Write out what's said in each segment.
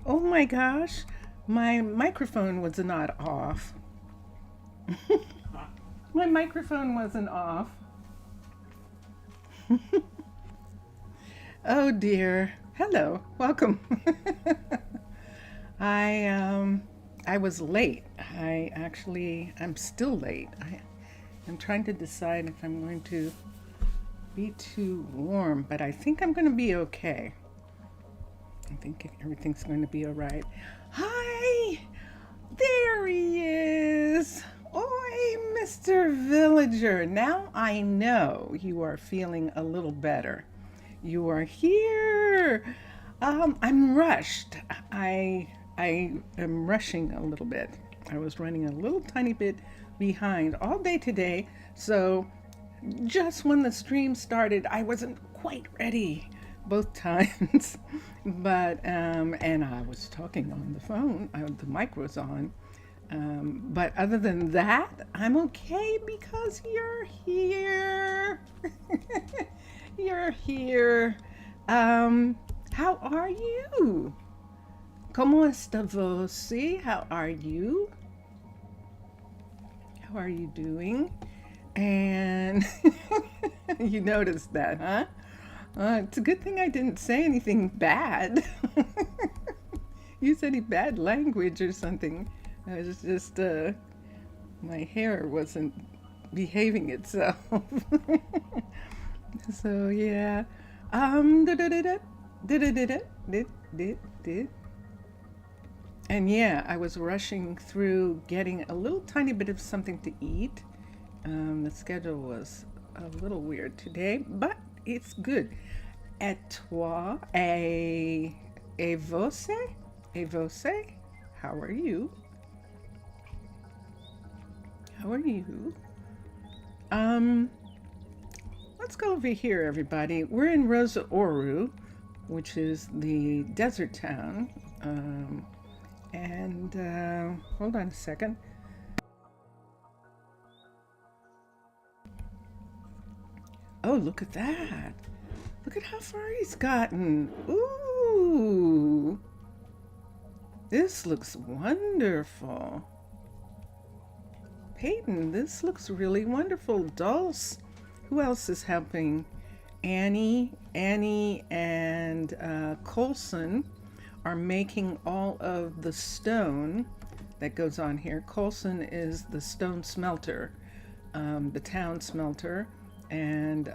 Oh my gosh, my microphone was not off. My microphone wasn't off. Oh dear. Hello, welcome. I um I was late. I'm still late. I'm trying to decide if I'm going to be too warm, but I think I'm going to be okay. I think everything's going to be all right. Hi! There he is! Oi, Mr. Villager! Now I know you are feeling a little better. You are here! I'm rushed. I am rushing a little bit. I was running a little tiny bit behind all day today, so just when the stream started, I wasn't quite ready both times. But and I was talking on the phone. The mic was on. But other than that, I'm okay because you're here. You're here. How are you? ¿Cómo está você? How are you? How are you doing? And you noticed that, huh? It's a good thing I didn't say anything bad. Use any bad language or something. I was just, my hair wasn't behaving itself. So, yeah. Da-da-da-da, da-da-da-da, did. And yeah, I was rushing through getting a little tiny bit of something to eat. The schedule was a little weird today, but it's good. Et toi, et você? Et você? How are you? How are you? Let's go over here, everybody. We're in Rosa Ouro, which is the desert town. Hold on a second. Oh, look at that. Look at how far he's gotten. Ooh. This looks wonderful. Peyton, this looks really wonderful. Dulce. Who else is helping? Annie, and Colson are making all of the stone that goes on here. Colson is the stone smelter, the town smelter, and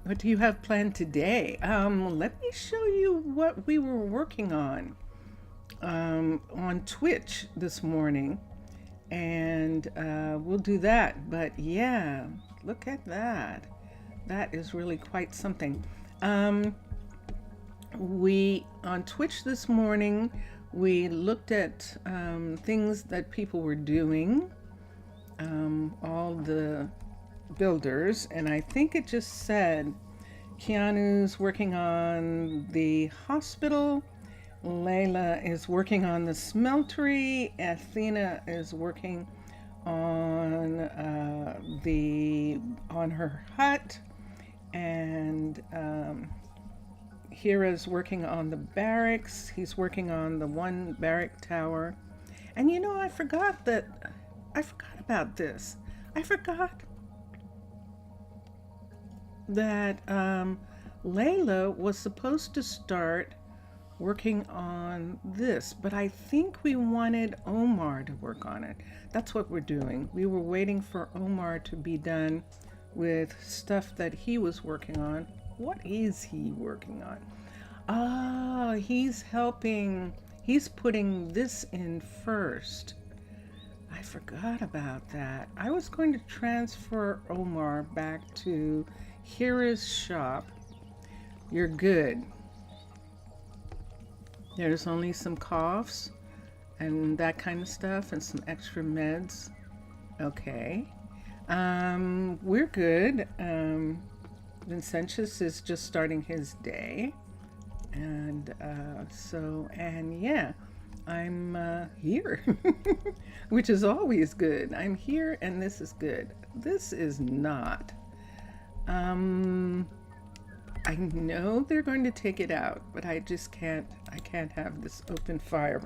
what do you have planned today? Let me show you what we were working on Twitch this morning, and we'll do that. But yeah, look at that. That is really quite something. We on Twitch this morning, we looked at things that people were doing, all the builders, and I think it just said Keanu's working on the hospital, Layla is working on the smeltery, Athena is working on her hut, and Hira's working on the barracks. He's working on the one barrack tower. And you know, I forgot about this. I forgot that Layla was supposed to start working on this, but I think we wanted Omar to work on it. That's what we're doing. We were waiting for Omar to be done with stuff that he was working on. What is he working on? Ah, he's helping. He's putting this in first. I forgot about that. I was going to transfer Omar back to Hira's shop. You're good. There's only some coughs and that kind of stuff and some extra meds. Okay. We're good. Vincentius is just starting his day. And yeah, I'm here, which is always good. I'm here and this is good. This is not. I know they're going to take it out, but I just can't, I can't have this open fire.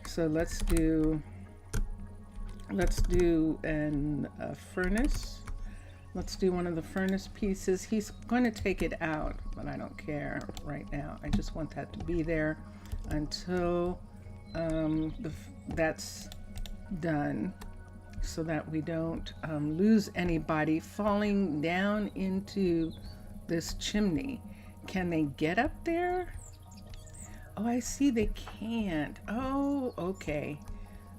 So let's do a furnace. Let's do one of the furnace pieces. He's going to take it out, but I don't care right now. I just want that to be there until that's done, so that we don't lose anybody falling down into this chimney. Can they get up there? Oh, I see they can't. Oh, okay.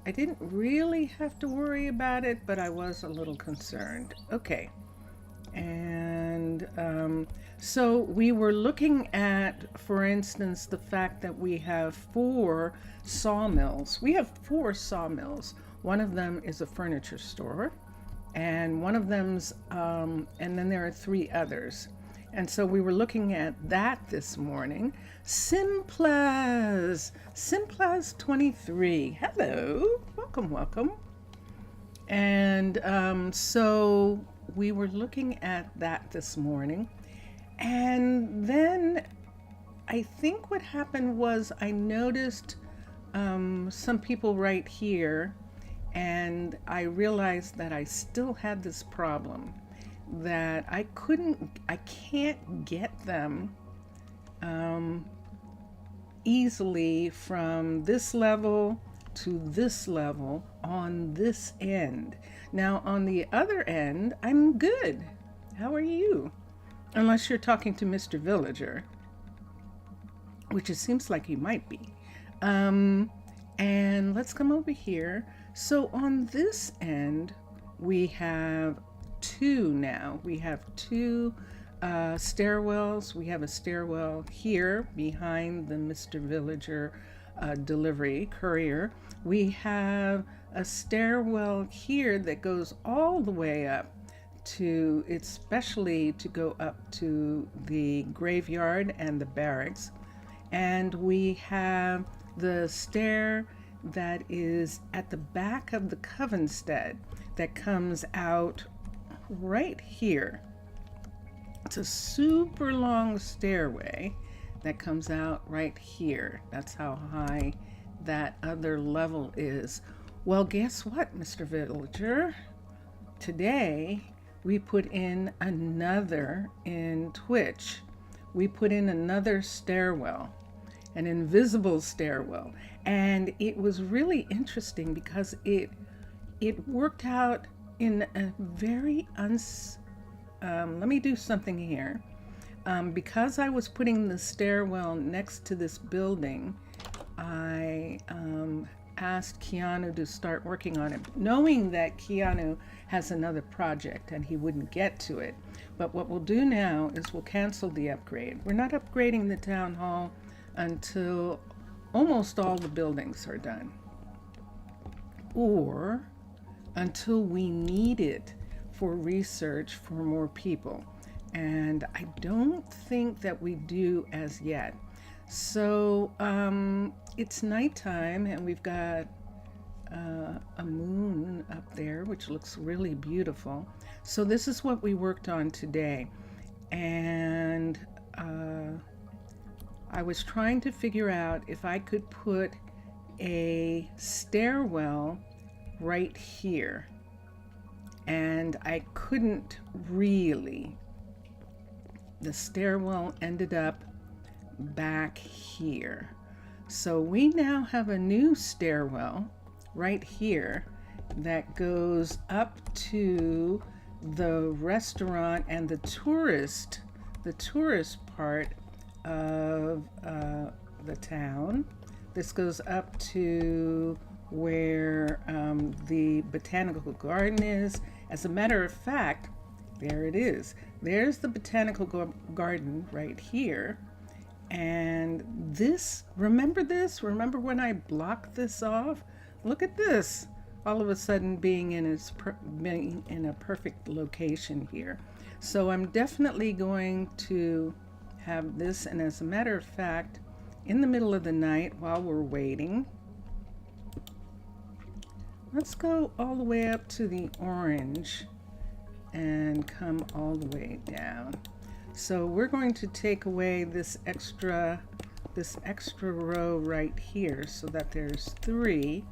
I didn't really have to worry about it, but I was a little concerned. Okay. And so we were looking at, for instance, the fact that we have 4 sawmills. We have 4 sawmills. One of them is a furniture store, and one of them's, and then there are 3 others. And so we were looking at that this morning. Simplaz 23. Hello, welcome, welcome. And so we were looking at that this morning. And then I think what happened was I noticed some people right here, and I realized that I still had this problem, that I can't get them easily from this level to this level on this end. Now on the other end, I'm good. How are you? Unless you're talking to Mr. Villager, which it seems like you might be. And let's come over here. So on this end, we have 2 now. We have 2 stairwells. We have a stairwell here behind the Mr. Villager delivery courier. We have a stairwell here that goes all the way up to, especially to go up to the graveyard and the barracks. And we have the stair that is at the back of the Covenstead that comes out right here. It's a super long stairway that comes out right here. That's how high that other level is. Well, guess what, Mr. Villager? Today we put in another in Twitch. We put in another stairwell, an invisible stairwell, and it was really interesting because it worked out in a very let me do something here. Because I was putting the stairwell next to this building, I asked Keanu to start working on it, knowing that Keanu has another project and he wouldn't get to it. But what we'll do now is we'll cancel the upgrade. We're not upgrading the town hall until almost all the buildings are done, or until we need it for research for more people. And I don't think that we do as yet. So it's nighttime and we've got a moon up there, which looks really beautiful. So this is what we worked on today. And I was trying to figure out if I could put a stairwell right here. And I couldn't really. The stairwell ended up back here. So we now have a new stairwell right here that goes up to the restaurant and the tourist part of the town. This goes up to where the botanical garden is. As a matter of fact, there it is. There's the botanical garden right here. And this, remember when I blocked this off? Look at this. All of a sudden being in a perfect location here. So I'm definitely going to have this. And as a matter of fact, in the middle of the night while we're waiting, let's go all the way up to the orange and come all the way down. So we're going to take away this extra row right here so that there's 3.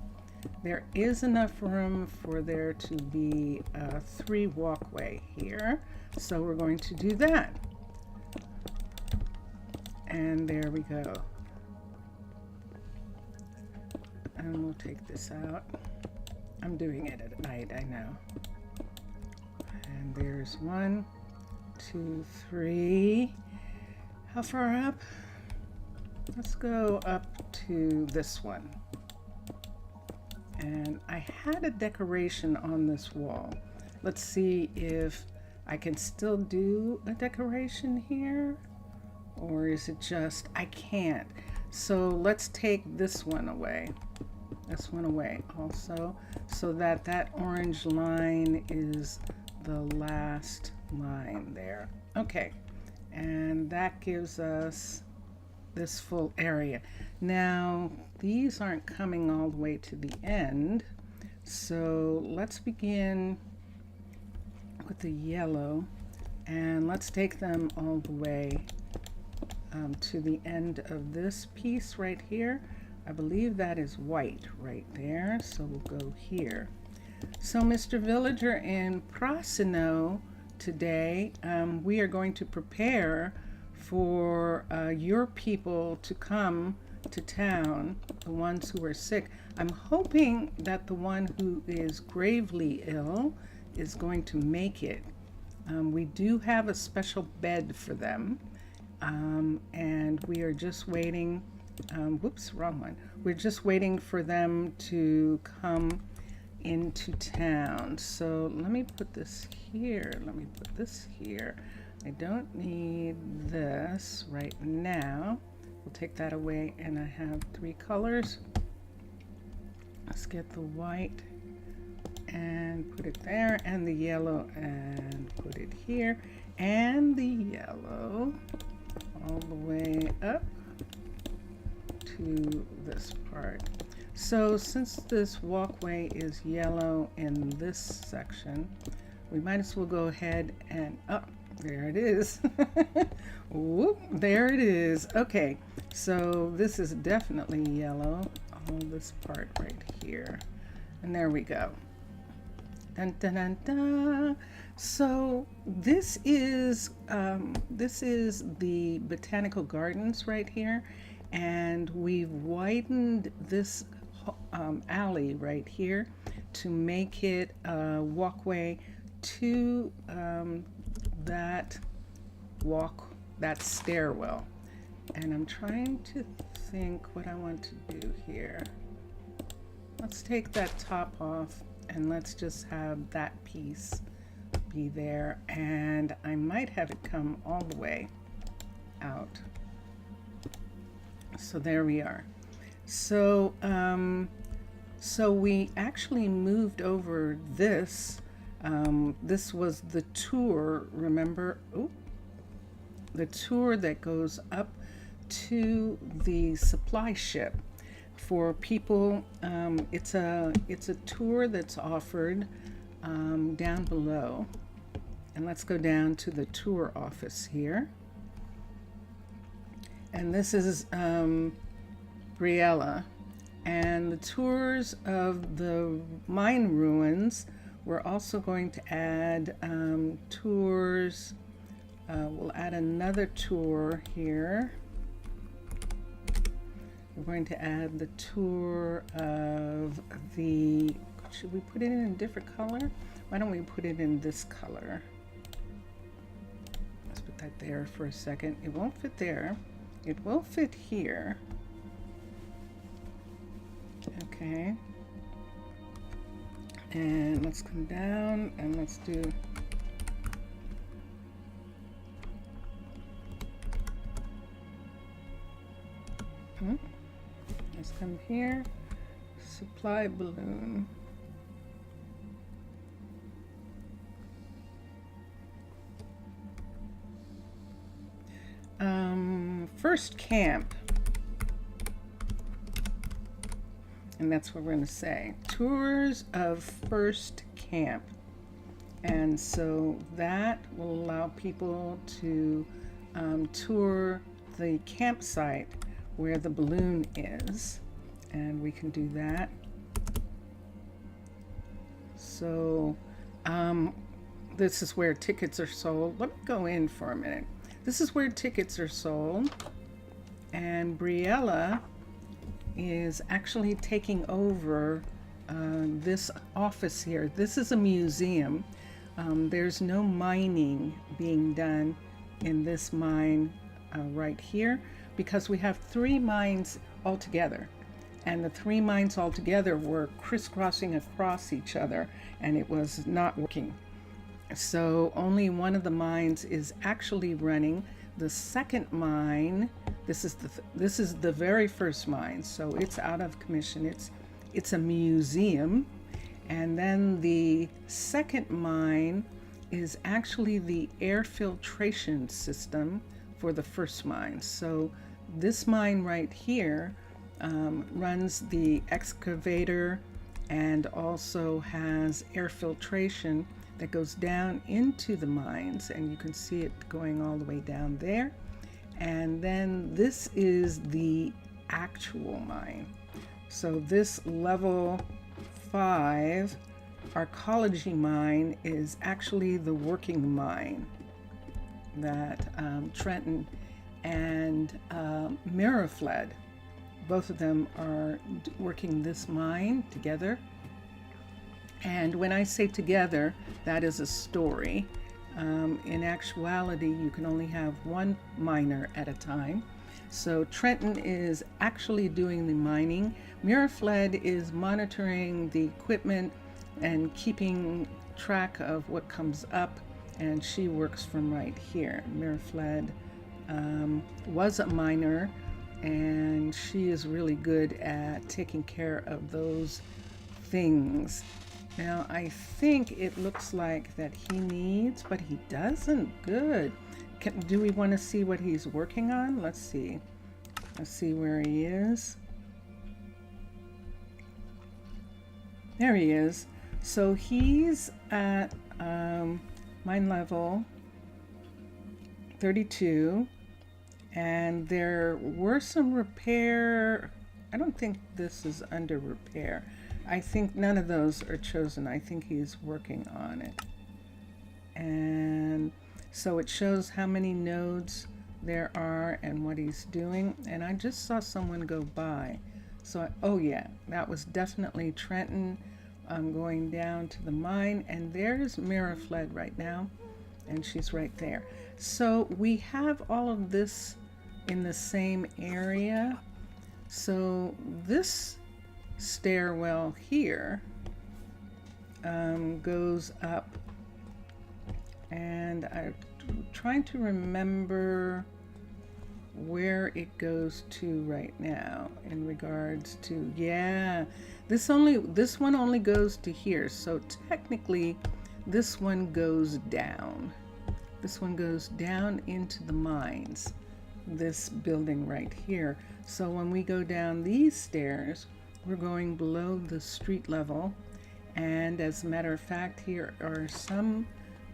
There is enough room for there to be a 3 walkway here. So we're going to do that. And there we go. And we'll take this out. I'm doing it at night, I know. And there's 1, 2, 3. How far up? Let's go up to this one. And I had a decoration on this wall. Let's see if I can still do a decoration here, or is it just, I can't. So let's take this one away. This one away also, so that that orange line is the last line there. Okay, and that gives us this full area. Now, these aren't coming all the way to the end, so let's begin with the yellow, and let's take them all the way to the end of this piece right here. I believe that is white right there, so we'll go here. So Mr. Villager in Prasino today, we are going to prepare for your people to come to town, the ones who are sick. I'm hoping that the one who is gravely ill is going to make it. We do have a special bed for them, and we are just waiting. Whoops, wrong one. We're just waiting for them to come into town. So let me put this here. Let me put this here. I don't need this right now. We'll take that away, and I have 3 colors. Let's get the white and put it there, and the yellow and put it here, and the yellow all the way up to this part. So since this walkway is yellow in this section, we might as well go ahead and there it is. Whoop, there it is. Okay, so this is definitely yellow, all this part right here. And there we go. Dun, dun, dun, dun. So this is the botanical gardens right here, and we've widened this alley right here to make it a walkway to that stairwell. And I'm trying to think what I want to do here. Let's take that top off, and let's just have that piece be there, and I might have it come all the way out. So there we are. So so we actually moved over this. This was the tour, remember? Ooh, the tour that goes up to the supply ship for people. It's a tour that's offered down below. And let's go down to the tour office here. And this is Briella. And the tours of the mine ruins, we're also going to add tours. We'll add another tour here. We're going to add the tour of the, should we put it in a different color? Why don't we put it in this color? Let's put that there for a second. It won't fit there. It will fit here. Okay. And let's come down and let's do let's come here, supply balloon. First camp. And that's what we're going to say. Tours of first camp. And so that will allow people to tour the campsite where the balloon is. And we can do that. So this is where tickets are sold. Let me go in for a minute. This is where tickets are sold. And Briella is actually taking over this office here. This is a museum. There's no mining being done in this mine right here because we have 3 mines altogether. And the 3 mines altogether were crisscrossing across each other, and it was not working. So only one of the mines is actually running. The second mine, this is the very first mine, so it's out of commission. It's a museum. And then the second mine is actually the air filtration system for the first mine. So this mine right here runs the excavator and also has air filtration that goes down into the mines, and you can see it going all the way down there. And then this is the actual mine. So this level 5 Arcology mine is actually the working mine that Trenton and Mirafled, both of them are working this mine together. And when I say together, that is a story. In actuality, you can only have one miner at a time. So Trenton is actually doing the mining. Mirafled is monitoring the equipment and keeping track of what comes up, and she works from right here. Mirafled was a miner, and she is really good at taking care of those things. Now, I think it looks like that he needs, but he doesn't. Good. Do we want to see what he's working on? Let's see. Let's see where he is. There he is. So he's at mine level 32, and there were some repair. I don't think this is under repair. I think none of those are chosen. I think he's working on it. And so it shows how many nodes there are and what he's doing. And I just saw someone go by. So, oh yeah, that was definitely Trenton. I'm going down to the mine, and there's Mirafled right now, and she's right there. So we have all of this in the same area. So this stairwell here goes up, and I'm trying to remember where it goes to right now in regards to, yeah, this one only goes to here. So technically this one goes down. This one goes down into the mines, this building right here. So when we go down these stairs, we're going below the street level. And as a matter of fact, here are some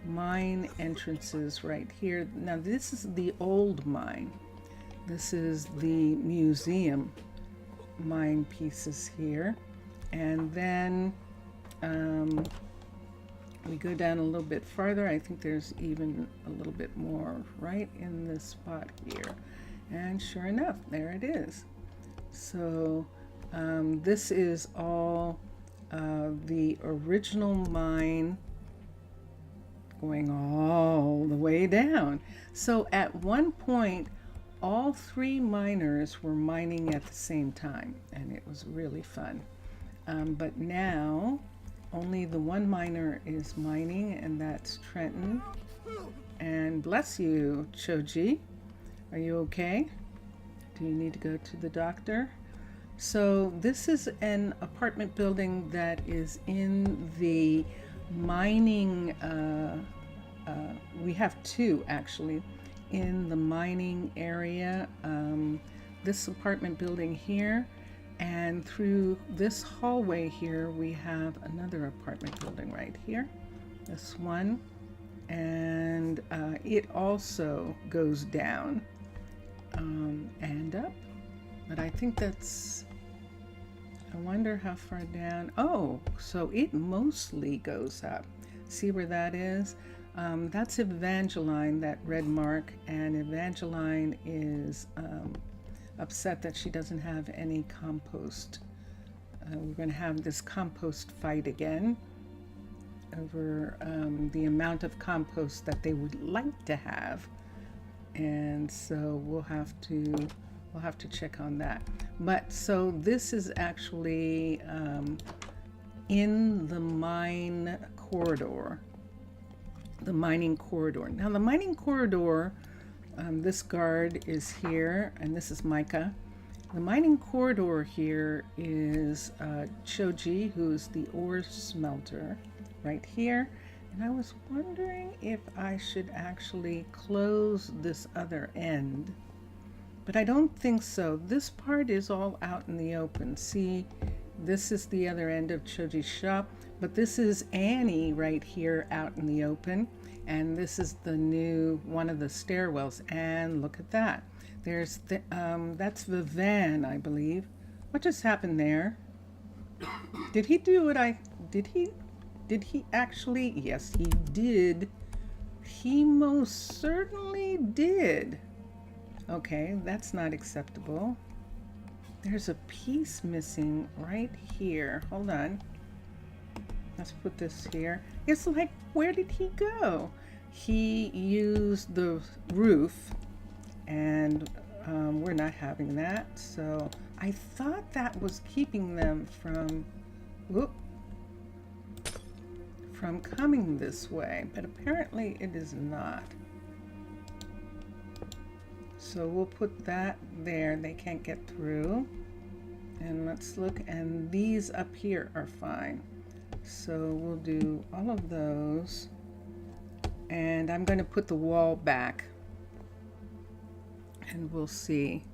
mine entrances right here. Now this is the old mine. This is the museum mine pieces here. And then we go down a little bit farther. I think there's even a little bit more right in this spot here. And sure enough, there it is. So this is all the original mine going all the way down. So at one point, all 3 miners were mining at the same time, and it was really fun. But now only the one miner is mining, and that's Trenton. And bless you, Choji. Are you okay? Do you need to go to the doctor? So this is an apartment building that is in the mining, we have 2 actually, in the mining area. This apartment building here, and through this hallway here we have another apartment building right here. this one, and it also goes down and up, but I think that's, I wonder how far down. Oh, so it mostly goes up. See where that is? That's Evangeline, that red mark, and Evangeline is upset that she doesn't have any compost. We're going to have this compost fight again over the amount of compost that they would like to have, and so we'll have to check on that. But so this is actually in the mine corridor, the mining corridor. Now the mining corridor, this guard is here, and this is Micah. The mining corridor here is Choji, who's the ore smelter, right here. And I was wondering if I should actually close this other end, but I don't think so. This part is all out in the open. See, this is the other end of Choji's shop, but this is Annie right here out in the open. And this is the new one of the stairwells. And look at that. There's the, that's Vivan, I believe. What just happened there? Did he do what did he actually? Yes, he did. He most certainly did. Okay, that's not acceptable. There's a piece missing right here. Hold on. Let's put this here. It's like, where did he go? He used the roof, and we're not having that. So I thought that was keeping them from, from coming this way, but apparently it is not. So we'll put that there. They can't get through. And let's look, and these up here are fine. So we'll do all of those. And I'm going to put the wall back. And we'll see.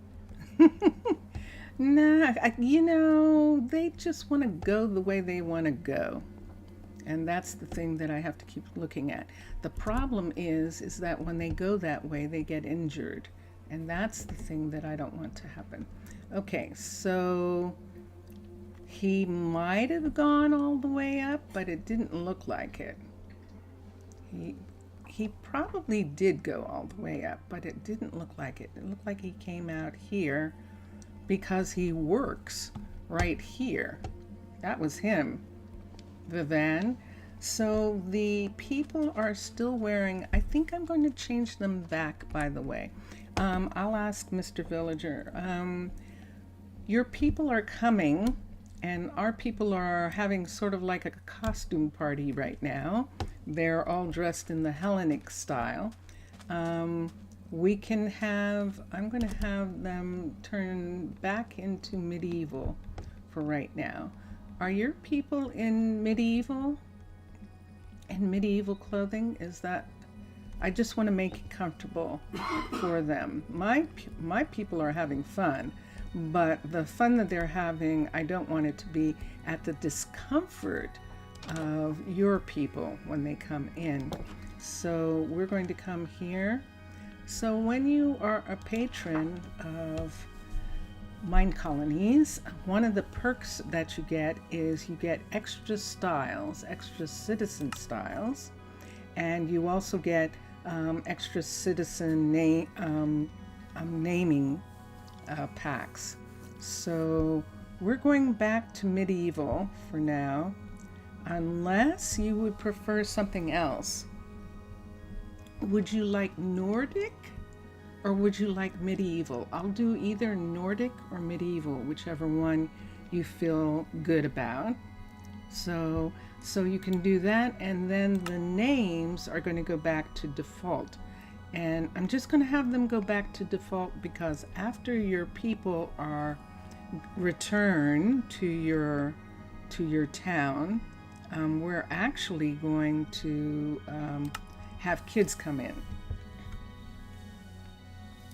Nah, you know, they just want to go the way they want to go. And that's the thing that I have to keep looking at. The problem is that when they go that way, they get injured. And that's the thing that I don't want to happen. Okay, so he might have gone all the way up, but it didn't look like it. He probably did go all the way up, but it didn't look like it. It looked like he came out here because he works right here. That was him, Vivan. So the people are still wearing, I think I'm going to change them back, by the way. I'll ask Mr. Villager. Your people are coming, and our people are having sort of like a costume party right now. They're all dressed in the Hellenic style. We can have, I'm going to have them turn back into medieval for right now. Are your people in medieval? In medieval clothing? Is that, I just want to make it comfortable for them. My people are having fun, but the fun that they're having, I don't want it to be at the discomfort of your people when they come in. So we're going to come here. So when you are a patron of Minecolonies, one of the perks that you get is you get extra styles, extra citizen styles, and you also get extra citizen naming packs. So we're going back to medieval for now, unless you would prefer something else. Would you like Nordic or would you like medieval? I'll do either Nordic or medieval, whichever one you feel good about. So you can do that, and then the names are going to go back to default. And I'm just going to have them go back to default because after your people are returned to your town, we're actually going to have kids come in.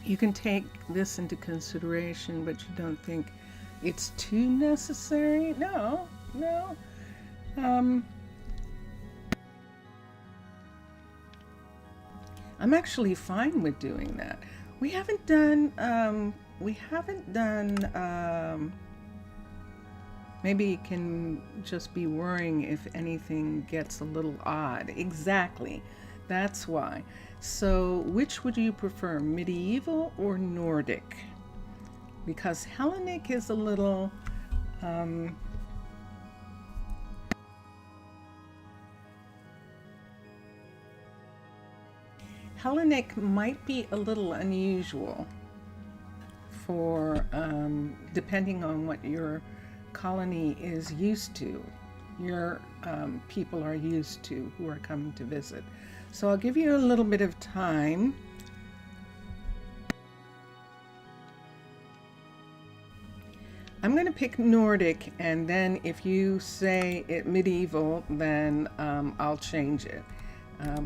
You can take this into consideration, but you don't think it's too necessary? No. I'm actually fine with doing that. We haven't done, maybe it can just be worrying if anything gets a little odd. Exactly. That's why. So which would you prefer, medieval or Nordic? Because Hellenic is a little, Hellenic might be a little unusual for, depending on what your colony is used to, your people are used to who are coming to visit. So I'll give you a little bit of time. I'm going to pick Nordic, and then if you say it medieval, then I'll change it.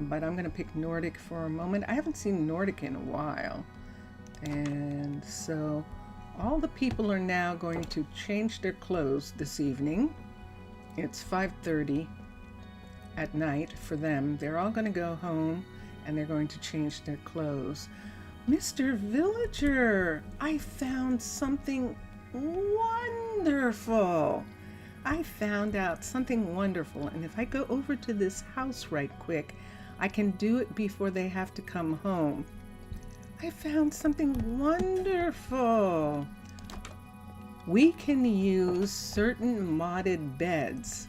But I'm going to pick Nordic for a moment. I haven't seen Nordic in a while. And so all the people are now going to change their clothes this evening. It's 5:30 at night for them. They're all going to go home and they're going to change their clothes. Mr. Villager, I found something wonderful. I found out something wonderful, and if I go over to this house right quick, I can do it before they have to come home. I found something wonderful. We can use certain modded beds.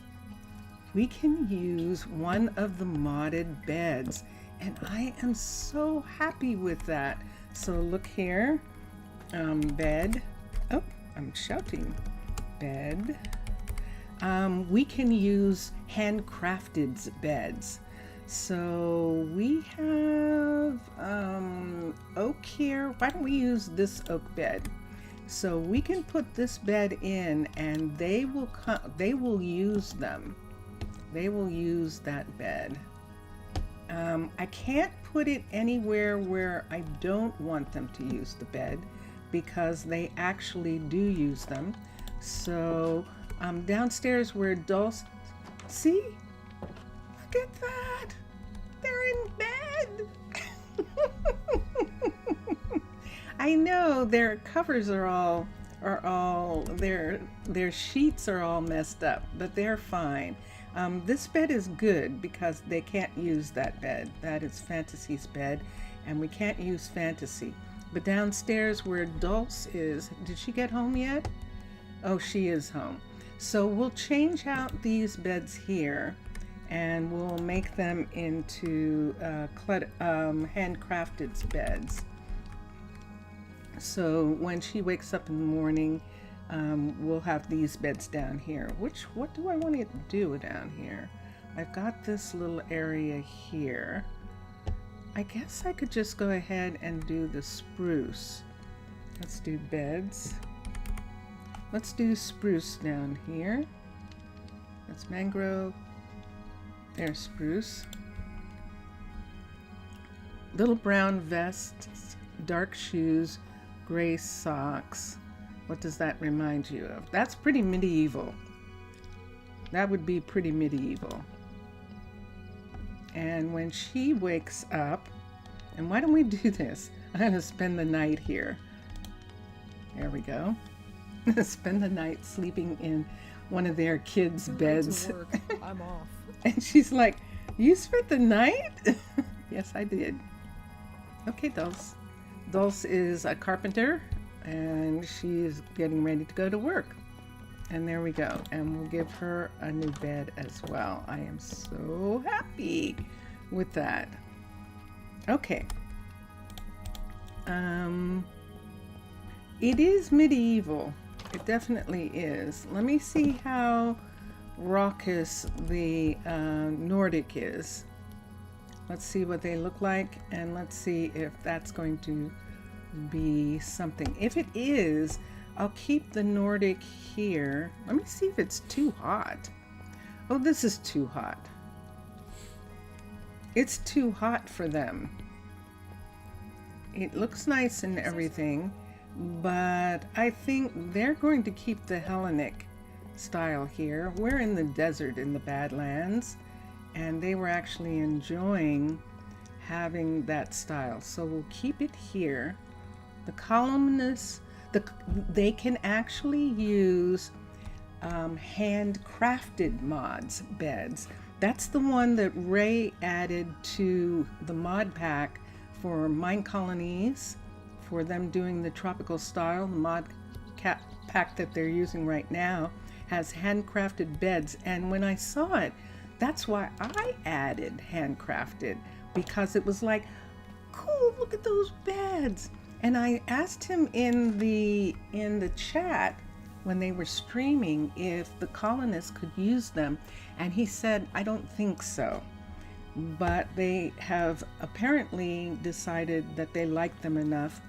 We can use one of the modded beds, and I am so happy with that. So look here, bed. Oh, I'm shouting. Bed. We can use handcrafted beds. So we have oak here. Why don't we use this oak bed? So we can put this bed in, and they will use them. They will use that bed. I can't put it anywhere where I don't want them to use the bed, because they actually do use them. So downstairs where adults, see, look at that, they're in bed. I know their covers are all their sheets are all messed up, but they're fine. This bed is good because they can't use that bed. That is Fantasy's bed, and we can't use Fantasy. But downstairs where Dulce is, did she get home yet? Oh, she is home. So we'll change out these beds here, and we'll make them into handcrafted beds. So when she wakes up in the morning, we'll have these beds down here. What do I want to do down here? I've got this little area here. I guess I could just go ahead and do the spruce. Let's do beds. Let's do spruce down here. That's mangrove. There's spruce. Little brown vest, dark shoes, gray socks. What does that remind you of? That's pretty medieval. That would be pretty medieval. And when she wakes up, and why don't we do this? I'm going to spend the night here. There we go. Spend the night sleeping in one of their kids' beds. I'm off. And she's like, you spent the night? Yes, I did. Okay, Dulce. Dulce is a carpenter, and she's getting ready to go to work. And there we go. And we'll give her a new bed as well. I am so happy with that. Okay. It is medieval. It definitely is. Let me see how raucous the Nordic is. Let's see what they look like, and let's see if that's going to be something. If it is, I'll keep the Nordic here. Let me see if it's too hot. Oh, this is too hot. It's too hot for them. It looks nice and everything, but I think they're going to keep the Hellenic style here. We're in the desert in the Badlands, and they were actually enjoying having that style. So we'll keep it here. The columnists, they can actually use handcrafted mods beds. That's the one that Ray added to the mod pack for Minecolonies, for them doing the tropical style. The mod pack that they're using right now has handcrafted beds, and when I saw it, that's why I added handcrafted, because it was like, cool, look at those beds. And I asked him in the chat when they were streaming if the colonists could use them, and he said, I don't think so, but they have apparently decided that they like them enough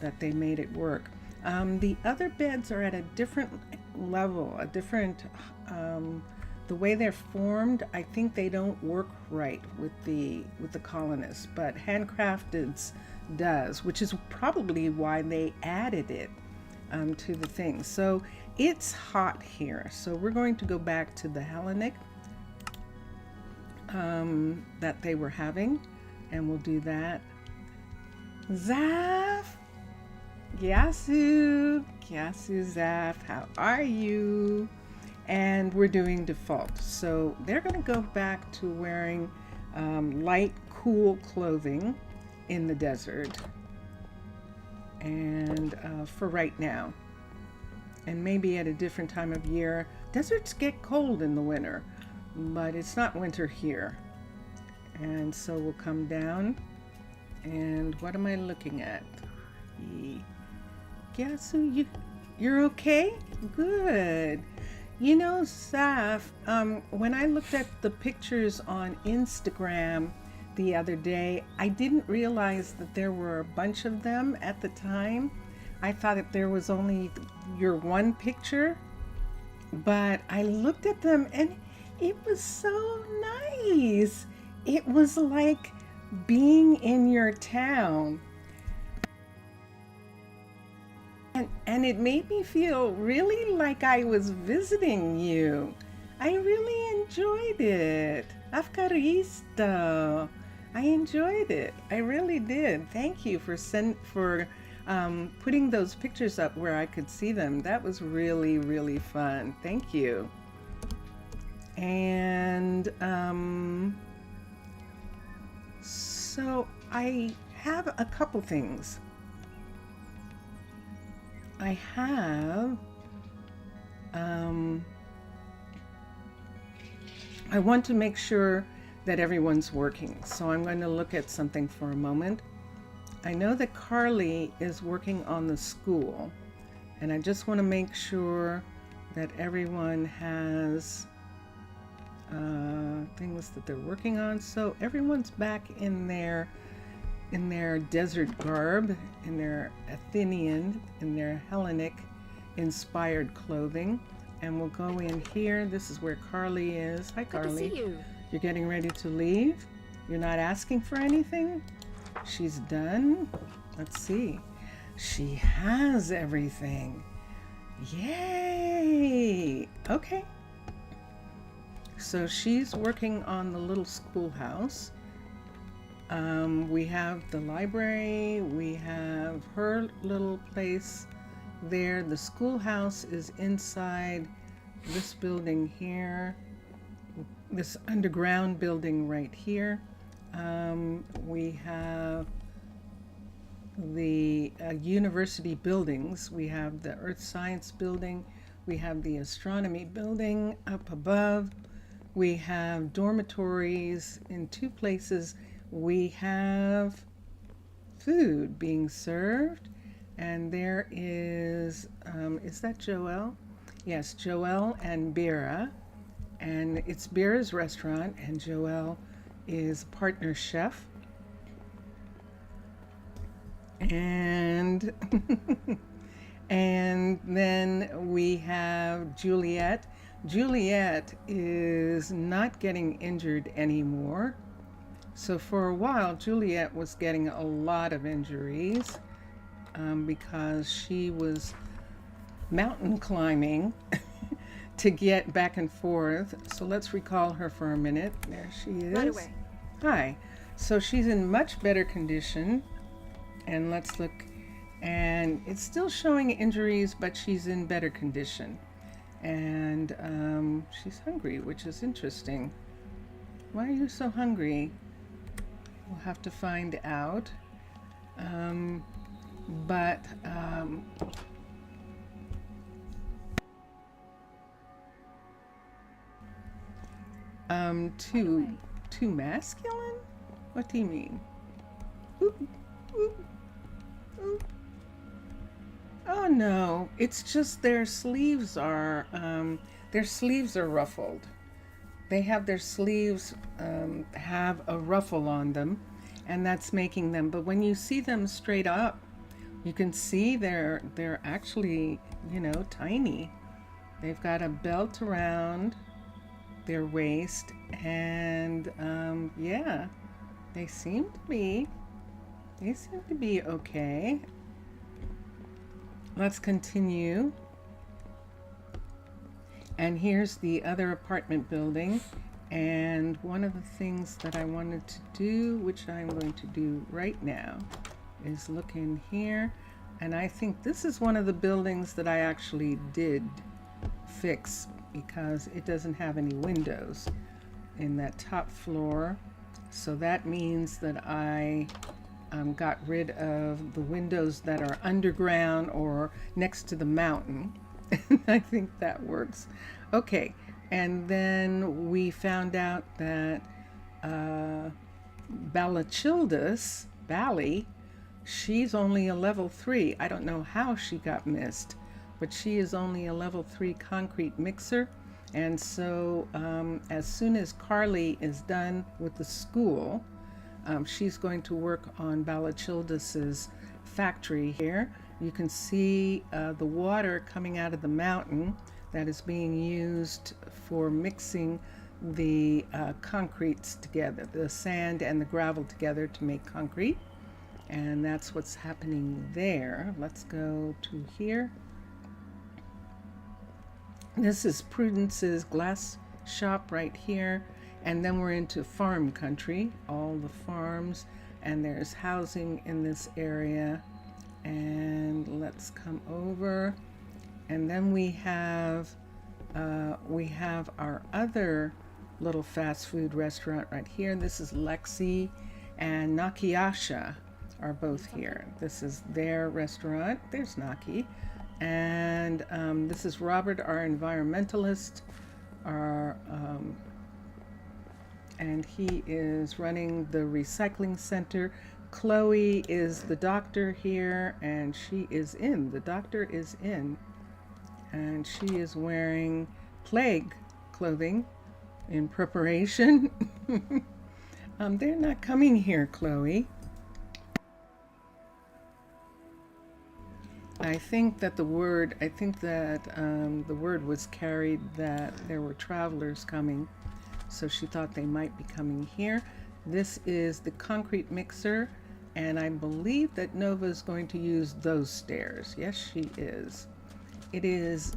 that they made it work. The other beds are at a different level, a different the way they're formed. I think they don't work right with the colonists, but handcrafted's does, which is probably why they added it to the thing. So it's hot here, so we're going to go back to the Hellenic that they were having, and we'll do that. Zaf, Gyasu, Zaf, how are you? And we're doing default, so they're going to go back to wearing light, cool clothing in the desert, and for right now, and maybe at a different time of year. Deserts get cold in the winter, but it's not winter here. And so we'll come down, and what am I looking at? Gyasu, you're okay? Good. You know, Saf, when I looked at the pictures on Instagram the other day, I didn't realize that there were a bunch of them at the time. I thought that there was only your one picture, but I looked at them and it was so nice. It was like being in your town. And it made me feel really like I was visiting you. I really enjoyed it. Afkaristo. I enjoyed it. I really did. Thank you for putting those pictures up where I could see them. That was really, really fun. Thank you. And so I have a couple things. I have, I want to make sure that everyone's working. So I'm going to look at something for a moment. I know that Carly is working on the school, and I just want to make sure that everyone has things that they're working on. So everyone's back in their desert garb, in their Athenian, in their Hellenic inspired clothing. And we'll go in here. This is where Carly is. Hi, Carly. Good to see you. You're getting ready to leave? You're not asking for anything? She's done. Let's see. She has everything. Yay! Okay. So she's working on the little schoolhouse. We have the library, we have her little place there. The schoolhouse is inside this building here, this underground building right here. We have the university buildings. We have the earth science building, we have the astronomy building up above, we have dormitories in two places. We have food being served, and there is that Joelle? Yes, Joelle and Bera, and it's Bera's restaurant, and Joelle is a partner chef. And and then we have Juliet. Juliet is not getting injured anymore. So for a while, Juliet was getting a lot of injuries because she was mountain climbing to get back and forth. So let's recall her for a minute. There she is. Right away. Hi. So she's in much better condition. And let's look, and it's still showing injuries, but she's in better condition. And she's hungry, which is interesting. Why are you so hungry? We'll have to find out. But too masculine? What do you mean? Ooh, ooh, ooh. Oh no, it's just their sleeves are ruffled. They have their sleeves have a ruffle on them, and that's making them. But when you see them straight up, you can see they're actually, you know, tiny. They've got a belt around their waist, and yeah, they seem to be okay. Let's continue. And here's the other apartment building. And one of the things that I wanted to do, which I'm going to do right now, is look in here. And I think this is one of the buildings that I actually did fix because it doesn't have any windows in that top floor. So that means that I got rid of the windows that are underground or next to the mountain. I think that works. Okay, and then we found out that Balachildis, Bally, she's only a level 3. I don't know how she got missed, but she is only a level 3 concrete mixer. And so as soon as Carly is done with the school, she's going to work on Balachildis's factory here. You can see the water coming out of the mountain that is being used for mixing the concretes together, the sand and the gravel together to make concrete. And that's what's happening there. Let's go to here. This is Prudence's glass shop right here. And then we're into farm country, all the farms, and there's housing in this area. And let's come over. And then we have our other little fast food restaurant right here. This is Lexi and Nakiasha are both here. This is their restaurant. There's Naki. And this is Robert, our environmentalist, and he is running the recycling center. Chloe is the doctor here, and she is in. The doctor is in, and she is wearing plague clothing in preparation. They're not coming here, Chloe. I think that the word was carried that there were travelers coming, so she thought they might be coming here. This is the concrete mixer, and I believe that Nova is going to use those stairs. Yes, she is. It is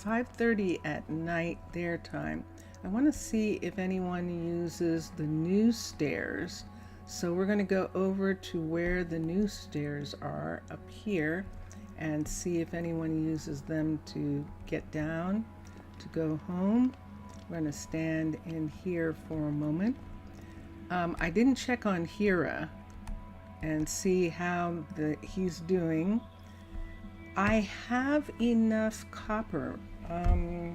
5:30 at night their time. I want to see if anyone uses the new stairs. So we're going to go over to where the new stairs are up here and see if anyone uses them to get down to go home. We're going to stand in here for a moment. I didn't check on Hira and see how he's doing. I have enough copper.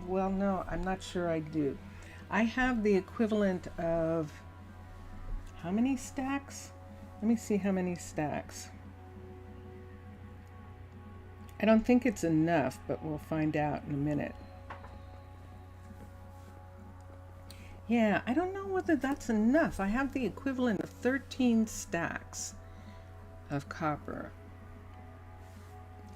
Well, no, I'm not sure I do. I have the equivalent of how many stacks? Let me see how many stacks. I don't think it's enough, but we'll find out in a minute. Yeah, I don't know whether that's enough. I have the equivalent of 13 stacks of copper.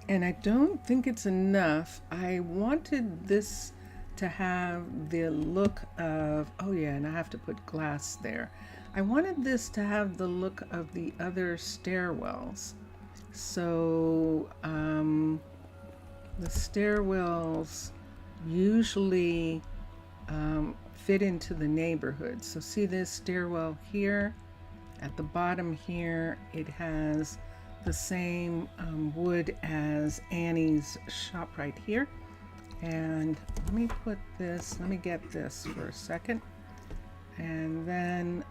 And I don't think it's enough. I wanted this to have the look of, oh yeah, and I have to put glass there. I wanted this to have the look of the other stairwells. So the stairwells usually fit into the neighborhood. So see this stairwell here, At the bottom here, it has the same wood as Annie's shop right here. And let me put this, let me get this for a second. And then,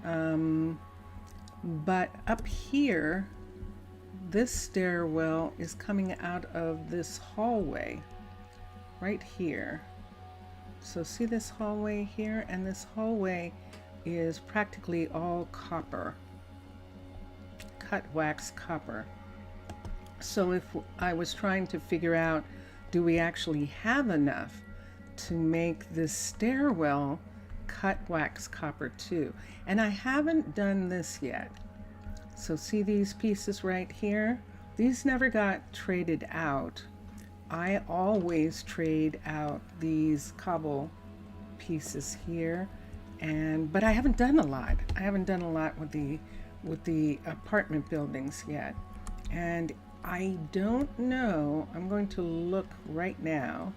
but up here, this stairwell is coming out of this hallway right here. So see this hallway here? And this hallway is practically all copper, cut wax copper. So if I was trying to figure out, do we actually have enough to make this stairwell cut wax copper too? And I haven't done this yet. So see these pieces right here? These never got traded out. I always trade out these cobble pieces here, but I haven't done a lot. I haven't done a lot with the apartment buildings yet. And I don't know, I'm going to look right now.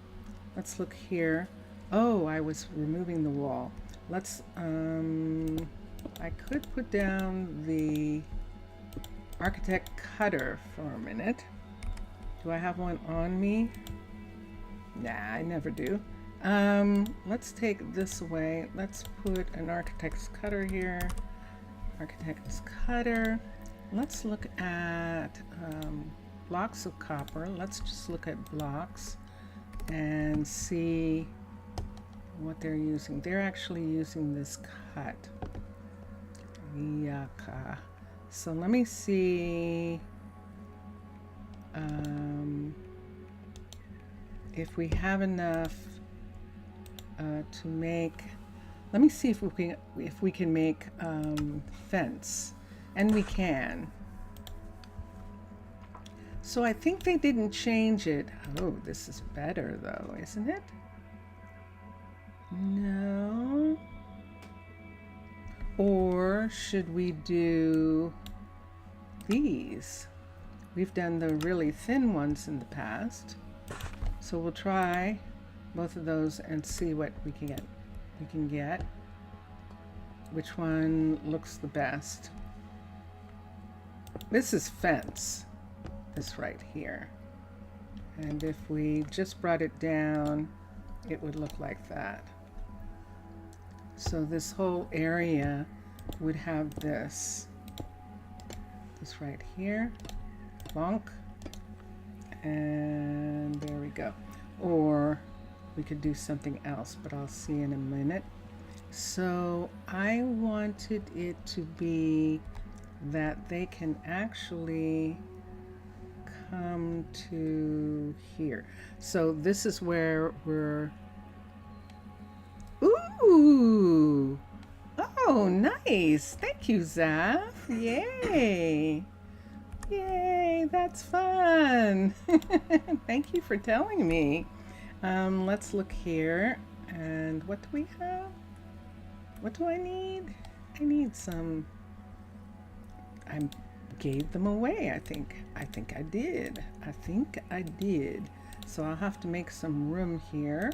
Let's look here. Oh, I was removing the wall. Let's, I could put down the architect cutter for a minute. Do I have one on me? Nah, I never do. Let's take this away. Let's put an architect's cutter here. Architect's cutter. Let's look at blocks of copper. Let's just look at blocks and see what they're using. They're actually using this cut. Yaka. So let me see if we have enough to make. Let me see if we can make fence, and we can. So I think they didn't change it. Oh, this is better though, isn't it? No. Or should we do these? We've done the really thin ones in the past. So we'll try both of those and see what we can get. Which one looks the best? This is fence, this right here. And if we just brought it down, it would look like that. So this whole area would have this right here, bonk, and there we go. Or we could do something else, but I'll see in a minute. So I wanted it to be that they can actually come to here. So this is where we're, ooh, oh, nice. Thank you, Zaf. Yay. Yay, that's fun. Thank you for telling me. Let's look here. And what do we have? What do I need? I need some, I gave them away, I think. I think I did. So I'll have to make some room here.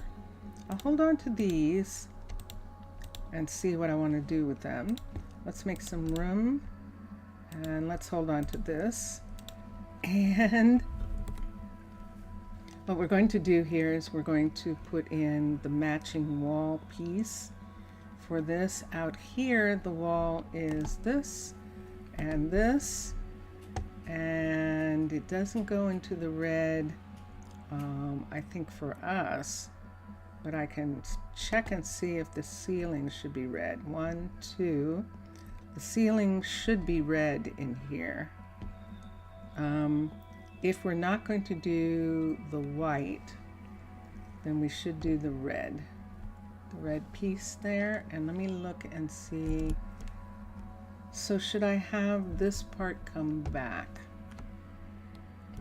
I'll hold on to these and see what I want to do with them. Let's make some room, and let's hold on to this. And what we're going to do here is we're going to put in the matching wall piece for this. Out here, the wall is this and this, and it doesn't go into the red, I think, for us, but I can check and see if the ceiling should be red. 1, 2, the ceiling should be red in here. If we're not going to do the white, then we should do the red piece there. And let me look and see. So should I have this part come back?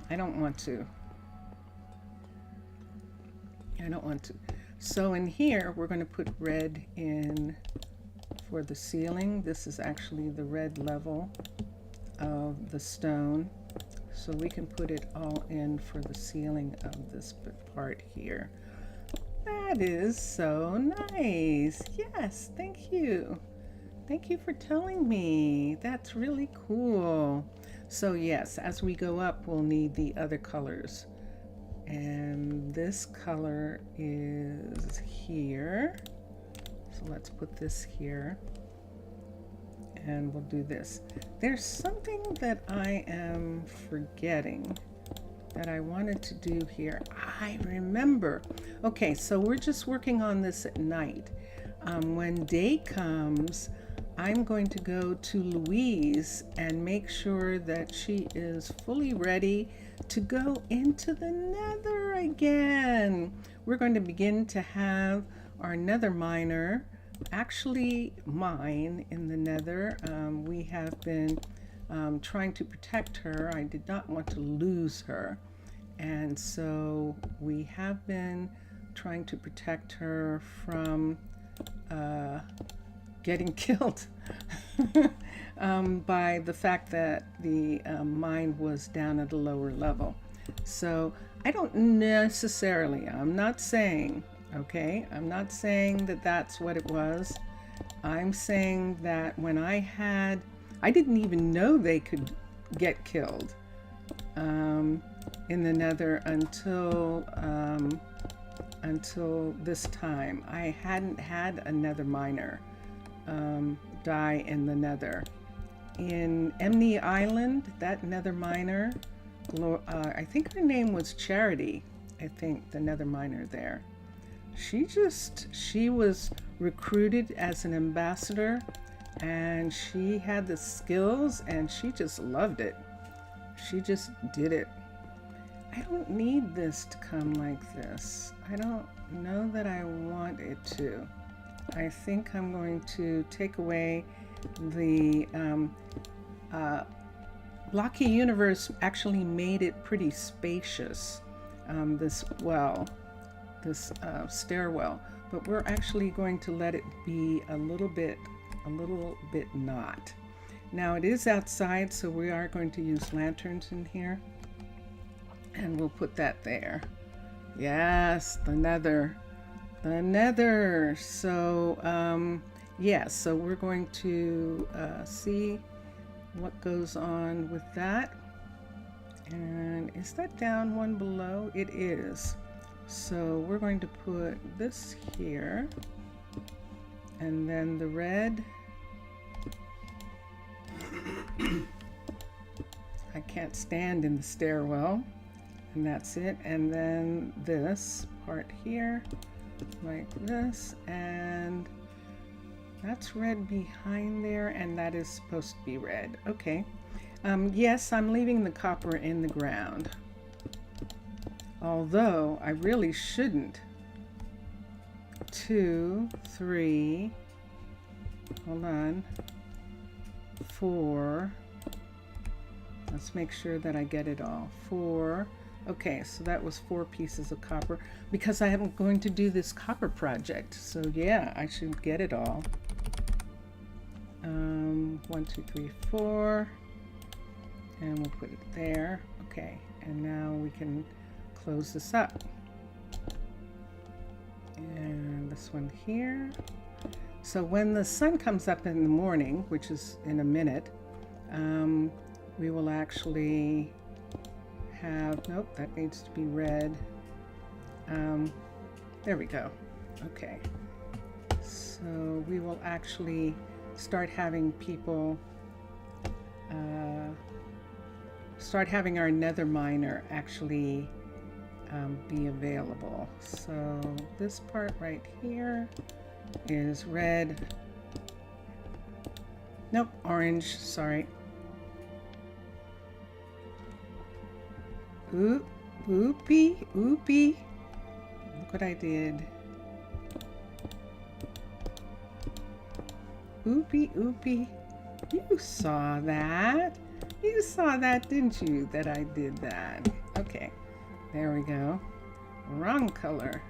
I don't want to. So in here, we're going to put red in for the ceiling. This is actually the red level of the stone. So we can put it all in for the ceiling of this part here. That is so nice. Yes, thank you. Thank you for telling me. That's really cool. So yes, as we go up, we'll need the other colors. And this color is here. So let's put this here. And we'll do this. There's something that I am forgetting that I wanted to do here. I remember. Okay, so we're just working on this at night. When day comes, I'm going to go to Louise and make sure that she is fully ready to go into the nether again. We're going to begin to have our nether miner actually mine in the nether. We have been trying to protect her. I did not want to lose her. And so we have been trying to protect her from getting killed by the fact that the mine was down at a lower level. So I don't necessarily, I'm not saying, okay, I'm not saying that that's what it was. I'm saying that when I didn't even know they could get killed in the nether until this time. I hadn't had a nether miner die in the nether. In Emney Island, that nether miner, I think her name was Charity, I think, the nether miner there. She was recruited as an ambassador, and she had the skills, and she just loved it. She just did it. I don't need this to come like this. I don't know that I want it to. I think I'm going to take away the Blocky Universe actually made it pretty spacious, this stairwell, but we're actually going to let it be a little bit not. Now it is outside, so we are going to use lanterns in here, and we'll put that there. Yes, the nether. So yes, so we're going to see what goes on with that. And is that down one below? It is. So we're going to put this here, and then the red. I can't stand in the stairwell, and that's it. And then this part here, like this, and that's red behind there, and that is supposed to be red. Okay. Yes, I'm leaving the copper in the ground, although I really shouldn't. 2, 3, hold on, 4, let's make sure that I get it all. 4, okay, so that was 4 pieces of copper, because I am going to do this copper project, so yeah, I should get it all. 1, 2, 3, 4, and we'll put it there. Okay, and now we can close this up. And this one here. So when the sun comes up in the morning, which is in a minute, we will actually have, nope, that needs to be red. There we go. Okay. So we will actually start having people, start having our nether miner actually be available. So this part right here is red. Nope, orange, sorry. Oopie. Look what I did. Oopie. You saw that. You saw that, didn't you, that I did that? Okay, there we go. Wrong color.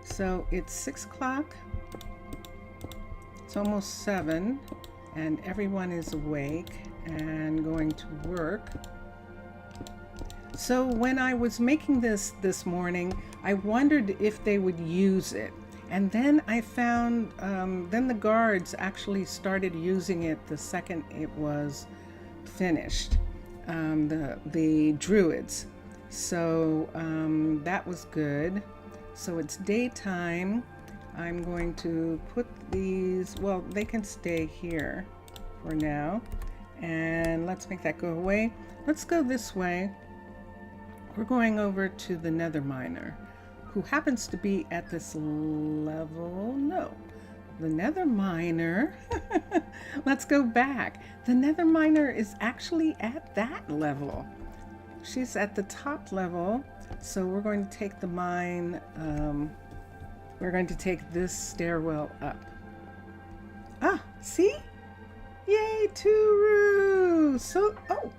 So it's 6 o'clock. It's almost 7, and everyone is awake and going to work. So when I was making this morning, I wondered if they would use it. And then I found, then the guards actually started using it the second it was finished, the druids. So that was good. So it's daytime. I'm going to put these, well, they can stay here for now. And let's make that go away. Let's go this way. We're going over to the nether miner, who happens to be at this level. No, the nether miner. Let's go back. The nether miner is actually at that level. She's at the top level. So we're going to take the mine, we're going to take this stairwell up. Ah, see? Yay, Turu! So, oh,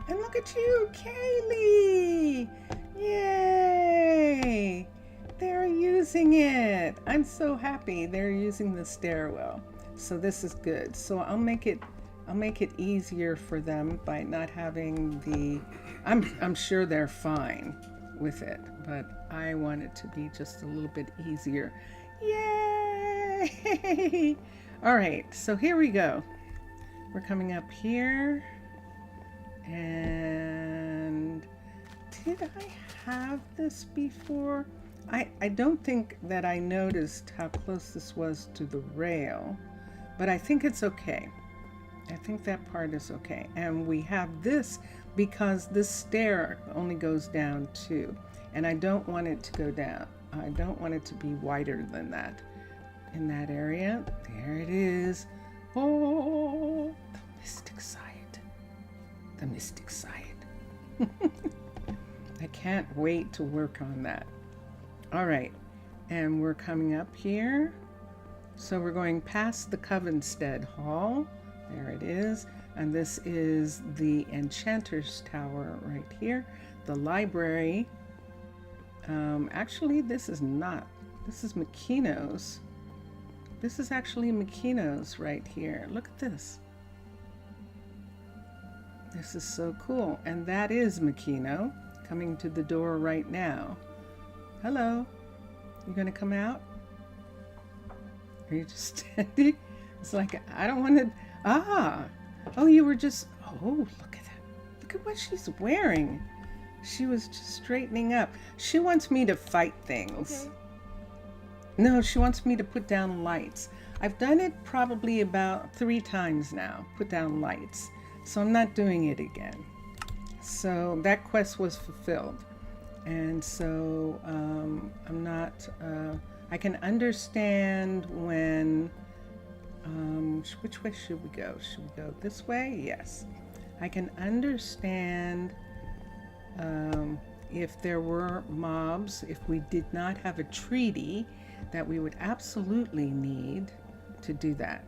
and look at you, Kaylee! Yay! They're using it. I'm so happy they're using the stairwell. So this is good. So I'll make it easier for them by not having the, I'm sure they're fine with it, but I want it to be just a little bit easier. Yay! All right, so here we go. We're coming up here, and did I have this before? I don't think that I noticed how close this was to the rail, but I think it's okay. I think that part is okay. And we have this because this stair only goes down 2, and I don't want it to go down. I don't want it to be wider than that in that area. There it is. Oh, the mystic side. The mystic side. I can't wait to work on that. All right, and we're coming up here. So we're going past the Covenstead Hall. There it is. And this is the Enchanter's Tower right here. The library. Actually, this is not. This is Makino's. This is actually Makino's right here. Look at this. This is so cool. And that is Makino coming to the door right now. Hello. You gonna come out? Are you just standing? It's like, I don't want to. Ah. Oh, you were just. Oh, look at that. Look at what she's wearing. She was just straightening up. She wants me to fight things. Okay. No, she wants me to put down lights. I've done it probably about 3 times now, put down lights. So I'm not doing it again. So that quest was fulfilled. And so I'm not, I can understand when, which way should we go? Should we go this way? Yes. I can understand if there were mobs, if we did not have a treaty, that we would absolutely need to do that.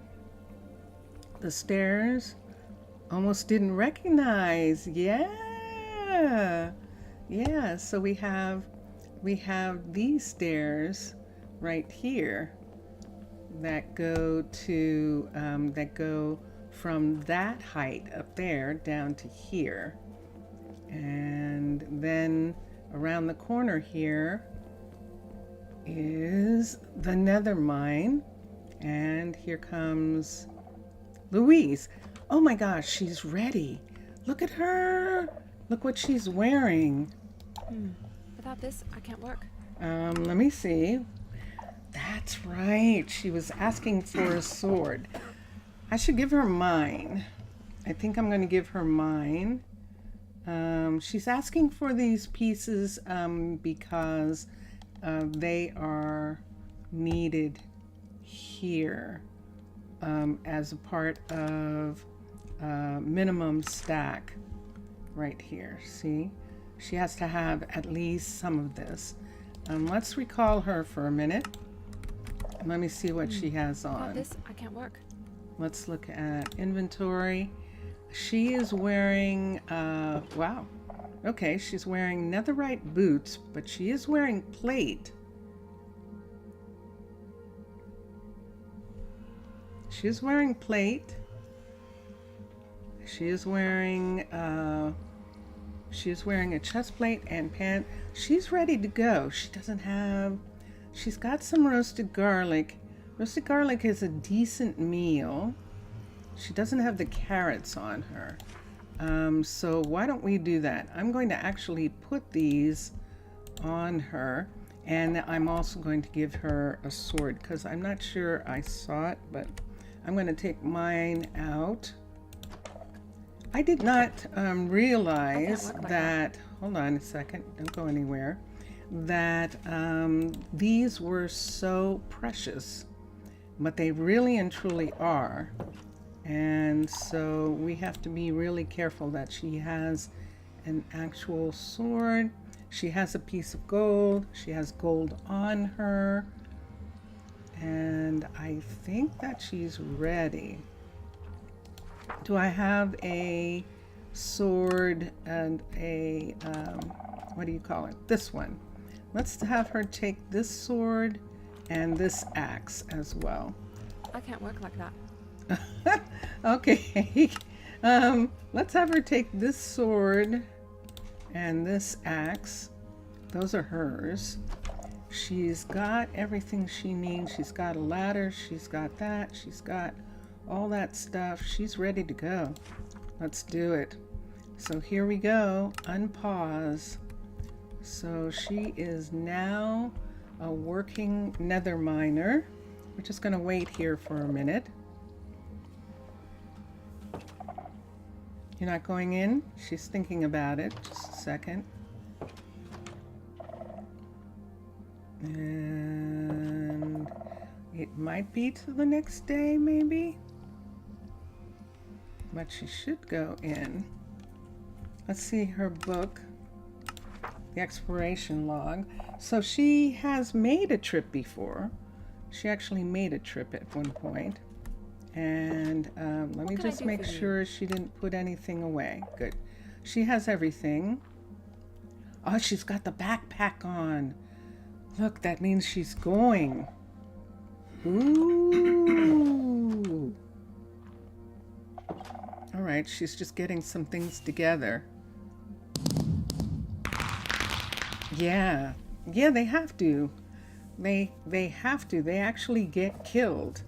The stairs, almost didn't recognize. Yeah. Yeah, so we have these stairs right here that go to that go from that height up there down to here. And then around the corner here is the nether mine. And here comes Louise. Oh my gosh, she's ready. Look at her. Look what she's wearing. Without this, I can't work. Let me see. That's right. She was asking for a sword. I should give her mine. I think I'm going to give her mine. She's asking for these pieces because they are needed here as a part of minimum stack right here. See? She has to have at least some of this. Let's recall her for a minute. Let me see what she has on. Without this, I can't work. Let's look at inventory. She is wearing, wow. Okay, she's wearing netherite boots, but she is wearing plate. She's wearing plate. She is wearing a chest plate and pant. She's ready to go. She doesn't have She's got some roasted garlic. Roasted garlic is a decent meal. She doesn't have the carrots on her. So why don't we do that? I'm going to actually put these on her, and I'm also going to give her a sword because I'm not sure I saw it, but I'm going to take mine out. I did not realize that, hold on a second, don't go anywhere, that these were so precious, but they really and truly are. And so we have to be really careful that she has an actual sword. She has a piece of gold. She has gold on her. And I think that she's ready. Do I have a sword and a, what do you call it? This one. Let's have her take this sword and this axe as well. I can't work like that. Okay. Let's have her take this sword and this axe. Those are hers. She's got everything she needs. She's got a ladder. She's got that. She's got all that stuff. She's ready to go. Let's do it. So here we go. Unpause. So she is now a working nether miner. We're just going to wait here for a minute. You're not going in? She's thinking about it. Just a second. And it might be to the next day, maybe. But she should go in. Let's see her book, the exploration log. So she has made a trip before. She actually made a trip at one point. And let me just make sure she didn't put anything away. Good. She has everything. Oh, she's got the backpack on. Look, that means she's going. Ooh. All right, she's just getting some things together. Yeah. Yeah, they have to. They have to. They actually get killed.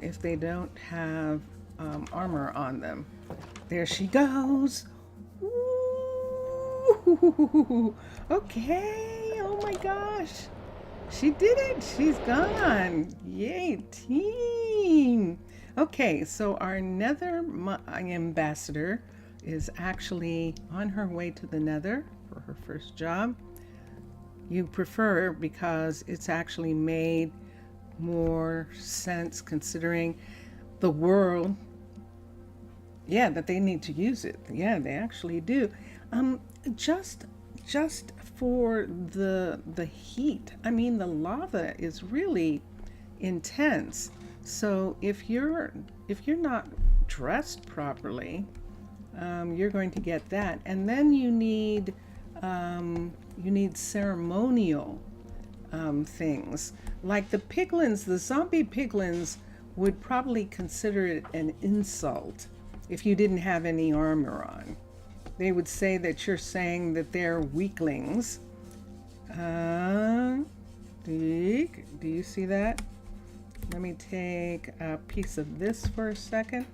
If they don't have armor on them. There she goes. Ooh, okay. Oh my gosh. She did it. She's gone. Yay, team. Okay, so our nether ambassador is actually on her way to the nether for her first job. You prefer because it's actually made more sense considering the world, yeah, that they need to use it. Yeah, they actually do. Just for the heat, I mean, the lava is really intense. So if you're not dressed properly, you're going to get that. And then you need ceremonial things. Like the piglins, the zombie piglins would probably consider it an insult if you didn't have any armor on. They would say that you're saying that they're weaklings. Do you see that? Let me take a piece of this for a second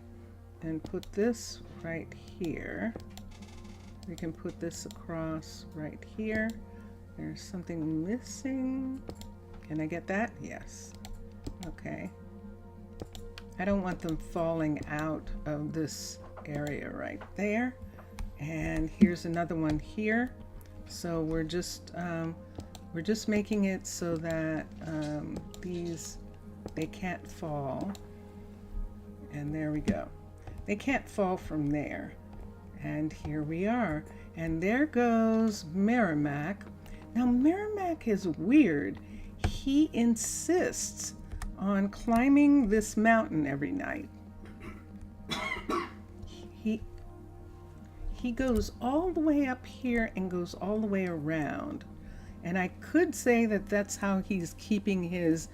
and put this right here. We can put this across right here. There's something missing. Can I get that? Yes. Okay. I don't want them falling out of this area right there. And here's another one here. So we're just making it so that they can't fall. And there we go. They can't fall from there. And here we are. And there goes Merrimack. Now Merrimack is weird. He insists on climbing this mountain every night. He goes all the way up here and goes all the way around. And I could say that that's how he's keeping his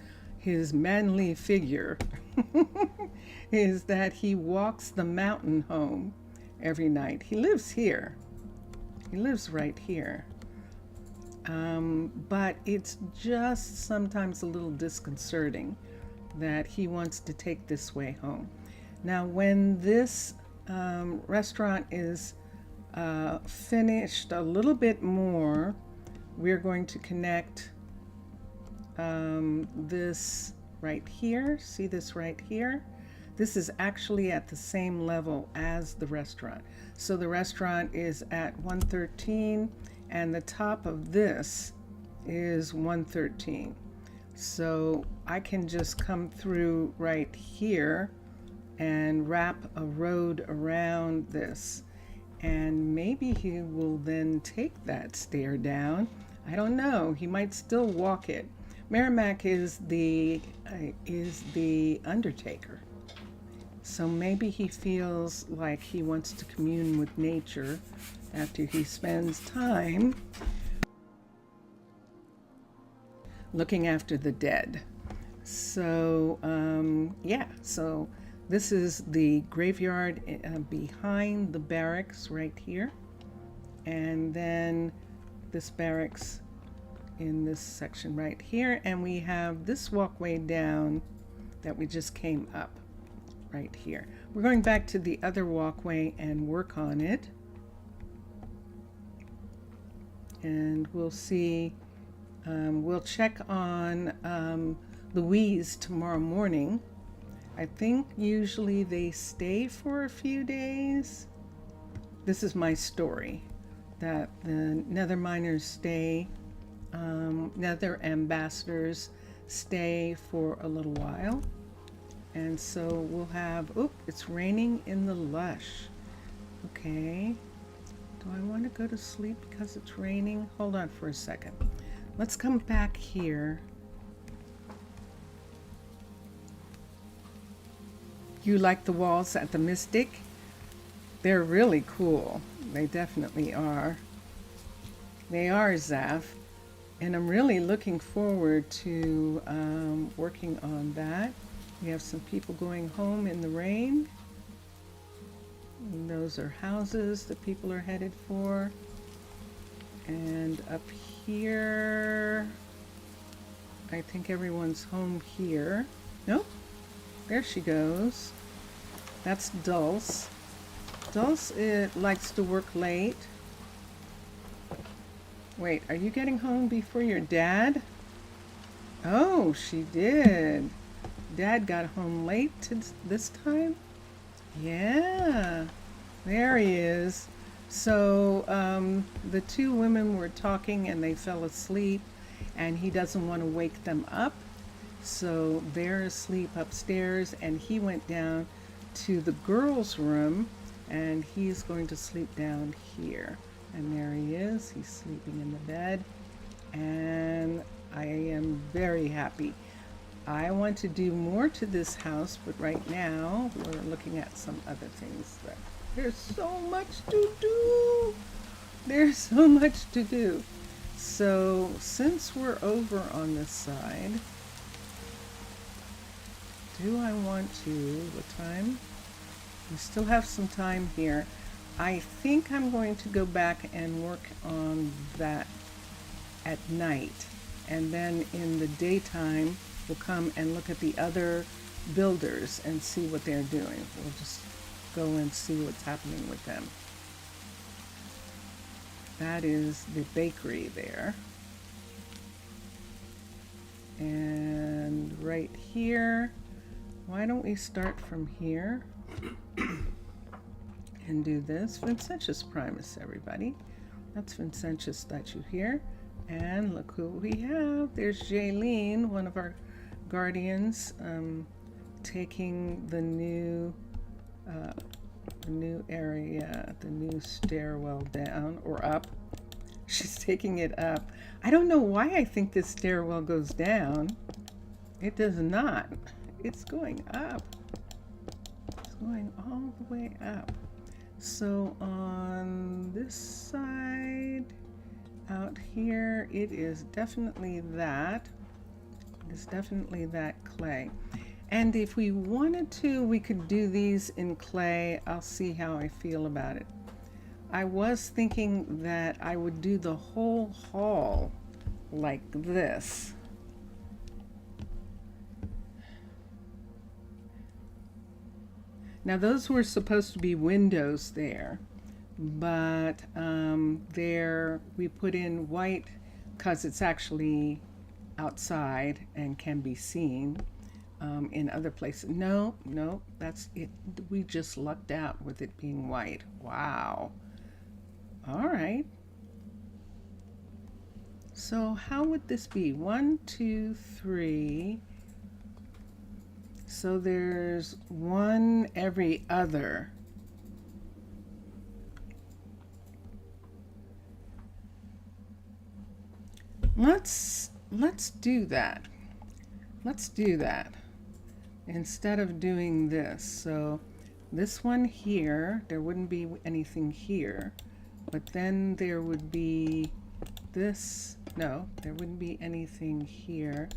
manly figure, is that he walks the mountain home every night. He lives here. He lives right here. But it's just sometimes a little disconcerting that he wants to take this way home. Now, when this restaurant is finished a little bit more, we're going to connect this right here. See this right here? This is actually at the same level as the restaurant. So the restaurant is at 113 and the top of this is 113. So I can just come through right here and wrap a road around this. And maybe he will then take that stair down. I don't know. He might still walk it. Merrimack is the undertaker. So maybe he feels like he wants to commune with nature after he spends time looking after the dead. So, yeah, so this is the graveyard behind the barracks right here. And then this barracks in this section right here. And we have this walkway down that we just came up right here. We're going back to the other walkway and work on it. And we'll see, we'll check on Louise tomorrow morning. I think usually they stay for a few days. This is my story, that the nether miners stay, nether ambassadors stay for a little while. And so we'll have, oop, it's raining in the lush. Okay, do I want to go to sleep because it's raining? Hold on for a second. Let's come back here. You like the walls at the Mystic? They're really cool. They definitely are. They are, Zaf. And I'm really looking forward to working on that. We have some people going home in the rain. And those are houses that people are headed for. And up here, I think everyone's home here. Nope, there she goes. That's Dulce. Dulce likes to work late. Wait, are you getting home before your dad? Oh, she did. Dad got home late this time? Yeah, there he is. So the two women were talking and they fell asleep, and he doesn't want to wake them up. So they're asleep upstairs, and he went down to the girls' room, and he's going to sleep down here. And there he is. He's sleeping in the bed, and I am very happy. I want to do more to this house, but right now we're looking at some other things. There's so much to do. There's so much to do. So since we're over on this side, do I want to, what time? We still have some time here. I think I'm going to go back and work on that at night. And then in the daytime, we'll come and look at the other builders and see what they're doing. We'll just go and see what's happening with them. That is the bakery there. And right here, why don't we start from here and do this? Vincentius Primus, everybody. That's Vincentius statue here. And look who we have. There's Jaylene, one of our guardians, taking the new area, the new stairwell down or up. She's taking it up. I don't know why I think this stairwell goes down. It does not. It's going up. It's going all the way up. So on this side, out here, it is definitely that. It's definitely that clay. And if we wanted to, we could do these in clay. I'll see how I feel about it. I was thinking that I would do the whole hall like this. Now those were supposed to be windows there, but there we put in white because it's actually outside and can be seen in other places. No, that's it. We just lucked out with it being white. Wow. All right. So how would this be? 1, 2, 3. So there's one every other. Let's do that. Let's do that instead of doing this. So this one here, there wouldn't be anything here, but then there would be this. No, there wouldn't be anything here.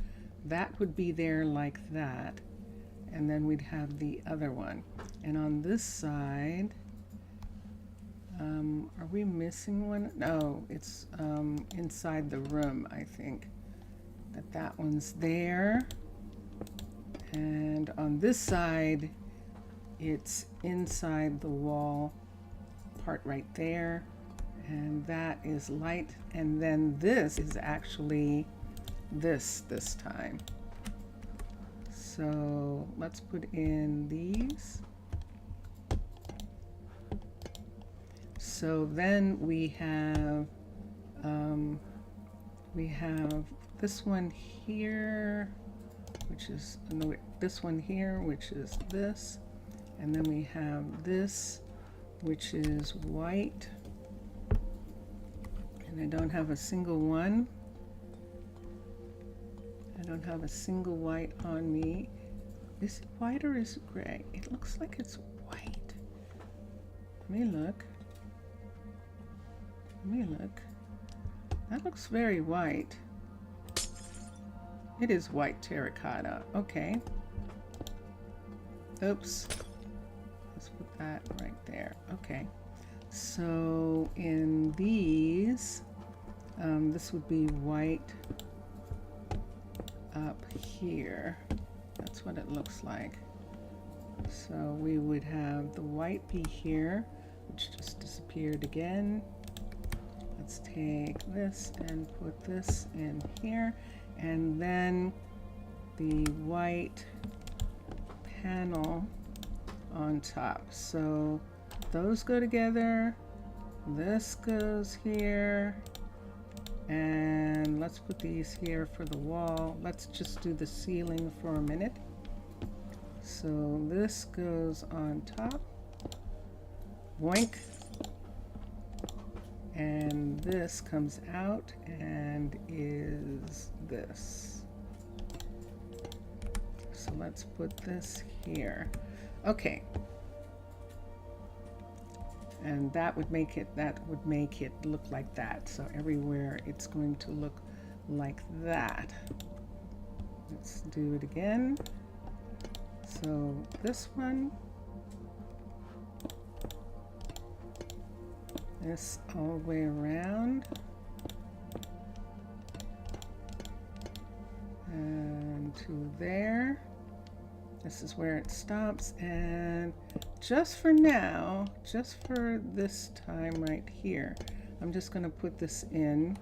That would be there like that. And then we'd have the other one. And on this side, are we missing one? No, it's inside the room, I think. That one's there. And on this side, it's inside the wall part right there. And that is light. And then this is actually this time. So let's put in these. So then we have this one here, which is no, this one here, which is this, and then we have this, which is white, and I don't have a single one. I don't have a single white on me. Is it white or is it gray? It looks like it's white. Let me look. Let me look. That looks very white. It is white terracotta. Okay. Oops. Let's put that right there. Okay. So in these, this would be white up here. That's what it looks like. So we would have the white be here, which just disappeared again. Let's take this and put this in here, and then the white panel on top. So those go together, this goes here, and let's put these here for the wall. Let's just do the ceiling for a minute. So this goes on top, boink, and this comes out and is this. So let's put this here. Okay. And that would make it look like that. So everywhere it's going to look like that. Let's do it again. So this one, this all the way around, and to there. This is where it stops, and just for now, just for this time right here, I'm just going to put this in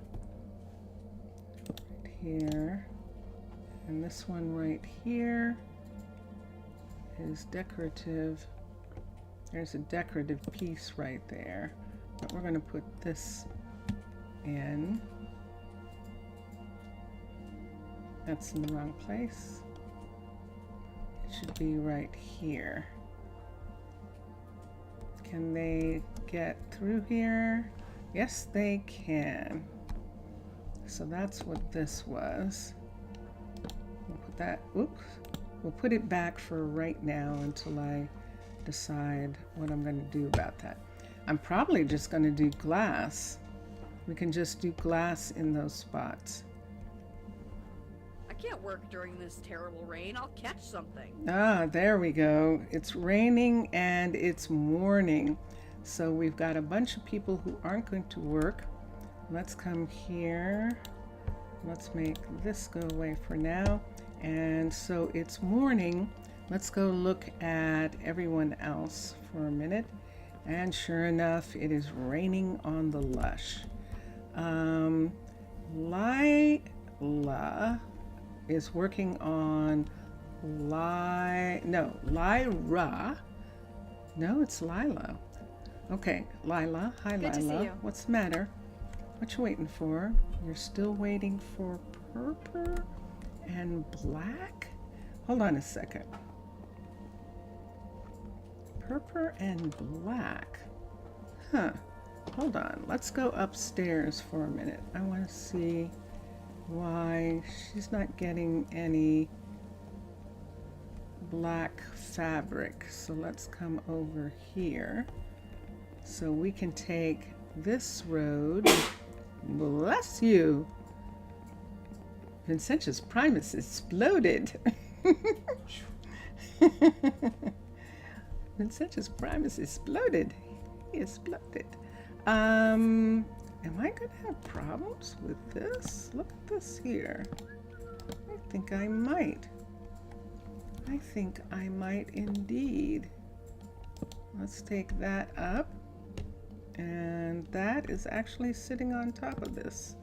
right here, and this one right here is decorative. There's a decorative piece right there, but we're going to put this in. That's in the wrong place. It should be right here. Can they get through here? Yes, they can. So that's what this was. We'll put that, oops. We'll put it back for right now until I decide what I'm going to do about that. I'm probably just going to do glass. We can just do glass in those spots. I can't work during this terrible rain. I'll catch something. Ah, there we go. It's raining and it's morning. So we've got a bunch of people who aren't going to work. Let's come here. Let's make this go away for now. And so it's morning. Let's go look at everyone else for a minute. And sure enough, it is raining on the lush. Lila is working on Lyra. No, it's Lila. Okay, Lila. Hi, Good to see Lila. you. What's the matter? What you waiting for? You're still waiting for purple and black? Hold on a second. Purple and black. Huh. Hold on. Let's go upstairs for a minute. I want to see why she's not getting any black fabric. So let's come over here so we can take this road. Bless you. Vincentius Primus exploded. Vincentius Primus exploded. He exploded. Am I gonna have problems with this? Look at this here. I think I might. I think I might indeed. Let's take that up. And that is actually sitting on top of this.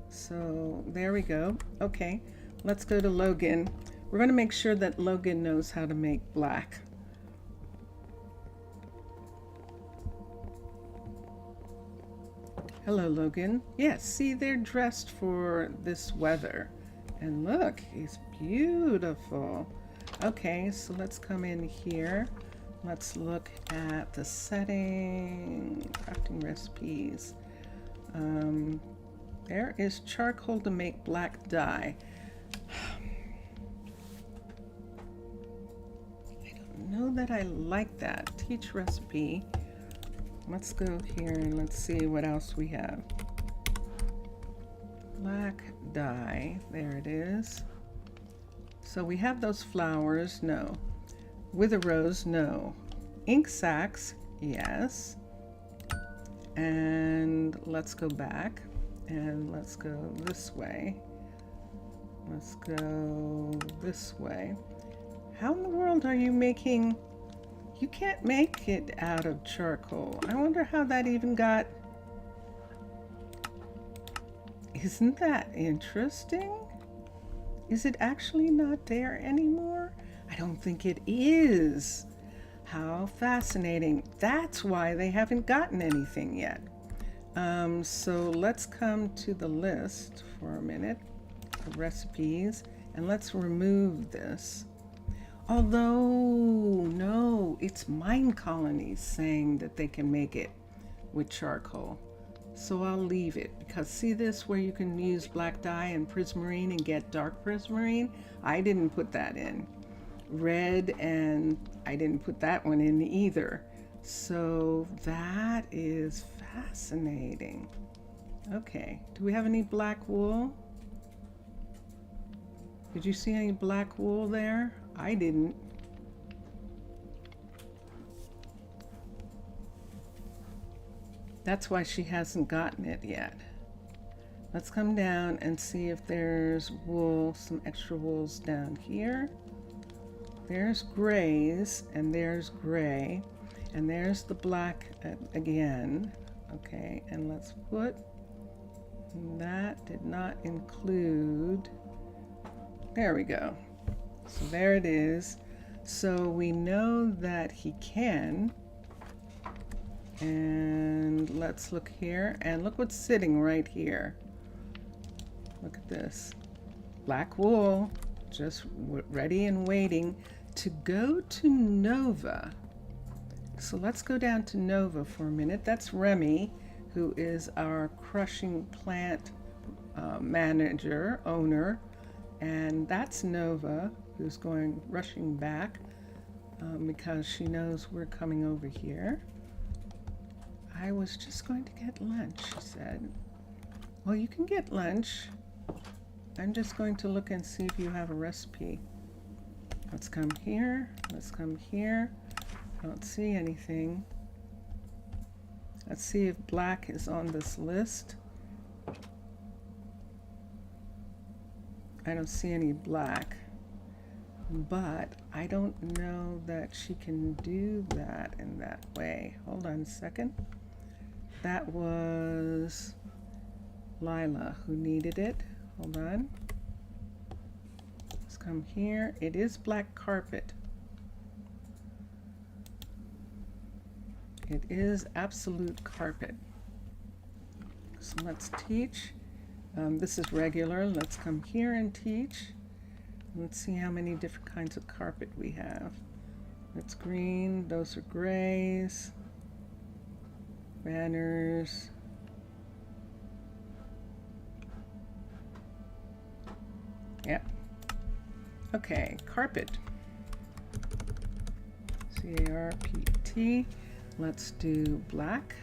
So there we go. Okay, let's go to Logan. We're going to make sure that Logan knows how to make black. Hello, Logan. Yes, see, they're dressed for this weather. And look, he's beautiful. Okay, so let's come in here. Let's look at the setting, crafting recipes. There is charcoal to make black dye. I don't know that I like that. Teach recipe. Let's go here and let's see what else we have. Black dye, there it is. So we have those flowers, no. Wither rose, no. Ink sacks, yes. And let's go back and let's go this way. Let's go this way. How in the world are you making? You can't make it out of charcoal. I wonder how that even got. Isn't that interesting? Is it actually not there anymore? I don't think it is. How fascinating. That's why they haven't gotten anything yet. So let's come to the list for a minute of recipes and let's remove this. Although, no, it's Minecolonies saying that they can make it with charcoal. So I'll leave it because see this where you can use black dye and prismarine and get dark prismarine? I didn't put that in. Red, and I didn't put that one in either. So that is fascinating. Okay, do we have any black wool? Did you see any black wool there? I didn't. That's why she hasn't gotten it yet. Let's come down and see if there's wool, some extra wools down here. There's grays, and there's gray, and there's the black again. Okay, and let's put, that did not include, there we go. So there it is. So we know that he can. And let's look here, and look what's sitting right here. Look at this. Black wool, just ready and waiting to go to Nova. So let's go down to Nova for a minute. That's Remy, who is our crushing plant manager, owner. And that's Nova, who's going rushing back because she knows we're coming over here. I was just going to get lunch, she said. Well, you can get lunch. I'm just going to look and see if you have a recipe. Let's come here. Let's come here. I don't see anything. Let's see if black is on this list. I don't see any black, but I don't know that she can do that in that way. Hold on a second. That was Lila who needed it. Hold on. Let's come here. It is black carpet. It is absolute carpet. So let's teach. This is regular. Let's come here and teach. Let's see how many different kinds of carpet we have. It's green. Those are grays. Banners. Yeah. Okay, carpet. C-A-R-P-T. Let's do black.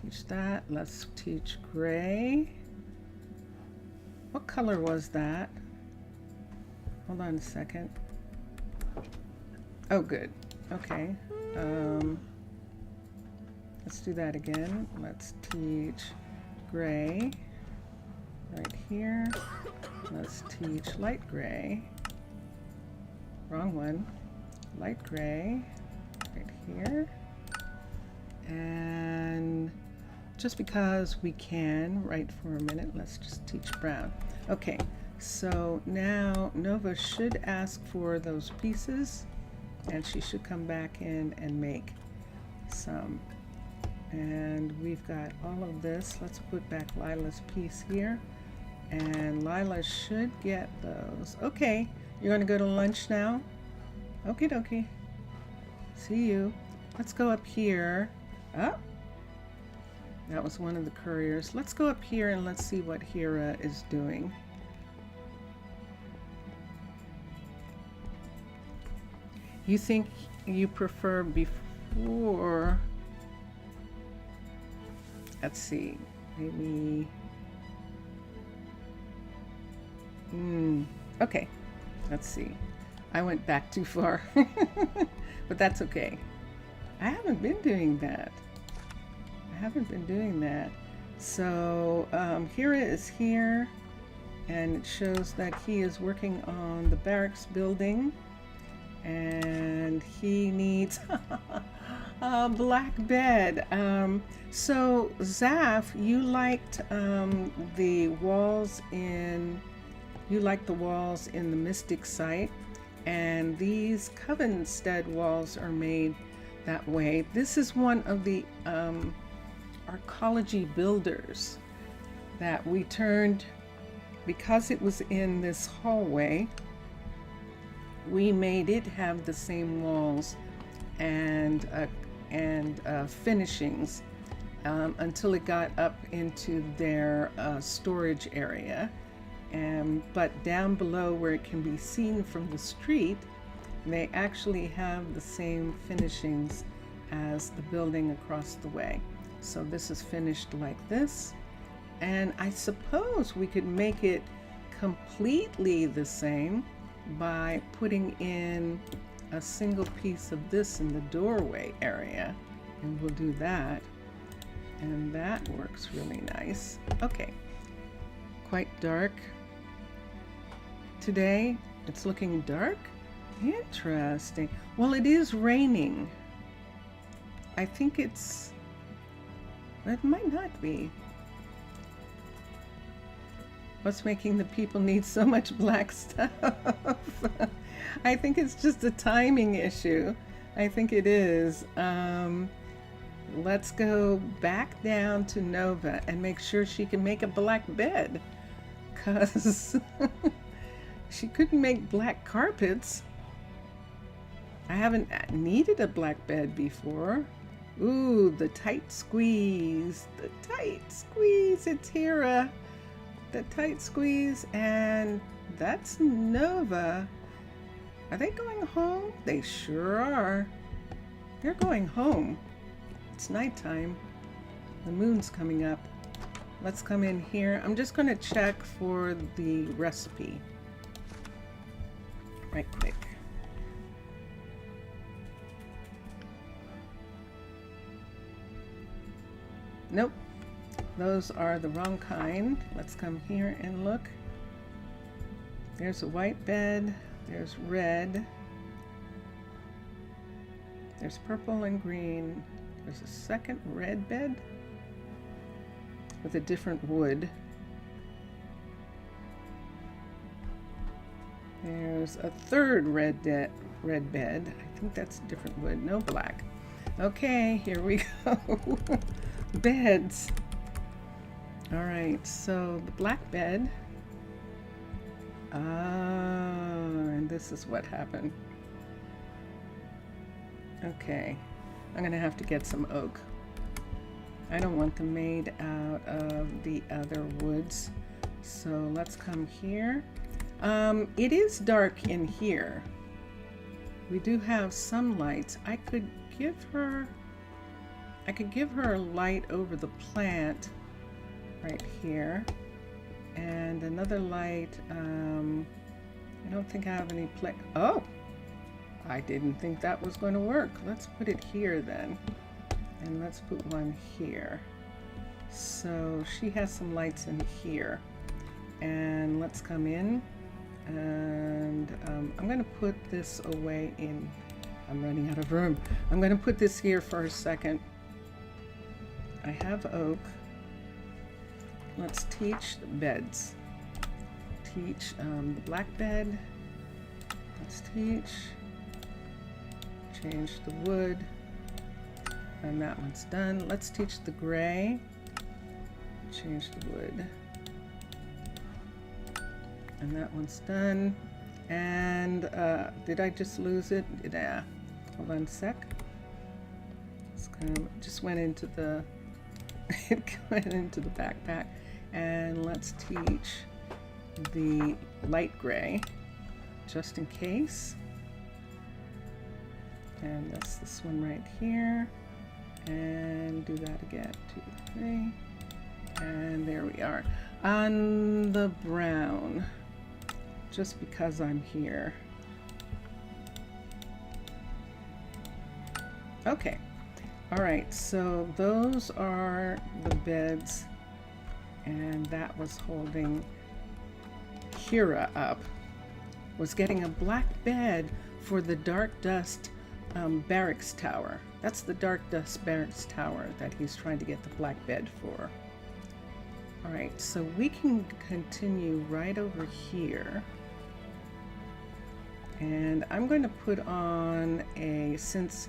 Teach that. Let's teach gray. What color was that? Hold on a second. Oh, good. Okay. Let's do that again. Let's teach gray right here. Let's teach light gray. Wrong one. Light gray right here. And just because we can, right for a minute, let's just teach brown. Okay, so now Nova should ask for those pieces, and she should come back in and make some. And we've got all of this. Let's put back Lila's piece here, and Lila should get those. Okay, you're gonna go to lunch now? Okie dokie. See you. Let's go up here. Oh, that was one of the couriers. Let's go up here and let's see what Hira is doing. You think you prefer before? Let's see. Maybe. Okay. Let's see. I went back too far, but that's okay. I haven't been doing that. So Hira is here, and it shows that he is working on the barracks building, and he needs a black bed. So Zaf, you liked the walls in the Mystic site, and these Covenstead walls are made that way. This is one of the Arcology builders that we turned, because it was in this hallway, we made it have the same walls and finishings until it got up into their storage area. But down below, where it can be seen from the street, they actually have the same finishings as the building across the way. So this is finished like this, and I suppose we could make it completely the same by putting in a single piece of this in the doorway area, and we'll do that, and that works really nice. Okay, quite dark today. It's looking dark. Interesting. Well, it is raining. I think it might not be. What's making the people need so much black stuff? I think it's just a timing issue. I think it is. Let's go back down to Nova and make sure she can make a black bed, because she couldn't make black carpets. I haven't needed a black bed before. Ooh, the tight squeeze. The tight squeeze. It's Hira. The tight squeeze. And that's Nova. Are they going home? They sure are. They're going home. It's nighttime. The moon's coming up. Let's come in here. I'm just going to check for the recipe right quick. Nope. Those are the wrong kind. Let's come here and look. There's a white bed. There's red. There's purple and green. There's a second red bed with a different wood. There's a third red bed. I think that's a different wood. No black. Okay, here we go. Beds. All right, so the black bed. Ah, and this is what happened. Okay, I'm gonna have to get some oak. I don't want them made out of the other woods. So let's come here. It is dark in here. We do have some lights. I could give her a light over the plant right here, and another light. I don't think I have any oh, I didn't think that was going to work. Let's put it here then, and let's put one here. So she has some lights in here, and let's come in, and I'm going to put this away in. I'm running out of room. I'm going to put this here for a second. I have oak. Let's teach beds. Teach the black bed. Let's teach. Change the wood. And that one's done. Let's teach the gray. Change the wood. And that one's done. And did I just lose it? Yeah. Hold on a sec. It's kind of just went into the it went into the backpack. And let's teach the light gray just in case. And that's this one right here. And do that again. 2, 3. And there we are. On the brown. Just because I'm here. Okay. All right, so those are the beds, and that was holding Kira up. Was getting a black bed for the dark dust barracks tower. That's the dark dust barracks tower that he's trying to get the black bed for. All right, so we can continue right over here. And I'm going to put on since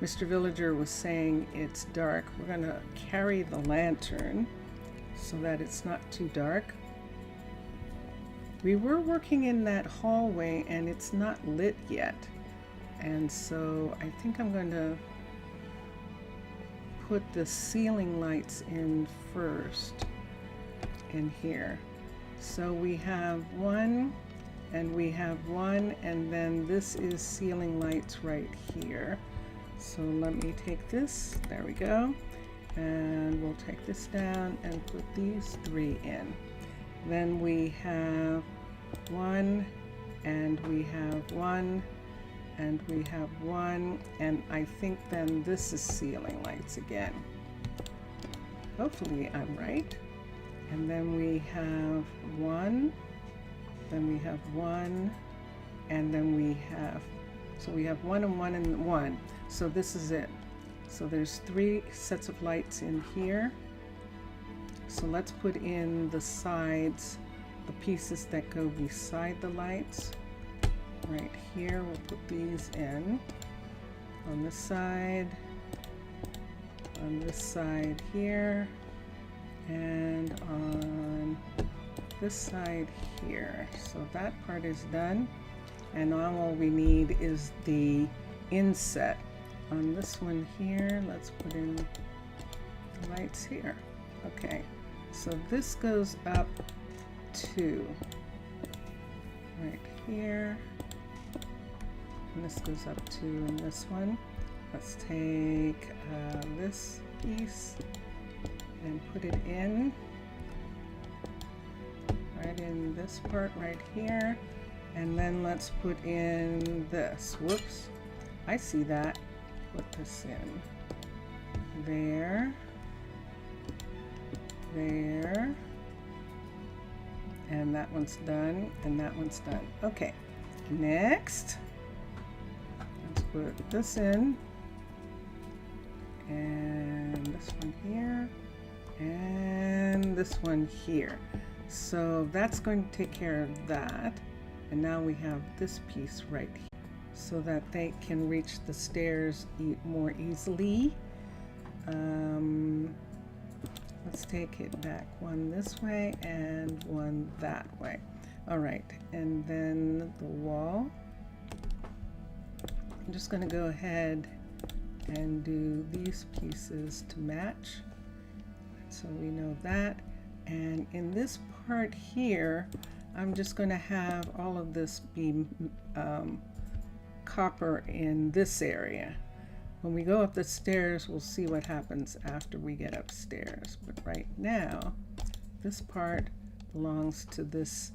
Mr. Villager was saying it's dark, we're going to carry the lantern so that it's not too dark. We were working in that hallway and it's not lit yet. And so I think I'm going to put the ceiling lights in first in here. So we have one, and we have one, and then this is ceiling lights right here. So let me take this, there we go, and we'll take this down and put these 3 in. Then we have 1, and we have 1, and we have 1, and I think then this is ceiling lights again. Hopefully I'm right. And then we have 1, then we have 1, and then we have, so we have 1 and 1 and 1. So this is it. So there's 3 sets of lights in here. So let's put in the sides, the pieces that go beside the lights. Right here, we'll put these in on this side, on this side here, and on this side here. So that part is done, and all we need is the inset. On this one here, let's put in the lights here. Okay, so this goes up to right here, and this goes up to in this one. Let's take this piece and put it in right in this part right here, and then let's put in this. Whoops, I see that. Put this in there, there. And that one's done, and that one's done. Okay, next, let's put this in, and this one here, and this one here. So that's going to take care of that. And now we have this piece right here so that they can reach the stairs more easily. Let's take it back, one this way and one that way. All right, and then the wall. I'm just going to go ahead and do these pieces to match. So we know that. And in this part here, I'm just going to have all of this be copper in this area. When we go up the stairs, we'll see what happens after we get upstairs. But right now, this part belongs to this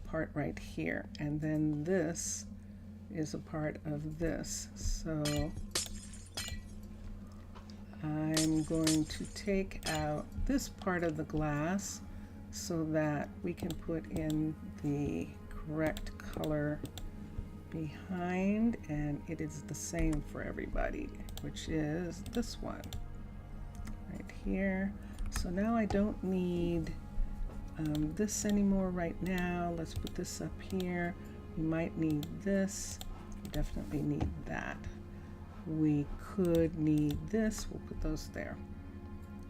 part right here. And then this is a part of this. So I'm going to take out this part of the glass so that we can put in the correct color behind, and it is the same for everybody, which is this one right here. So now I don't need this anymore right now. Let's put this up here. We might need this. We definitely need that. We could need this. We'll put those there.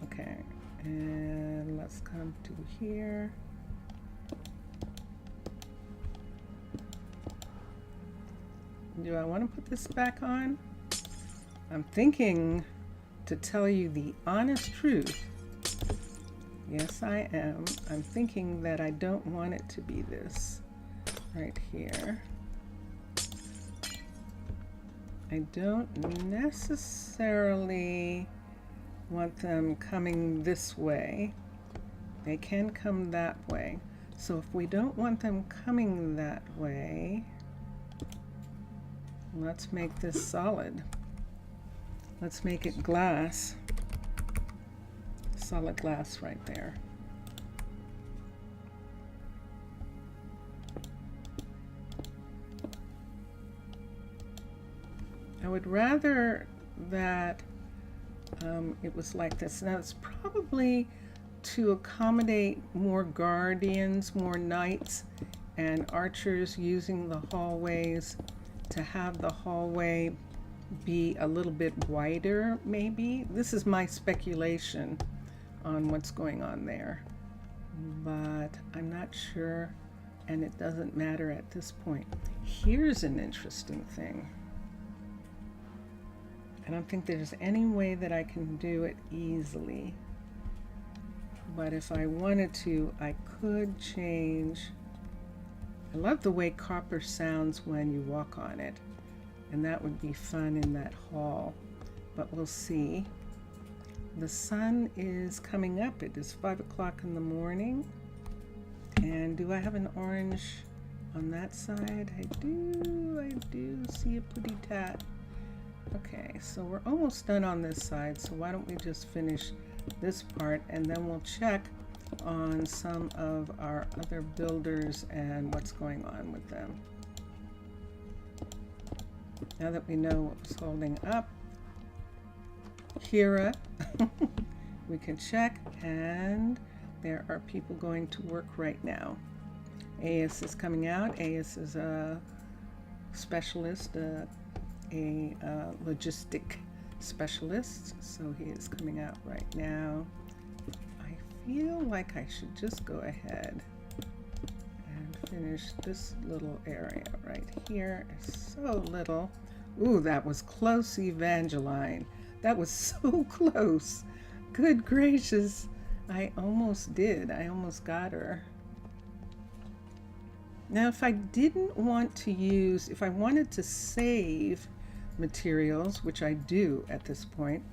Okay, and let's come to here. Do I want to put this back on? I'm thinking, to tell you the honest truth, yes I am. I'm thinking that I don't want it to be this right here. I don't necessarily want them coming this way. They can come that way. So if we don't want them coming that way, let's make this solid. Let's make it glass. Solid glass right there. I would rather that it was like this. Now it's probably to accommodate more guardians, more knights and archers using the hallways, to have the hallway be a little bit wider maybe. This is my speculation on what's going on there, but I'm not sure, and it doesn't matter at this point. Here's an interesting thing. I don't think there's any way that I can do it easily, but if I wanted to, I could change. I love the way copper sounds when you walk on it, and that would be fun in that hall, but we'll see. The sun is coming up. It is 5 o'clock in the morning, and do I have an orange on that side? I do see a pretty tat. Okay, so we're almost done on this side, so why don't we just finish this part, and then we'll check on some of our other builders and what's going on with them. Now that we know what was holding up Kira, we can check, and there are people going to work right now. AS is coming out. AS is a specialist, a logistic specialist, so he is coming out right now. I feel like I should just go ahead and finish this little area right here. It's so little. Ooh, that was close, Evangeline. That was so close. Good gracious. I almost did. I almost got her. Now, if I didn't want to use, if I wanted to save materials, which I do at this point,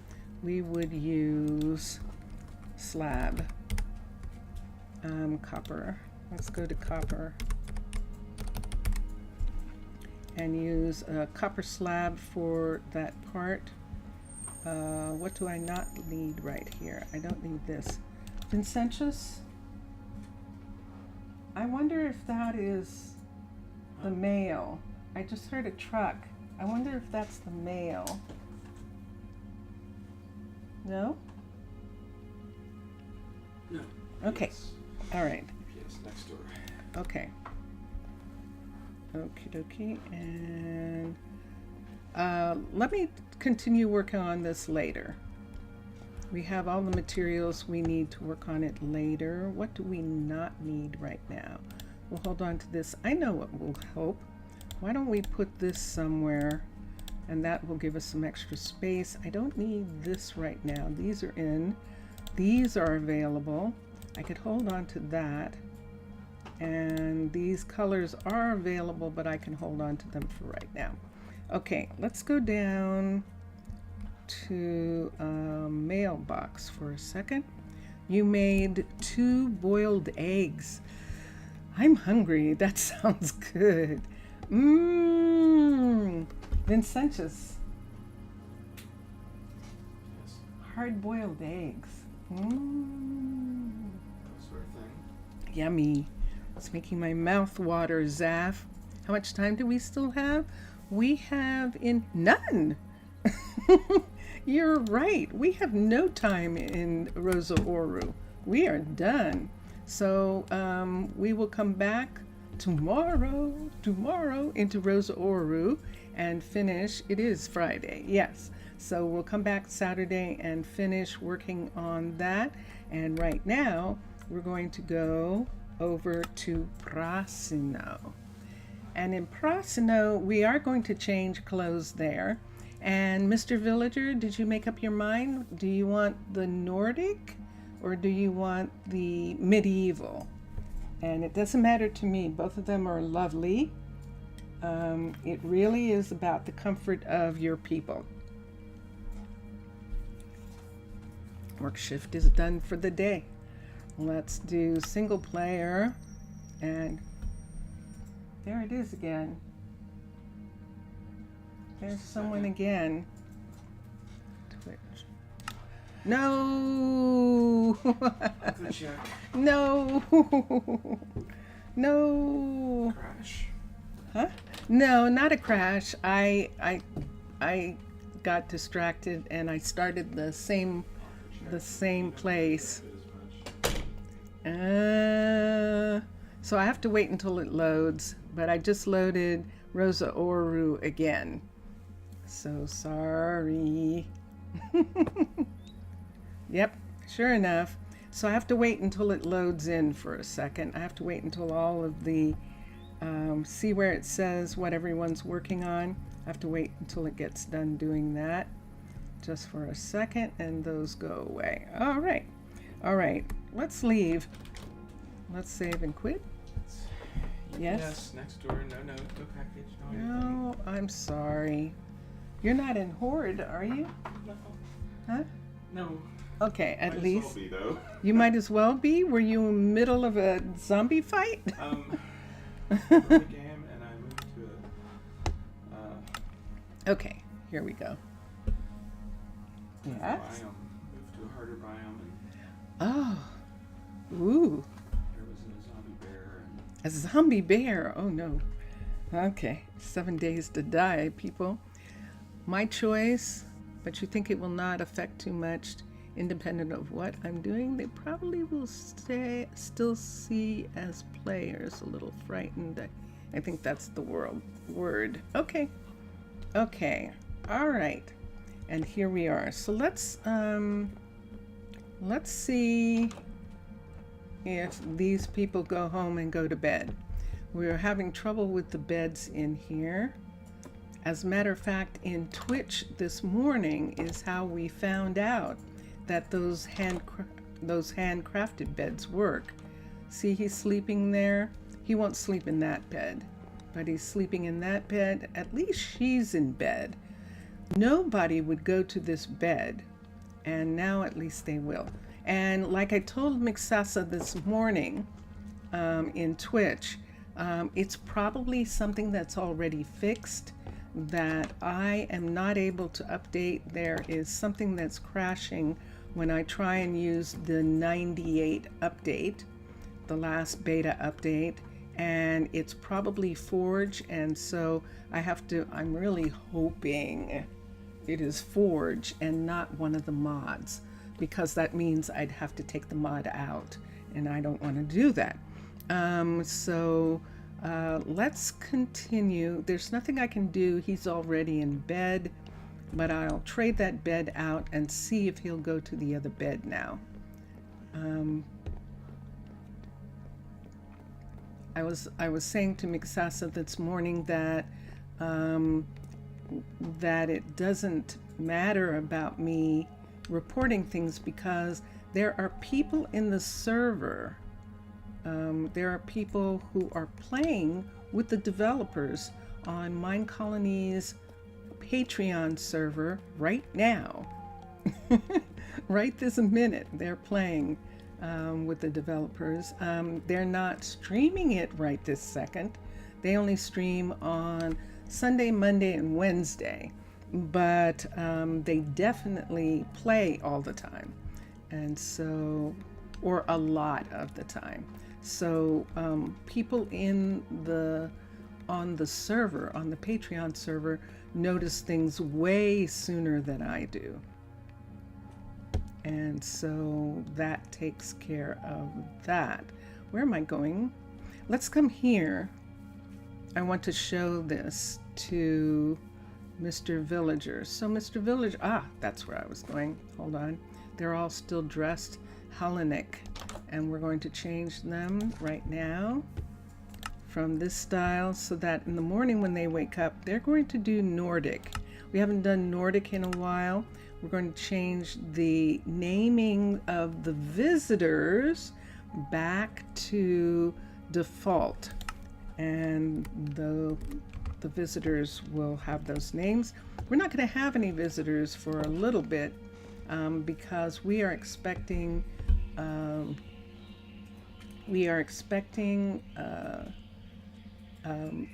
we would use slab, copper. Let's go to copper and use a copper slab for that part. What do I not need right here? I don't need this. Vincentius, I wonder if that is the male. I just heard a truck. I wonder if that's the male. No? No. Okay. Yes. All right. Yes, next door. Okay. Okie dokie. And let me continue working on this later. We have all the materials we need to work on it later. What do we not need right now? We'll hold on to this. I know what will help. Why don't we put this somewhere, and that will give us some extra space. I don't need this right now. These are in. These are available. I could hold on to that. And these colors are available, but I can hold on to them for right now. Okay, let's go down to mailbox for a second. You made 2 boiled eggs. I'm hungry. That sounds good. Vincentius. Yes. Hard-boiled eggs. That sort of thing. Yummy. It's making my mouth water, Zaf. How much time do we still have? We have none. You're right. We have no time in Rosa Ouro. We are done. So we will come back tomorrow into Rosa Ouro and finish. It is Friday, yes. So we'll come back Saturday and finish working on that. And right now we're going to go over to Prasino. And in Prasino, we are going to change clothes there. And Mr. Villager, did you make up your mind? Do you want the Nordic or do you want the medieval? And it doesn't matter to me. Both of them are lovely. It really is about the comfort of your people. Work shift is done for the day. Let's do single player, and there it is again. There's someone again. Twitch. No! Good check. No! No! Crash. Huh? No, not a crash. I got distracted and I started the same place. So I have to wait until it loads, but I just loaded Rosa Ouro again. So sorry. Yep, sure enough. So I have to wait until it loads in for a second. I have to wait until all of the, see where it says what everyone's working on. I have to wait until it gets done doing that. Just for a second, and those go away. All right. Let's leave. Let's save and quit. Yes. Next door. No package. No anything. No, I'm sorry. You're not in Horde, are you? No. Huh? No. Okay, at Might least as well be, though. you might as well be. Were you in the middle of a zombie fight? The game, and I moved to Okay, here we go. a Yes. biome. Moved to a harder biome, and Oh. Ooh. there was a zombie bear. And A zombie bear. Oh no. Okay. 7 days to die, people. My choice, but you think it will not affect too much independent of what I'm doing. They probably will still see as players a little frightened. I think that's the word. Okay. All right. And here we are. So let's see if these people go home and go to bed. We're having trouble with the beds in here. As a matter of fact, in Twitch this morning is how we found out that those handcrafted beds work. See, he's sleeping there. He won't sleep in that bed, but he's sleeping in that bed. At least she's in bed. Nobody would go to this bed, and now at least they will. And like I told Mixasa this morning in Twitch, it's probably something that's already fixed that I am not able to update. There is something that's crashing when I try and use the 98 update, the last beta update, and it's probably Forge, and so I'm really hoping it is Forge and not one of the mods, because that means I'd have to take the mod out, and I don't want to do that. Let's continue. There's nothing I can do. He's already in bed, but I'll trade that bed out and see if he'll go to the other bed now. I was saying to Miksasa this morning that it doesn't matter about me reporting things, because there are people in the server. There are people who are playing with the developers on Minecolonies Patreon server right now. Right this minute, they're playing with the developers. They're not streaming it right this second. They only stream on Sunday, Monday, and Wednesday, but they definitely play all the time, and so, or a lot of the time. So people on the server, on the Patreon server, notice things way sooner than I do. And so that takes care of that. Where am I going? Let's come here. I want to show this to Mr. Villager. So Mr. Villager, that's where I was going. Hold on. They're all still dressed Hellenic, and we're going to change them right now from this style, so that in the morning when they wake up, they're going to do Nordic. We haven't done Nordic in a while. We're going to change the naming of the visitors back to default, and the visitors will have those names. We're not going to have any visitors for a little bit, because we are expecting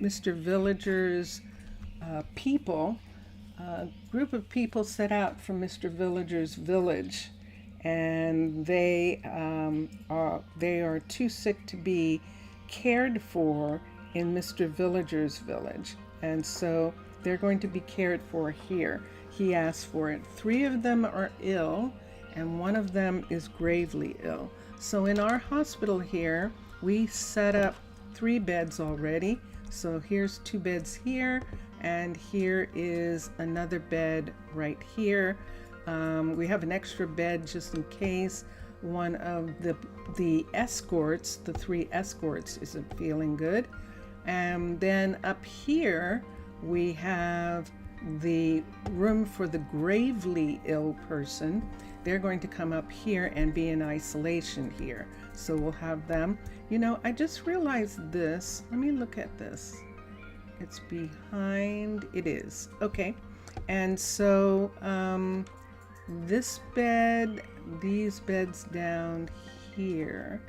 Mr. Villager's people. A group of people set out from Mr. Villager's village, and they are too sick to be cared for in Mr. Villager's village, and so they're going to be cared for here. He asked for it. 3 of them are ill, and 1 of them is gravely ill. So in our hospital here, we set up 3 beds already. So here's 2 beds here, and here is another bed right here. We have an extra bed just in case one of the escorts, the 3 escorts, isn't feeling good. And then up here we have the room for the gravely ill person. They're going to come up here and be in isolation here. So we'll have them. You know, I just realized this. Let me look at this. It's behind. It is. Okay. And so this bed, these beds down here,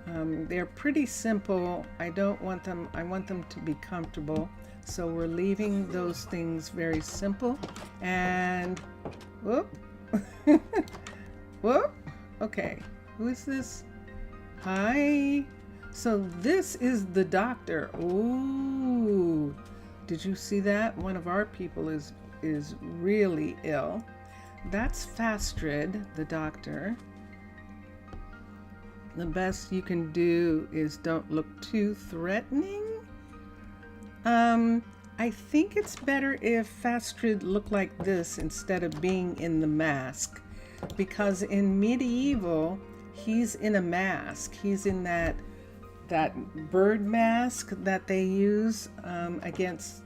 they're pretty simple. I don't want them, I want them to be comfortable. So we're leaving those things very simple. And whoop. Whoop. Okay. Who is this? Hi. So this is the doctor. Ooh. Did you see that? One of our people is really ill. That's Fastrid, the doctor. The best you can do is don't look too threatening. I think it's better if Fastrid looked like this instead of being in the mask, because in medieval he's in a mask. He's in that bird mask that they use against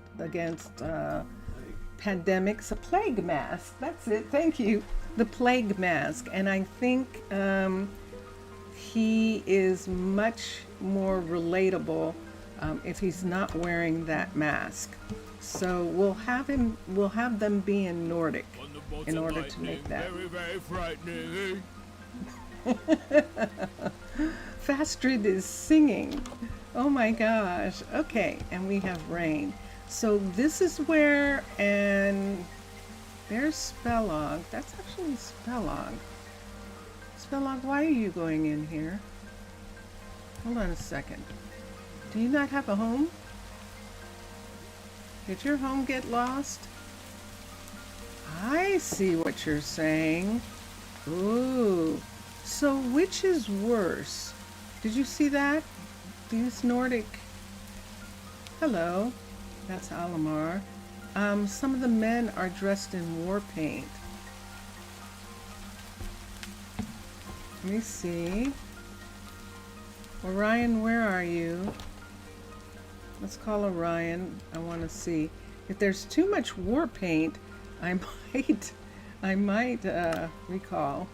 pandemics. A plague mask. That's it. Thank you. The plague mask. And I think he is much more relatable if he's not wearing that mask. So we'll have them be in Nordic in order to make that. Very, very frightening. Fastrid is singing. Oh my gosh. Okay, and we have rain. So this is where, and there's Spellog. That's actually Spellog. Spellog, why are you going in here? Hold on a second. Do you not have a home? Did your home get lost? I see what you're saying. Ooh. So which is worse? Did you see that? These Nordic... Hello. That's Alamar. Some of the men are dressed in war paint. Let me see. Orion, where are you? Let's call Orion. I want to see. If there's too much war paint, I might recall.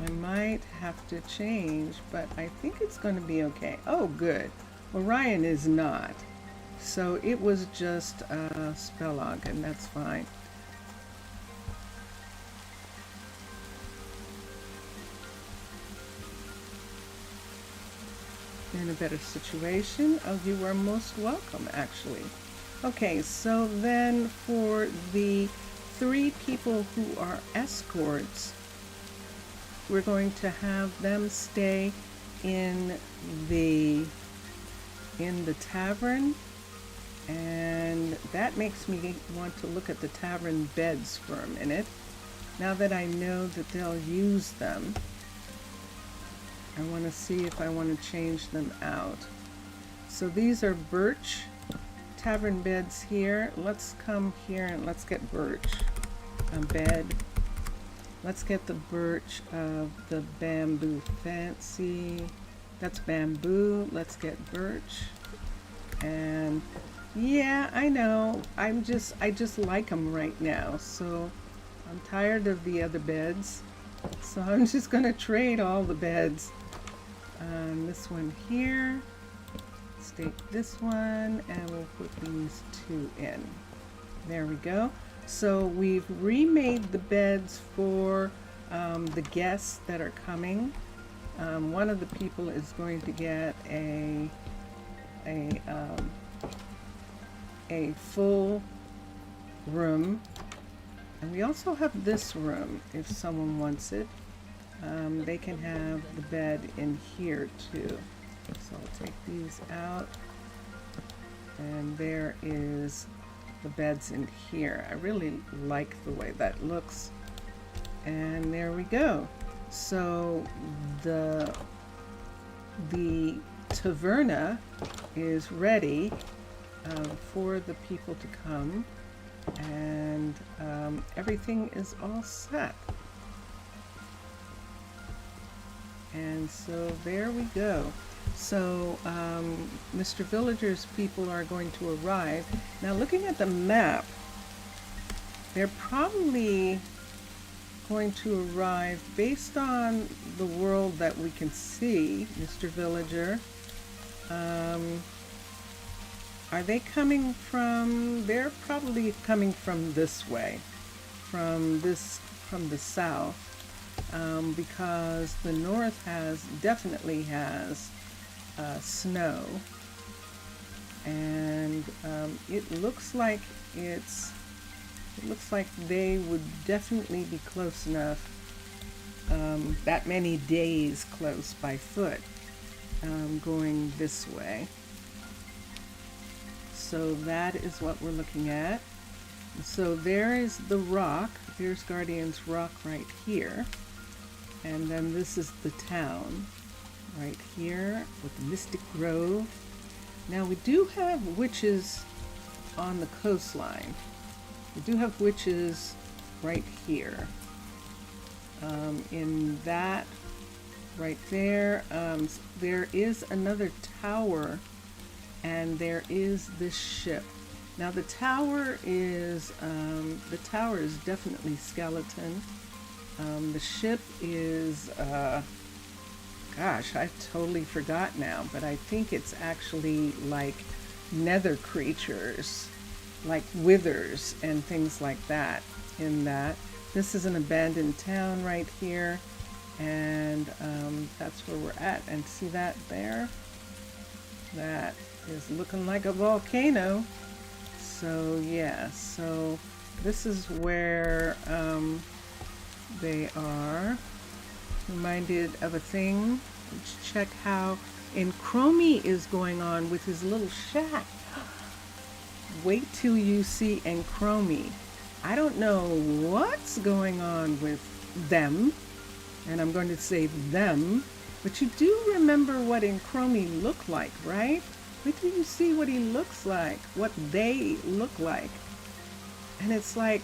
I might have to change, but I think it's going to be okay. Oh, good. Orion is not. So it was just Spellog, and that's fine. In a better situation. Oh, you are most welcome, actually. Okay, so then for the 3 people who are escorts, we're going to have them stay in the tavern, and that makes me want to look at the tavern beds for a minute. Now that I know that they'll use them, I want to see if I want to change them out. So these are birch tavern beds here. Let's come here and let's get birch a bed. Let's get the birch of the bamboo fancy. That's bamboo. Let's get birch. And yeah, I know. I just like them right now. So I'm tired of the other beds. So I'm just gonna trade all the beds. This one here. Let's take this one and we'll put these 2 in. There we go. So we've remade the beds for the guests that are coming. One of the people is going to get a full room, and we also have this room if someone wants it. They can have the bed in here too. So I'll take these out, and there is the beds in here. I really like the way that looks, and there we go. So the taverna is ready for the people to come, and everything is all set. And so there we go. So Mr. Villager's people are going to arrive. Now looking at the map, they're probably going to arrive based on the world that we can see, Mr. Villager. Are they coming from, they're probably coming from this way, from the south. Because the north definitely has snow, and it looks like they would definitely be close enough, that many days close by foot, going this way. So that is what we're looking at. So there is the rock. There's Guardian's Rock right here. And then this is the town right here with the Mystic Grove. Now we do have witches on the coastline. We do have witches right here. In that right there, there is another tower, and there is this ship. Now the tower is definitely skeleton. The ship is, gosh, I totally forgot now, but I think it's actually like nether creatures, like withers and things like that in that. This is an abandoned town right here, and that's where we're at. And see that there? That is looking like a volcano. So yeah, so this is where they are. reminded of a thing. Let's check how Enchromie is going on with his little shack. Wait till you see Enchromie. I don't know what's going on with them, and I'm going to say them, but you do remember what Enchromie looked like, right? Wait till you see what he looks like, what they look like. And it's like,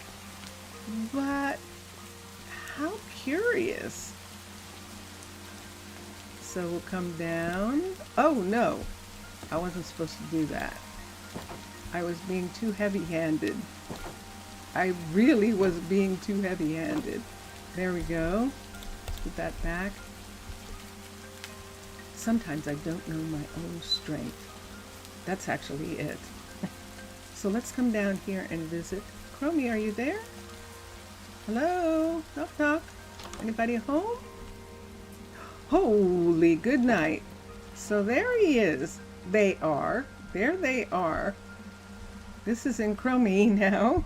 but how curious. So we'll come down. Oh no, I wasn't supposed to do that. I was being too heavy-handed. I really was being too heavy-handed. There we go. Let's put that back. Sometimes I don't know my own strength. That's actually it. So let's come down here and visit. Chromie, are you there? Hello? Knock knock. Anybody home? Holy good night. So there he is. They are. There they are. This is Enchromie now.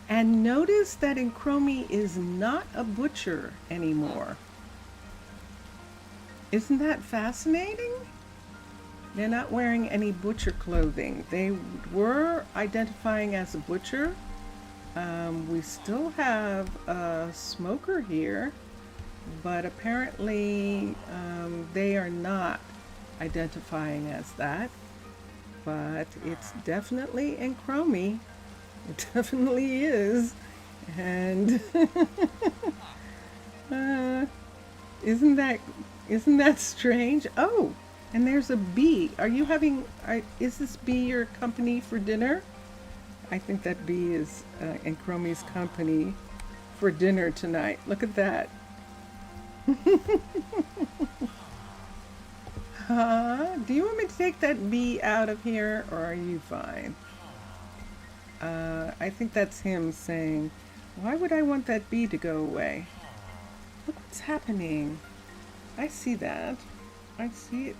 And notice that Enchromie is not a butcher anymore. Isn't that fascinating? They're not wearing any butcher clothing. They were identifying as a butcher. We still have a smoker here, but apparently they are not identifying as that. But it's definitely Enchromie. It definitely is. And isn't that strange? Oh, and there's a bee. Is this bee your company for dinner? I think that bee is Enchromie's company for dinner tonight. Look at that. Do you want me to take that bee out of here, or are you fine? I think that's him saying, why would I want that bee to go away? Look what's happening. I see that. I see it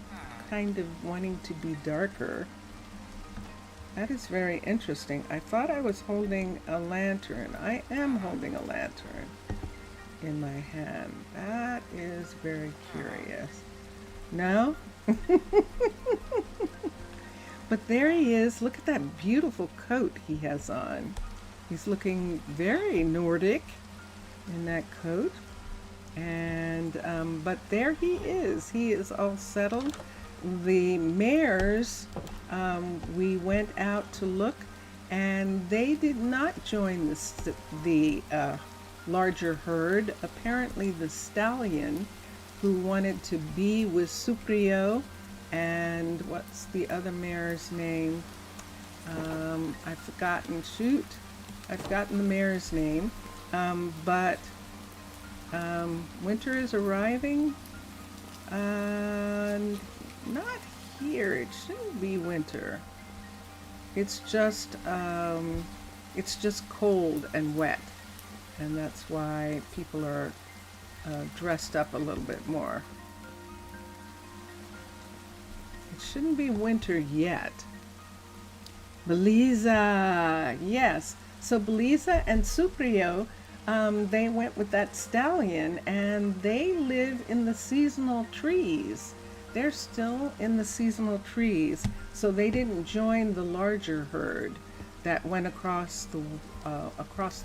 kind of wanting to be darker. That is very interesting. I thought I was holding a lantern. I am holding a lantern in my hand. That is very curious. No? But there he is. Look at that beautiful coat he has on. He's looking very Nordic in that coat. And but there he is. He is all settled. The mares, we went out to look, and they did not join the larger herd. Apparently the stallion, who wanted to be with Suprio, and what's the other mare's name? I've forgotten the mare's name. But winter is arriving. Not here. It shouldn't be winter. It's just cold and wet, and that's why people are dressed up a little bit more. It shouldn't be winter yet. Beliza, yes. So Beliza and Suprio, they went with that stallion, and they live in the seasonal trees. They're still in the seasonal trees, so they didn't join the larger herd that went across the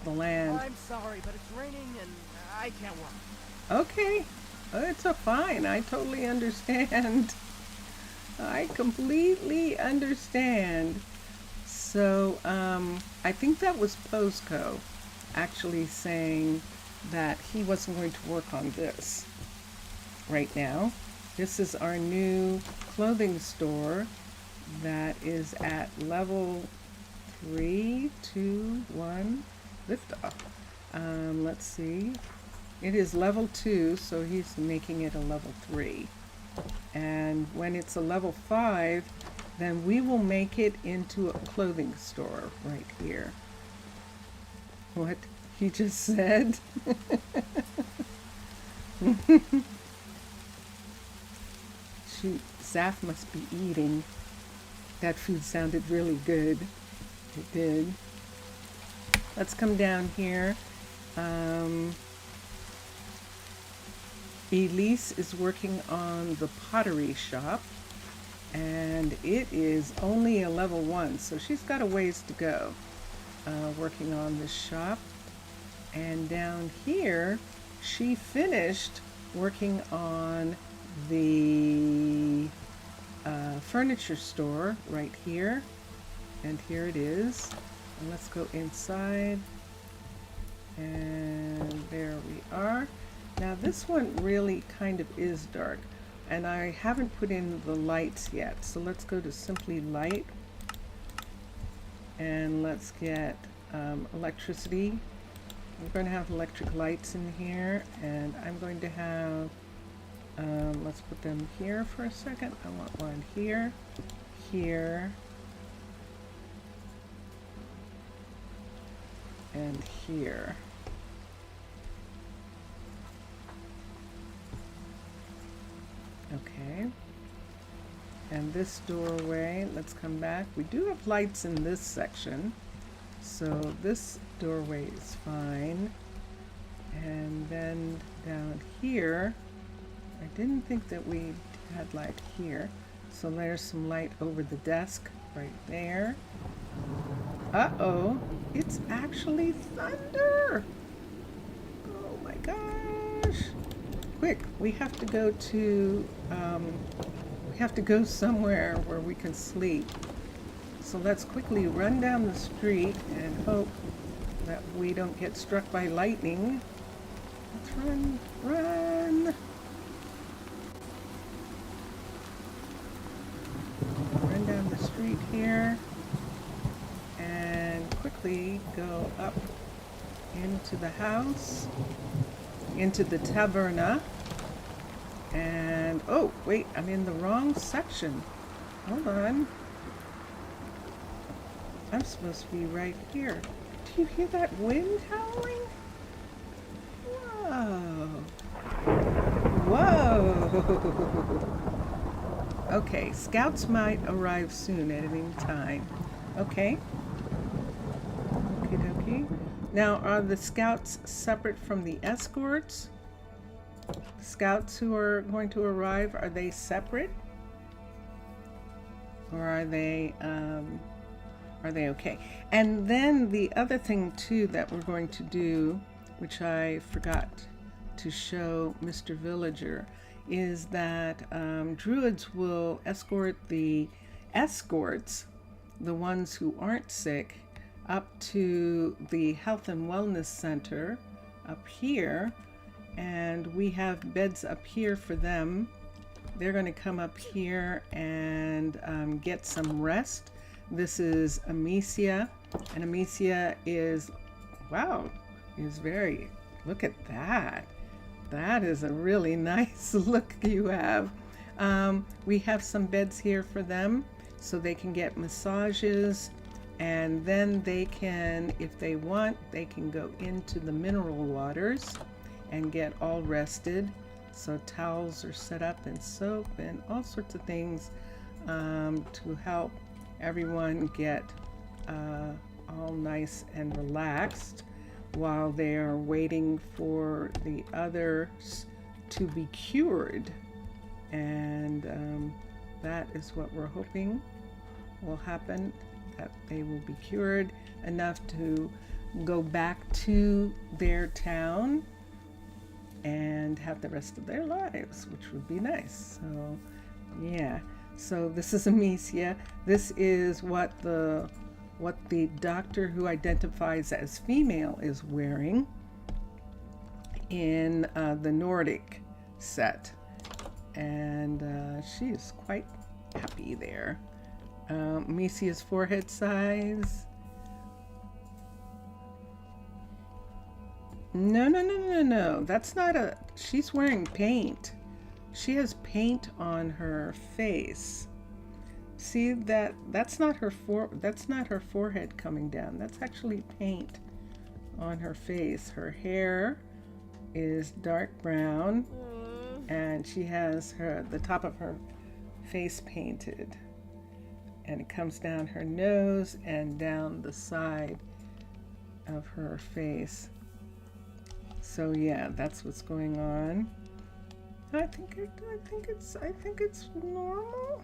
land. I'm sorry, but it's raining and I can't work. Okay, it's fine. I totally understand. I completely understand. So I think that was Posco actually saying that he wasn't going to work on this right now. This is our new clothing store that is at level 3, 2, 1, liftoff. Let's see. It is level 2, so he's making it a level 3. And when it's a level 5, then we will make it into a clothing store right here. What he just said? Shoot, Zaf must be eating. That food sounded really good. It did. Let's come down here. Elise is working on the pottery shop, and it is only a level 1, so she's got a ways to go working on this shop. And down here, she finished working on the furniture store right here. And here it is. And let's go inside. And there we are. Now this one really kind of is dark, and I haven't put in the lights yet. So let's go to Simply Light. And let's get electricity. We're going to have electric lights in here, and I'm going to have, let's put them here for a second. I want one here, here, and here. Okay. And this doorway, let's come back. We do have lights in this section, so this doorway is fine. And then down here, I didn't think that we had light here, so there's some light over the desk right there. Uh-oh, it's actually thunder! Oh my gosh! Quick, we have to go to, we have to go somewhere where we can sleep. So let's quickly run down the street and hope that we don't get struck by lightning. Let's run, run! Run down the street here and quickly go up into the house, into the taverna. And oh wait, I'm in the wrong section. Hold on. I'm supposed to be right here. Do you hear that wind howling? Whoa. Whoa. Okay, scouts might arrive soon at any time. Okay. Okie dokie. Now, are the scouts separate from the escorts? Scouts who are going to arrive, are they separate? Or are they okay? And then the other thing too that we're going to do, which I forgot to show Mr. Villager, is that druids will escort the escorts, the ones who aren't sick, up to the health and wellness center up here, and we have beds up here for them. They're going to come up here and get some rest. This is Amicia, and Amicia is, wow, is very, look at that. That is a really nice look you have. We have some beds here for them so they can get massages, and then they can, if they want, they can go into the mineral waters and get all rested. So towels are set up and soap and all sorts of things to help everyone get all nice and relaxed while they are waiting for the others to be cured. And that is what we're hoping will happen, that they will be cured enough to go back to their town and have the rest of their lives, which would be nice. So yeah, so this is Amicia. This is what the doctor who identifies as female is wearing in the Nordic set, and she's quite happy there. Amicia's forehead size. No. That's not a, she's wearing paint. She has paint on her face. See that? That's not her forehead coming down. That's actually paint on her face. Her hair is dark brown, and she has the top of her face painted. And it comes down her nose and down the side of her face. So yeah, that's what's going on. I think it's normal.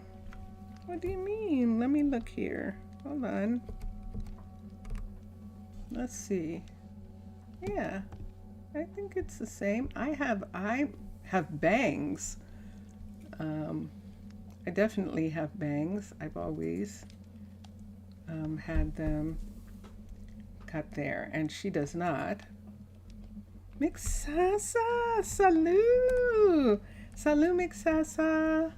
What do you mean? Let me look here. Hold on. Let's see. Yeah, I think it's the same. I have bangs. I definitely have bangs. I've always had them cut there, and she does not. Mixasa, salut, salut Mixasa.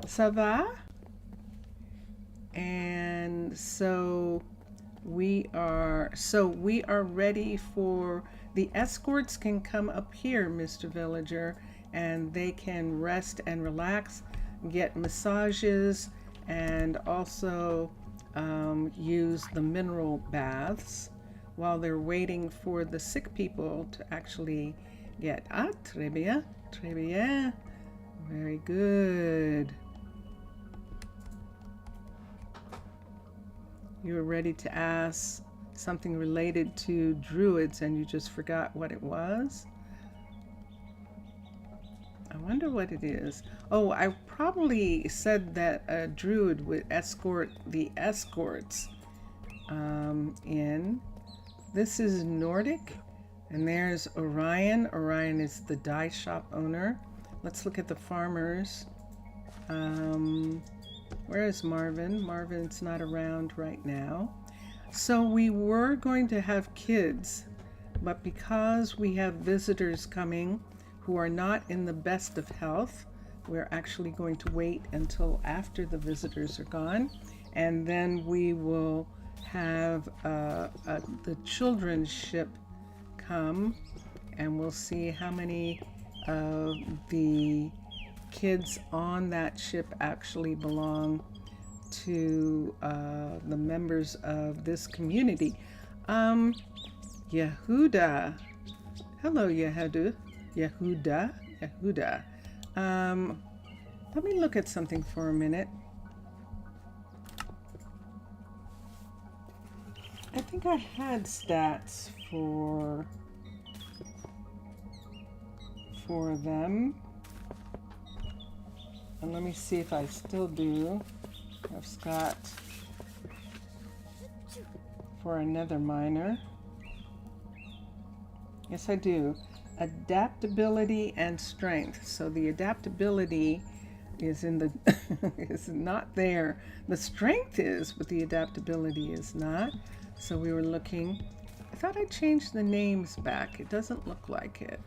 Ça va? And so we are ready for the escorts. Can come up here, Mr. Villager, and they can rest and relax, get massages, and also use the mineral baths while they're waiting for the sick people to actually get. Ah, très bien, très bien. Very good. You were ready to ask something related to druids and you just forgot what it was? I wonder what it is. Oh, I probably said that a druid would escort the escorts in. This is Nordic, and there's Orion. Orion is the dye shop owner. Let's look at the farmers. Where is Marvin? Marvin's not around right now. So we were going to have kids, but because we have visitors coming who are not in the best of health, we're actually going to wait until after the visitors are gone, and then we will have the children's ship come, and we'll see how many of the kids on that ship actually belong to the members of this community. Yehuda. Hello, Yehuda. Yehuda. Let me look at something for a minute. I think I had stats for them. And let me see if I still do. I've got for another minor. Yes, I do. Adaptability and strength. So the adaptability is in the is not there. The strength is, but the adaptability is not. So we were looking. I thought I changed the names back. It doesn't look like it.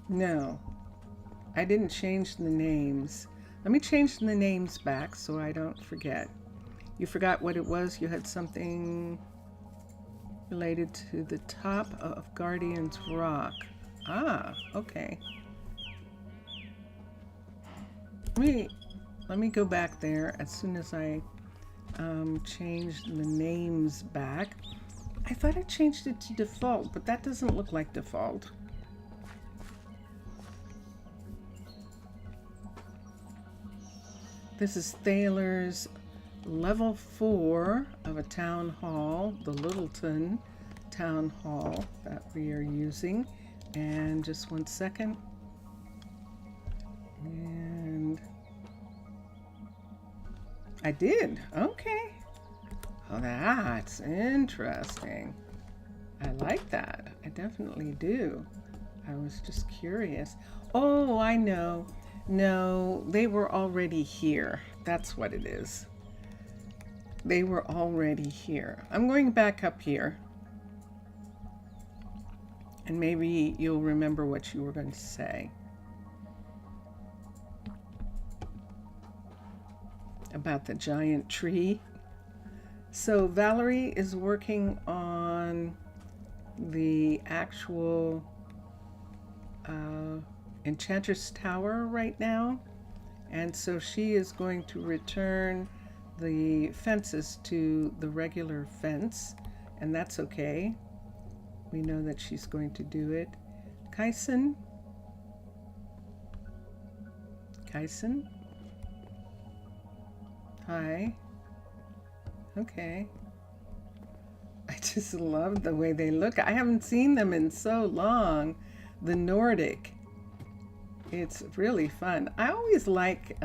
No, I didn't change the names. Let me change the names back so I don't forget. You forgot what it was? You had something related to the top of Guardian's Rock. Ah, okay. Let me go back there as soon as I changed the names back. I thought I changed it to default, but that doesn't look like default. This is Thaler's level 4 of a town hall, the Littleton town hall that we are using. And just one second. And I did. Okay. Oh, that's interesting. I like that. I definitely do. I was just curious. Oh, I know. No, they were already here. That's what it is. They were already here. I'm going back up here. And maybe you'll remember what you were going to say. About the giant tree. So Valerie is working on the actual Enchantress Tower right now. And so she is going to return the fences to the regular fence. And that's okay. We know that she's going to do it. Kyson? Kyson? Hi. Okay. just love the way they look. I haven't seen them in so long. The Nordic. It's really fun. I always like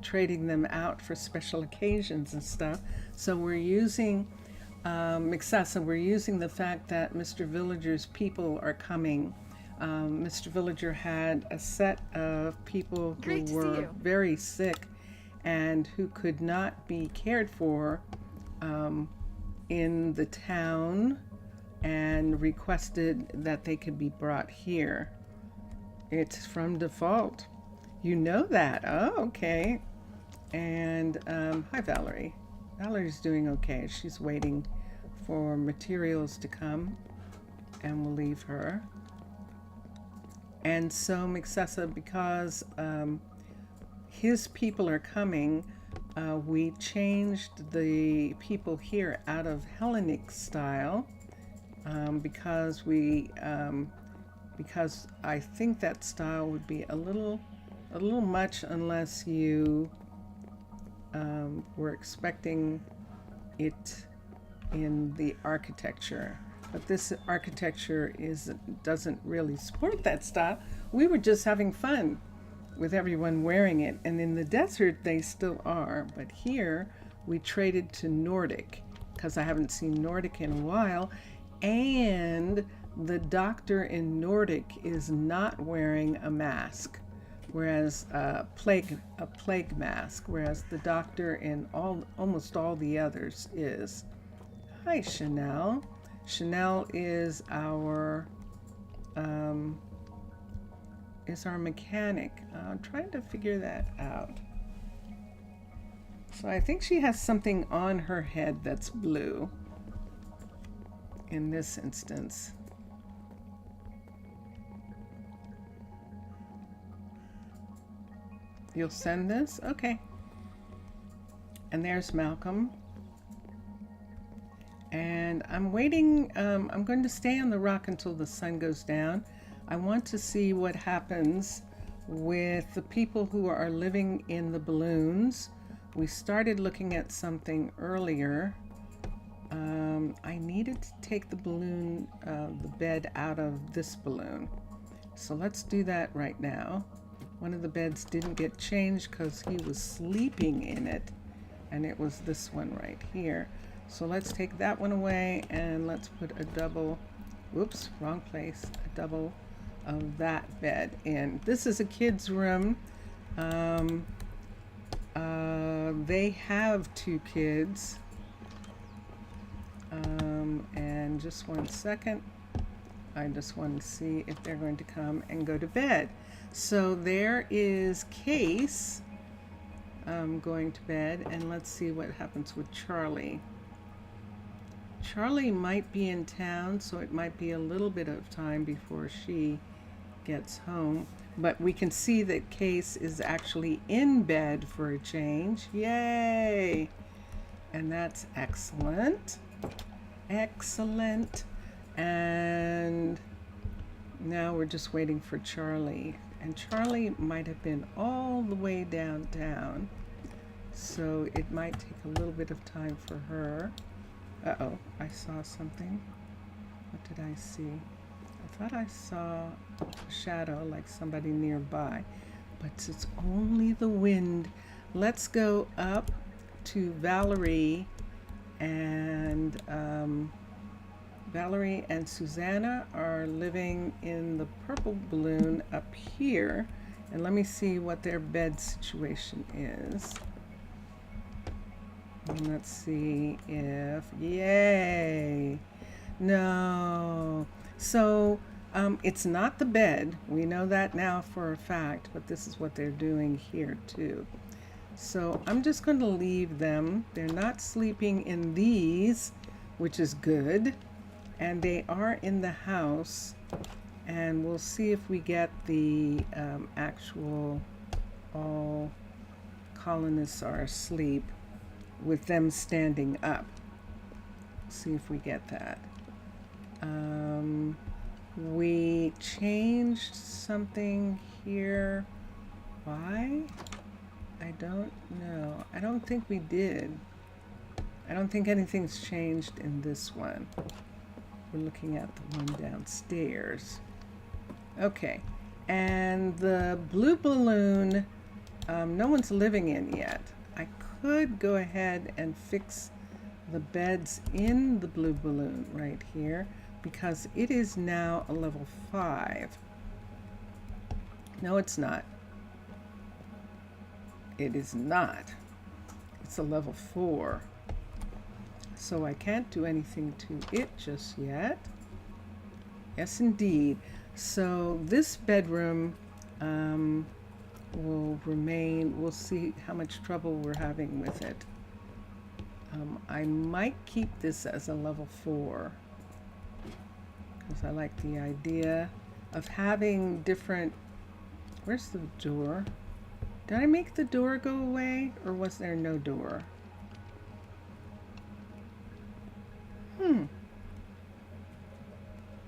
trading them out for special occasions and stuff. So we're using, Mixasa, we're using the fact that Mr. Villager's people are coming. Mr. Villager had a set of people who were very sick and who could not be cared for in the town, and requested that they could be brought here. It's from default. You know that. Oh, okay. And hi, Valerie. Valerie's doing okay. She's waiting for materials to come, and we'll leave her. And so Mixasa, because his people are coming, we changed the people here out of Hellenic style because I think that style would be a little much unless you were expecting it in the architecture. But this architecture doesn't really support that style. We were just having fun with everyone wearing it, and in the desert they still are, but here we traded to Nordic because I haven't seen Nordic in a while, and the doctor in Nordic is not wearing a mask, whereas a plague mask, whereas the doctor in almost all the others is. Hi, Chanel. Chanel is our mechanic. I'm trying to figure that out. So I think she has something on her head that's blue in this instance. You'll send this? Okay. And there's Malcolm. And I'm waiting. I'm going to stay on the rock until the sun goes down. I want to see what happens with the people who are living in the balloons. We started looking at something earlier. I needed to take the balloon, the bed out of this balloon. So let's do that right now. One of the beds didn't get changed because he was sleeping in it, and it was this one right here. So let's take that one away and let's put a double, whoops, wrong place, a double of that bed in. This is a kid's room. They have 2 kids. And just one second, I just want to see if they're going to come and go to bed. So there is Case going to bed, and let's see what happens with Charlie. Charlie might be in town, so it might be a little bit of time before she gets home. But we can see that Case is actually in bed for a change. Yay! And that's excellent. Excellent. And now we're just waiting for Charlie. And Charlie might have been all the way downtown, so it might take a little bit of time for her. Uh-oh, I saw something. What did I see? I thought I saw a shadow like somebody nearby, but it's only the wind. Let's go up to Valerie and Susanna are living in the purple balloon up here, and let me see what their bed situation is. And let's see if, yay, no. So it's not the bed. We know that now for a fact, but this is what they're doing here too. So I'm just going to leave them. They're not sleeping in these, which is good. And they are in the house. And we'll see if we get the actual all colonists are asleep with them standing up. See if we get that. We changed something here. Why? I don't know. I don't think we did. I don't think anything's changed in this one. We're looking at the one downstairs. Okay, and the blue balloon, no one's living in yet. I could go ahead and fix the beds in the blue balloon right here because it is now a level 5. No, it's not. It is not. It's a level 4. So I can't do anything to it just yet. Yes, indeed. So this bedroom will remain. We'll see how much trouble we're having with it. I might keep this as a level 4 because I like the idea of having different. Where's the door? Did I make the door go away, or was there no door?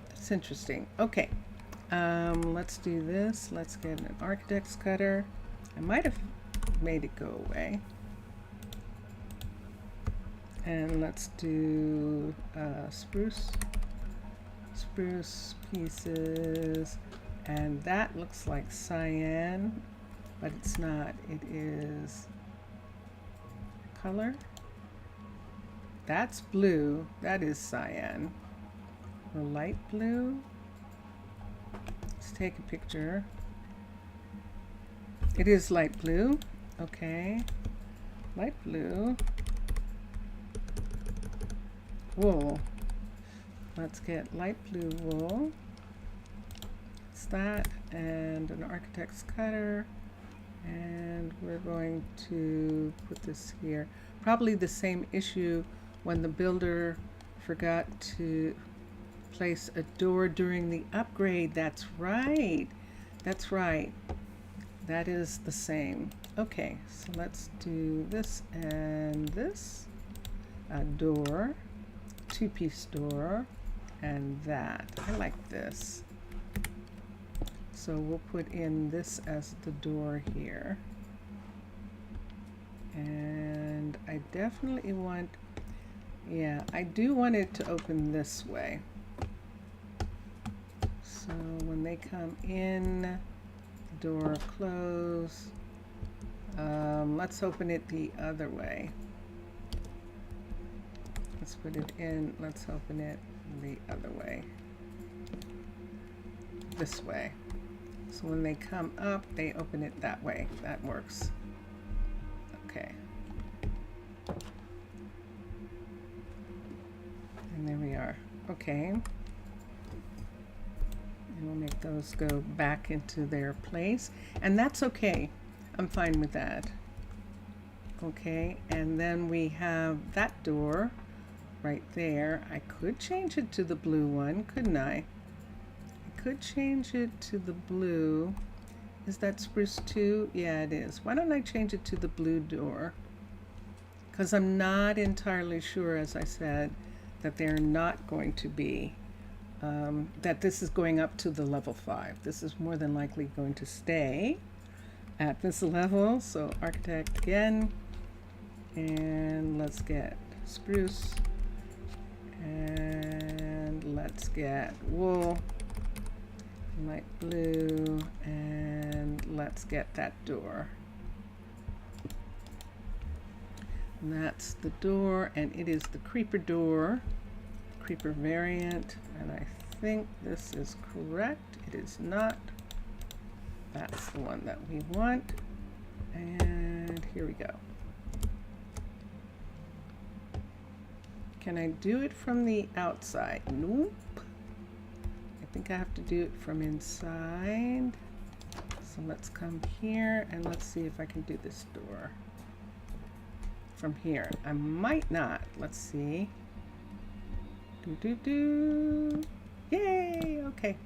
That's interesting. Okay, let's do this. Let's get an architect's cutter. I might have made it go away. And let's do spruce pieces, and that looks like cyan, but it's not. It is color. That's blue. That is cyan. Or light blue. Let's take a picture. It is light blue. Okay. Light blue. Wool. Let's get light blue wool. It's that, and an architect's cutter, and we're going to put this here. Probably the same issue when the builder forgot to place a door during the upgrade. That's right. That's right. That is the same. Okay, so let's do this and this. A door. 2-piece door, and that. I like this. So we'll put in this as the door here. And I definitely want, yeah, I do want it to open this way. So when they come in, the door close. Let's open it the other way. Let's put it in. Let's open it the other way. This way. So when they come up, they open it that way. That works. Okay. And there we are. Okay. And we'll make those go back into their place. And that's okay. I'm fine with that. Okay. And then we have that door right there. I could change it to the blue one, couldn't I? I could change it to the blue. Is that spruce too? Yeah, it is. Why don't I change it to the blue door? Because I'm not entirely sure, as I said, that they're not going to be, that this is going up to the level 5. This is more than likely going to stay at this level. So architect again, and let's get spruce. And let's get wool, light blue, and let's get that door. And that's the door, and it is the creeper door, creeper variant, and I think this is correct. It is not. That's the one that we want, and here we go. Can I do it from the outside? Nope. I think I have to do it from inside. So let's come here and let's see if I can do this door from here. I might not. Let's see. Yay! Okay.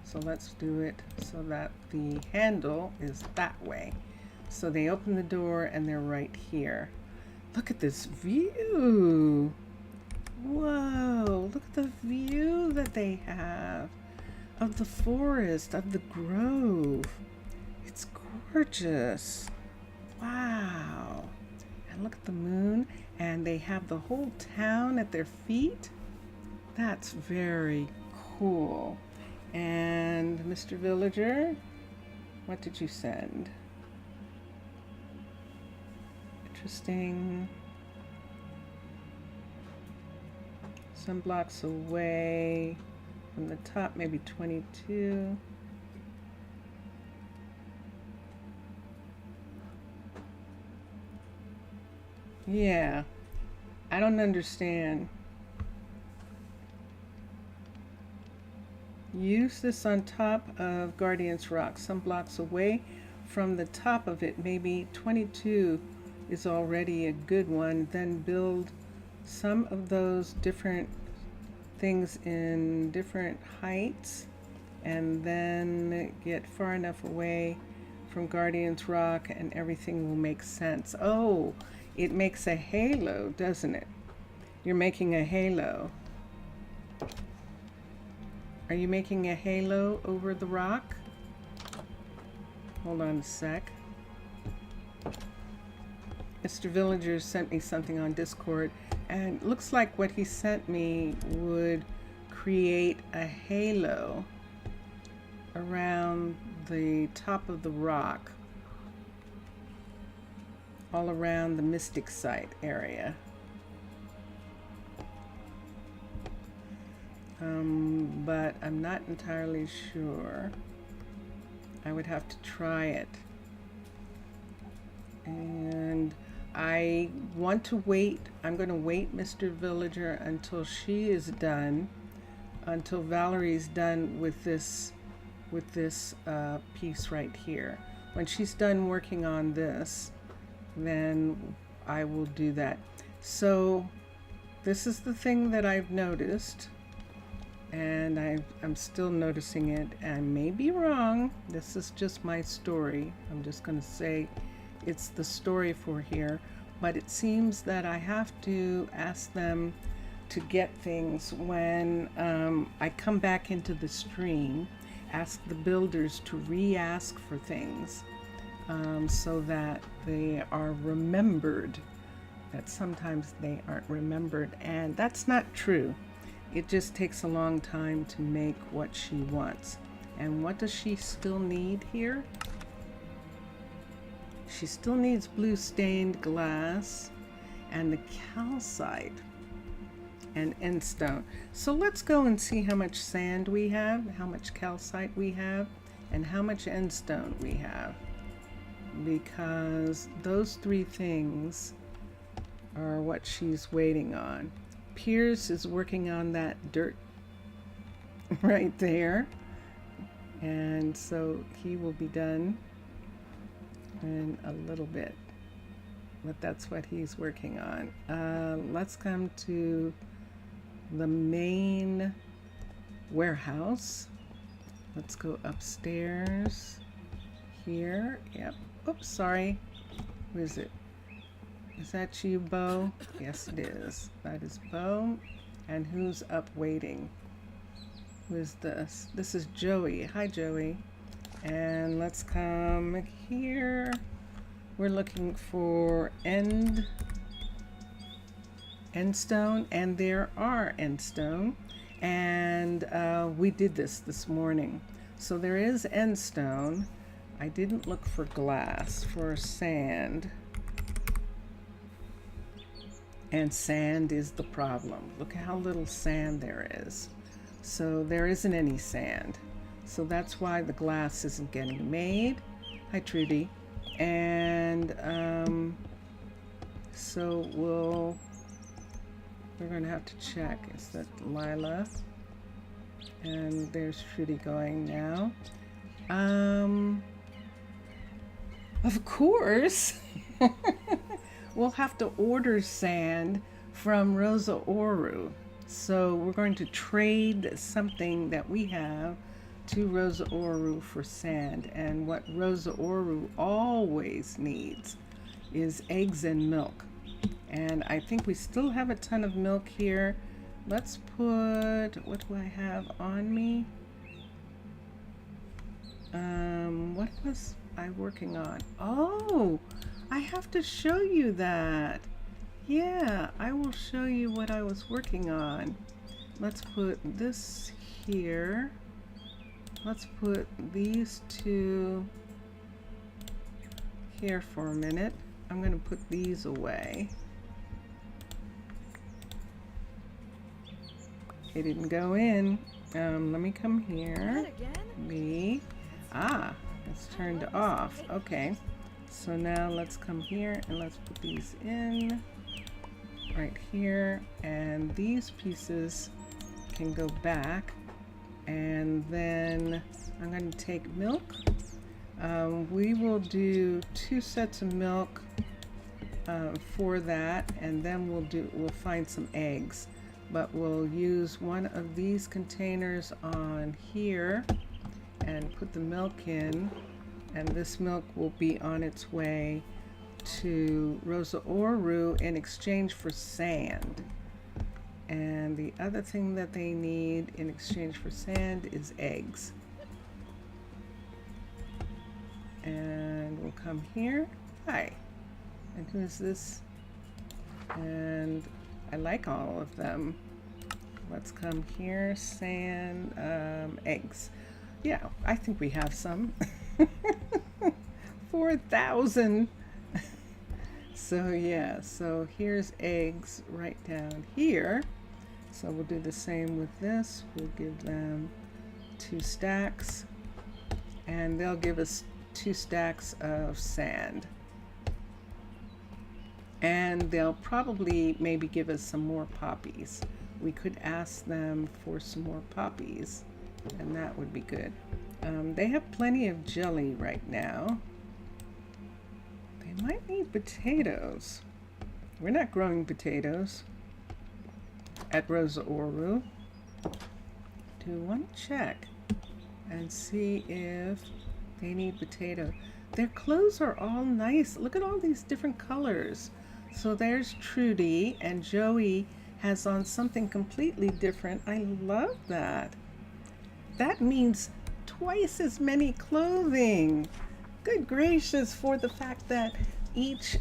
So let's do it so that the handle is that way. So they open the door and they're right here. Look at this view. Whoa, look at the view that they have of the forest, of the grove. It's gorgeous. Wow. And look at the moon. and they have the whole town at their feet. That's very cool. And Mr. Villager, what did you send? Interesting. Some blocks away from the top, maybe 22. Yeah, I don't understand. Use this on top of Guardian's Rock, some blocks away from the top of it. Maybe 22 is already a good one. Then build some of those different things in different heights, and then get far enough away from Guardian's Rock and everything will make sense. Oh, it makes a halo, doesn't it? You're making a halo. Are you making a halo over the rock? Hold on a sec. Mr. Villager sent me something on Discord, and it looks like what he sent me would create a halo around the top of the rock, all around the Mystic Site area. But I'm not entirely sure. I would have to try it. And I want to wait. I'm going to wait, Mr. Villager, until she is done, until Valerie's done with this piece right here. When she's done working on this, then I will do that. So this is the thing that I've noticed, and I'm still noticing it. I may be wrong. This is just my story. I'm just going to say it's the story for here, but it seems that I have to ask them to get things when I come back into the stream, ask the builders to re-ask for things so that they are remembered, that sometimes they aren't remembered, and that's not true. It just takes a long time to make what she wants. And what does she still need here? She still needs blue stained glass and the calcite and end stone. So let's go and see how much sand we have, how much calcite we have, and how much end stone we have. Because those three things are what she's waiting on. Piers is working on that dirt right there. And so he will be done in a little bit, but that's what he's working on. Let's come to the main warehouse. Let's go upstairs here. Yep. Oops, sorry. Who is it? Is that you, Bo? Yes, it is. That is Bo. And who's up waiting? Who is this? This is Joey. Hi, Joey. And let's come here. We're looking for end stone, and there are end stone. And we did this morning. So there is end stone. I didn't look for glass, for sand. And sand is the problem. Look how little sand there is. So there isn't any sand. So that's why the glass isn't getting made. Hi, Trudy. And so we're going to have to check. Is that Lila? And there's Trudy going now. Of course. We'll have to order sand from Rosa Ouro. So we're going to trade something that we have to Rosa Ouro for sand. And what Rosa Ouro always needs is eggs and milk. And I think we still have a ton of milk here. Let's put, what do I have on me? What was I working on? Oh, I have to show you that. Yeah, I will show you what I was working on. Let's put this here. Let's put these two here for a minute. I'm going to put these away. It didn't go in. Let me come here. It's turned off. Okay. So now let's come here and let's put these in right here. And these pieces can go back. And then I'm going to take milk. We will do 2 sets of milk for that, and then we'll find some eggs. But we'll use one of these containers on here and put the milk in, and this milk will be on its way to Rosa Ouro in exchange for sand. And the other thing that they need in exchange for sand is eggs. And we'll come here. Hi. And who's this? And I like all of them. Let's come here. Sand, eggs. Yeah, I think we have some. 4,000. So yeah, so here's eggs right down here. So we'll do the same with this. We'll give them 2 stacks, and they'll give us 2 stacks of sand. And they'll probably maybe give us some more poppies. We could ask them for some more poppies, and that would be good. They have plenty of jelly right now. They might need potatoes. We're not growing potatoes at Rosa Ouro. Do want to check and see if they need potato. Their clothes are all nice. Look at all these different colors. So there's Trudy, and Joey has on something completely different. I love that. That means twice as many clothing. Good gracious, for the fact that each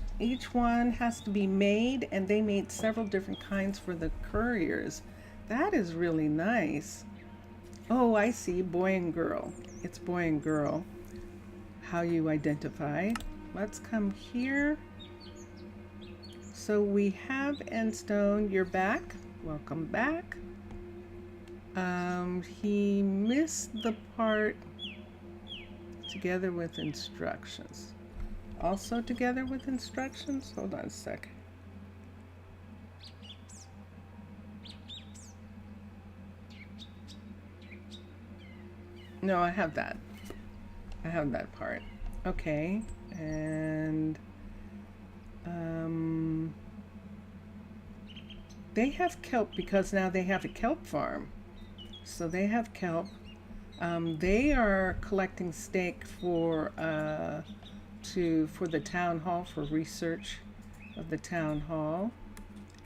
one has to be made, and they made several different kinds for the couriers. That is really nice. Oh, I see, boy and girl. It's boy and girl. How you identify. Let's come here. So we have Endstone. You're back. Welcome back. He missed the part together with instructions. Also together with instructions? Hold on a sec. No, I have that. I have that part. Okay. And they have kelp because now they have a kelp farm. So they have kelp. They are collecting steak for the town hall, for research of the town hall.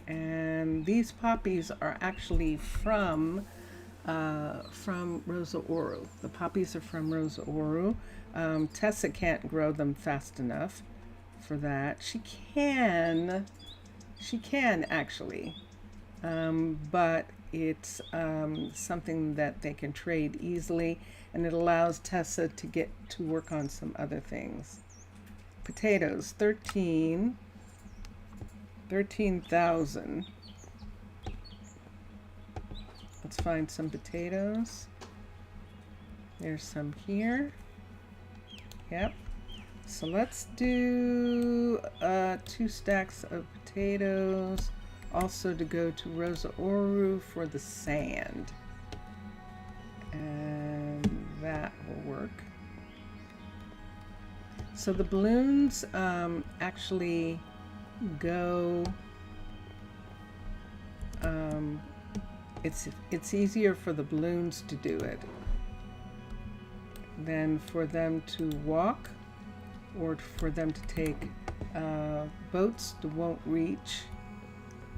And these poppies are actually from Rosa Ouro. The poppies are from Rosa Ouro. Tessa can't grow them fast enough for that. She can actually, but it's something that they can trade easily, and it allows Tessa to get to work on some other things. Potatoes, 13,000. Let's find some potatoes. There's some here. Yep. So let's do 2 stacks of potatoes. Also to go to Rosa Ouro for the sand. And that will work. So the balloons actually go, it's easier for the balloons to do it than for them to walk, or for them to take boats that won't reach.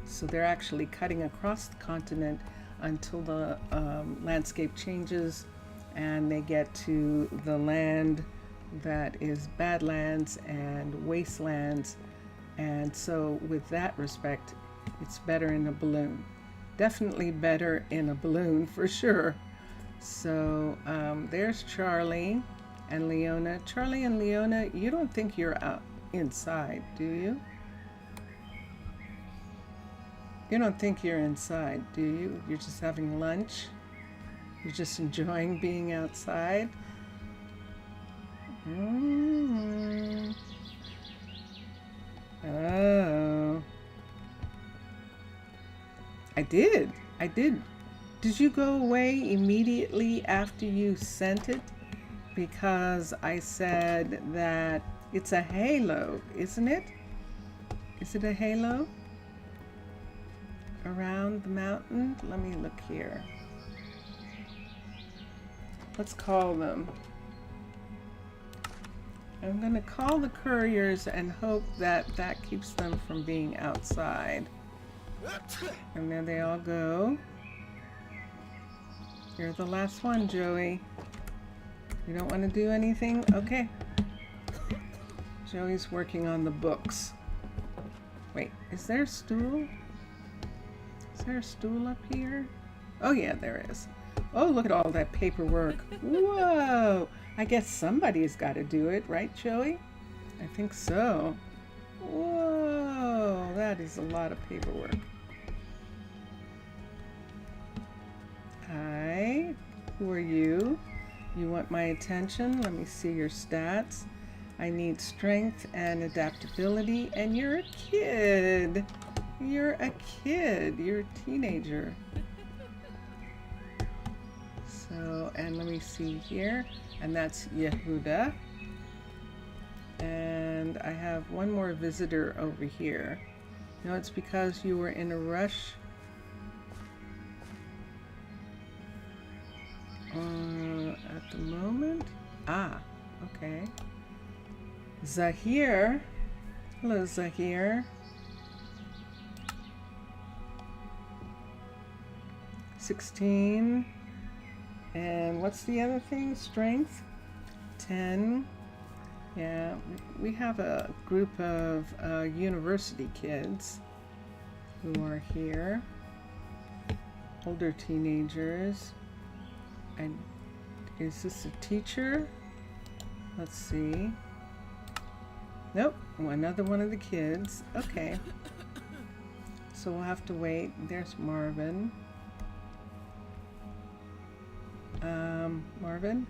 So they're actually cutting across the continent until the landscape changes and they get to the land that is badlands and wastelands, And so with that respect, it's better in a balloon. Definitely better in a balloon for sure. So there's Charlie and Leona. Charlie and Leona, you don't think you're out inside, do you? You don't think you're inside, do you? You're just having lunch? You're just enjoying being outside? Oh. I did. Did you go away immediately after you sent it? Because I said that it's a halo, isn't it? Is it a halo? Around the mountain? Let me look here. Let's call them. I'm going to call the couriers and hope that that keeps them from being outside. And there they all go. You're the last one, Joey. You don't want to do anything? Okay. Joey's working on the books. Wait, is there a stool? Is there a stool up here? Oh yeah, there is. Oh, look at all that paperwork. Whoa! I guess somebody's got to do it, right, Joey? I think so. Whoa, that is a lot of paperwork. Hi, who are you? You want my attention? Let me see your stats. I need strength and adaptability, and you're a kid. You're a kid. You're a teenager. So, and let me see here. And that's Yehuda. And I have one more visitor over here. No, it's because you were in a rush. At the moment? Ah, okay. Zahir. Hello, Zahir. 16. And what's the other thing? Strength? 10. Yeah, we have a group of university kids who are here. Older teenagers. And is this a teacher? Let's see. Nope, another one of the kids. Okay. So we'll have to wait. There's Marvin. Marvin?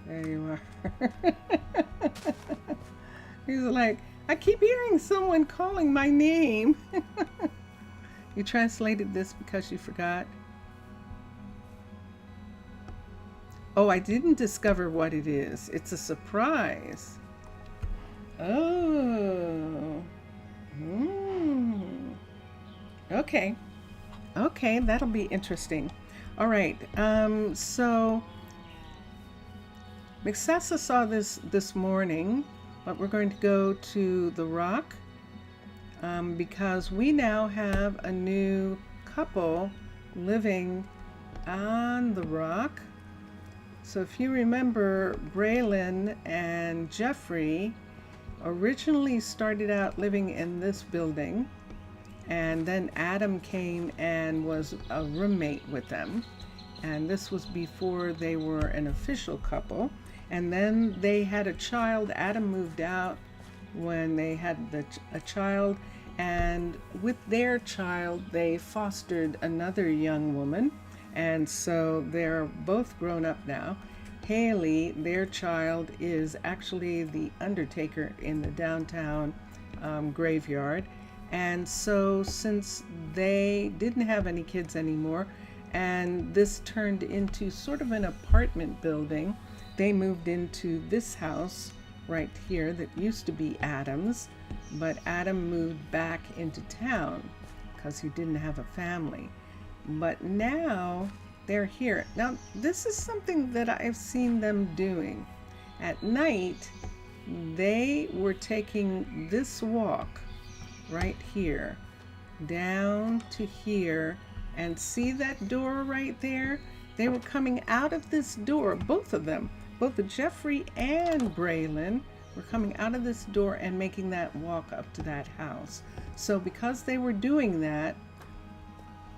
There you are. He's like, I keep hearing someone calling my name. You translated this because you forgot? Oh, I didn't discover what it is. It's a surprise. Oh. Okay. Okay, that'll be interesting. All right. So Mixessa saw this morning, but we're going to go to the rock because we now have a new couple living on the rock. So if you remember, Braylon and Jeffrey originally started out living in this building, and then Adam came and was a roommate with them, and this was before they were an official couple. And then they had a child. Adam moved out when they had a child, and with their child they fostered another young woman, and so they're both grown up now. Haley, their child, is actually the undertaker in the downtown graveyard. And so since they didn't have any kids anymore, and this turned into sort of an apartment building, they moved into this house right here that used to be Adam's, but Adam moved back into town because he didn't have a family. But now they're here. Now, this is something that I've seen them doing. At night, they were taking this walk right here down to here, and see that door right there? They were coming out of this door, both of them, both Jeffrey and Braylon were coming out of this door and making that walk up to that house. So because they were doing that,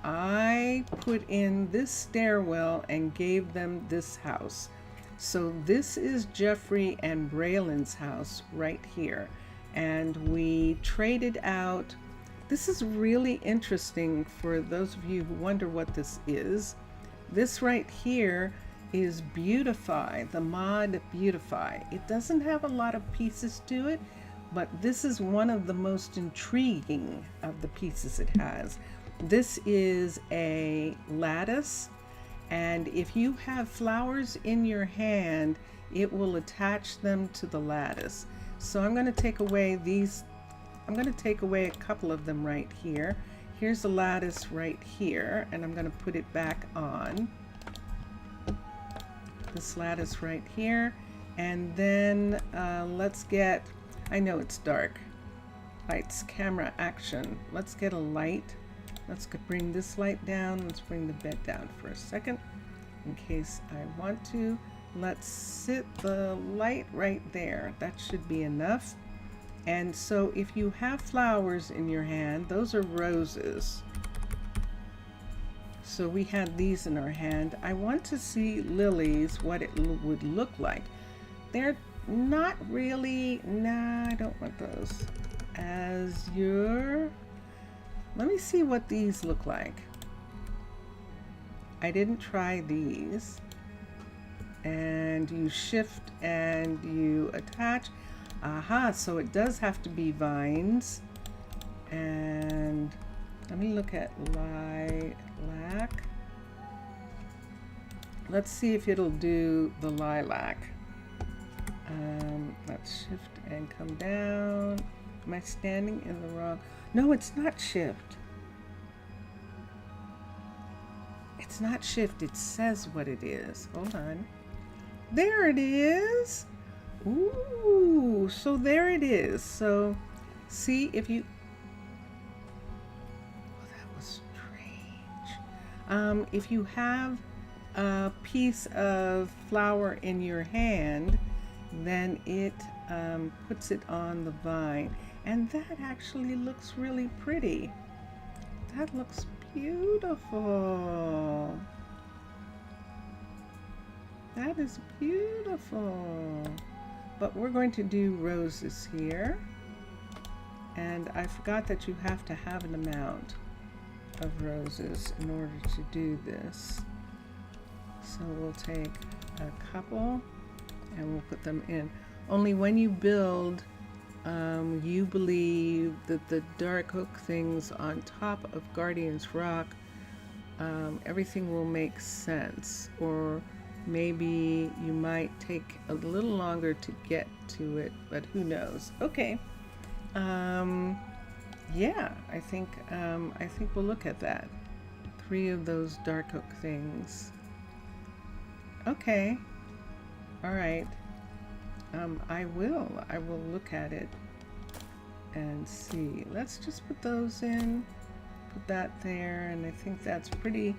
I put in this stairwell and gave them this house. So this is Jeffrey and Braylon's house right here. And we traded out. This is really interesting for those of you who wonder what this is. This right here is Beautify, the mod Beautify. It doesn't have a lot of pieces to it, but this is one of the most intriguing of the pieces it has. This is a lattice, and if you have flowers in your hand, it will attach them to the lattice. So I'm going to take away these. I'm going to take away a couple of them right here. Here's the lattice right here, and I'm going to put it back on. This lattice right here, and then let's get, I know it's dark, lights, camera, action. Let's get a light. Let's bring this light down. Let's bring the bed down for a second in case I want to. Let's sit the light right there. That should be enough. And so if you have flowers in your hand, those are roses. So we had these in our hand. I want to see lilies, what it would look like. They're not really, nah, I don't want those. Azure. Let me see what these look like. I didn't try these. And you shift and you attach. Aha, so it does have to be vines. And let me look at lilac. Let's see if it'll do the lilac. Let's shift and come down. Am I standing in the wrong? No, it's not shift. It's not shift. It says what it is. Hold on. There it is. Ooh, so there it is. So see if you, oh, that was strange. If you have a piece of flower in your hand, then it puts it on the vine. And that actually looks really pretty. That looks beautiful. That is beautiful. But we're going to do roses here. And I forgot that you have to have an amount of roses in order to do this. So we'll take a couple and we'll put them in. Only when you build, you believe that the dark oak things on top of Guardian's Rock, everything will make sense. Or maybe you might take a little longer to get to it, but who knows? Okay. Yeah, I think we'll look at that. 3 of those dark oak things. Okay. All right. I will look at it and see. Let's just put those in, put that there, and I think that's pretty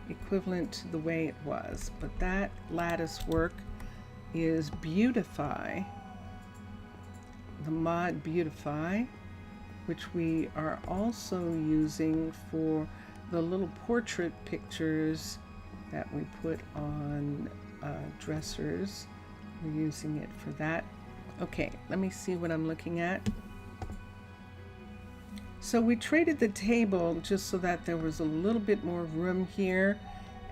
equivalent to the way it was. But that lattice work is Beautify, the mod Beautify, which we are also using for the little portrait pictures that we put on dressers. We're using it for that. Okay, let me see what I'm looking at. So we traded the table just so that there was a little bit more room here.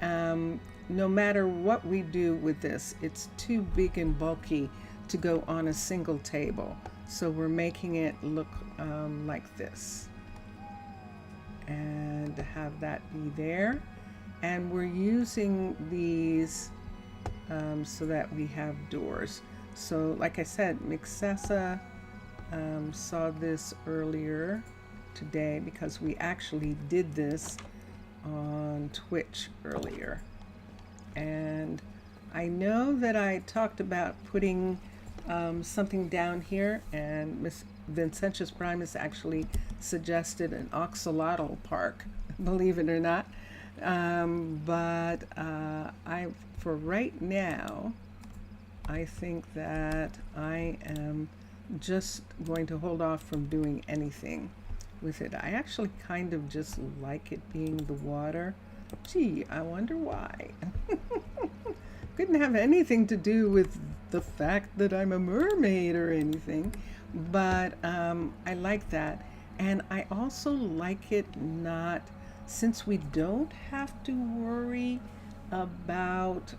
No matter what we do with this, it's too big and bulky to go on a single table. So we're making it look like this. And have that be there. And we're using these so that we have doors. So like I said, Mixessa saw this earlier today because we actually did this on Twitch earlier. And I know that I talked about putting something down here, and Miss Vincentius Primus actually suggested an axolotl park, believe it or not. But for right now, I think that I am just going to hold off from doing anything with it. I actually kind of just like it being the water. Gee, I wonder why. Couldn't have anything to do with the fact that I'm a mermaid or anything, but I like that. And I also like it not, since we don't have to worry about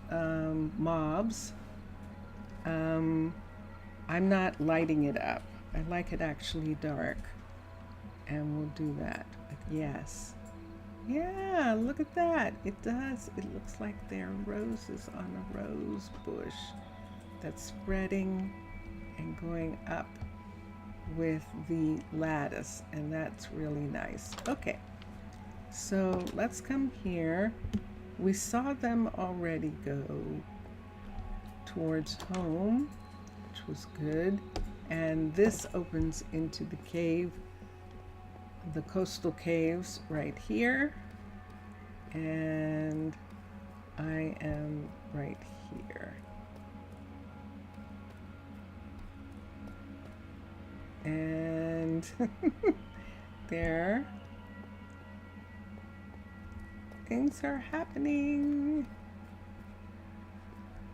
mobs, I'm not lighting it up. I like it actually dark. And we'll do that. Yes. Yeah, look at that. It does. It looks like there are roses on a rose bush that's spreading and going up with the lattice. And that's really nice. Okay. So let's come here. We saw them already go towards home, which was good. And this opens into the cave, the coastal caves right here. And I am right here. And there, things are happening.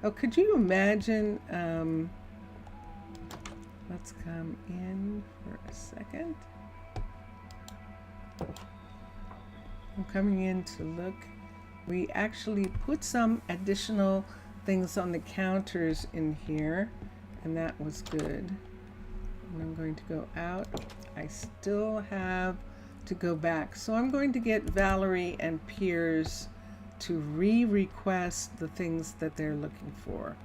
Oh, could you imagine, let's come in for a second. I'm coming in to look. We actually put some additional things on the counters in here, and that was good. And I'm going to go out. I still have to go back. So I'm going to get Valerie and Piers to re-request the things that they're looking for.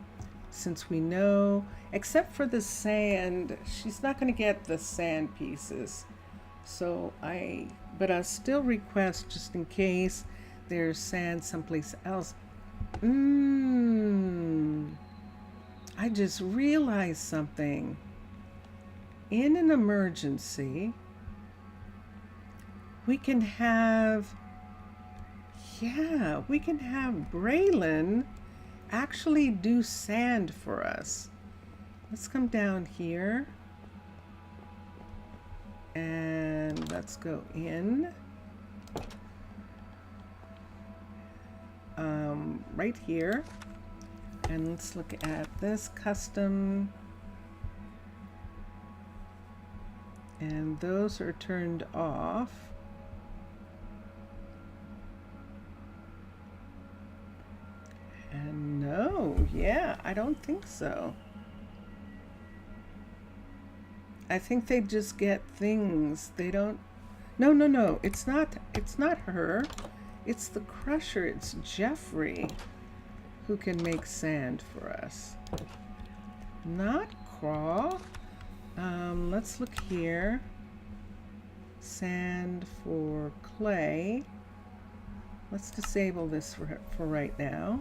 Since we know, except for the sand, she's not going to get the sand pieces. So but I'll still request just in case there's sand someplace else. I just realized something. In an emergency, we can have Braylon actually do sand for us. Let's come down here. And let's go in. Right here. And let's look at this custom. And those are turned off. And no, yeah, I don't think so. I think they just get things. They don't. No. It's not her. It's the crusher. It's Jeffrey who can make sand for us. Not Craw. Let's look here. Sand for clay. Let's disable this for right now.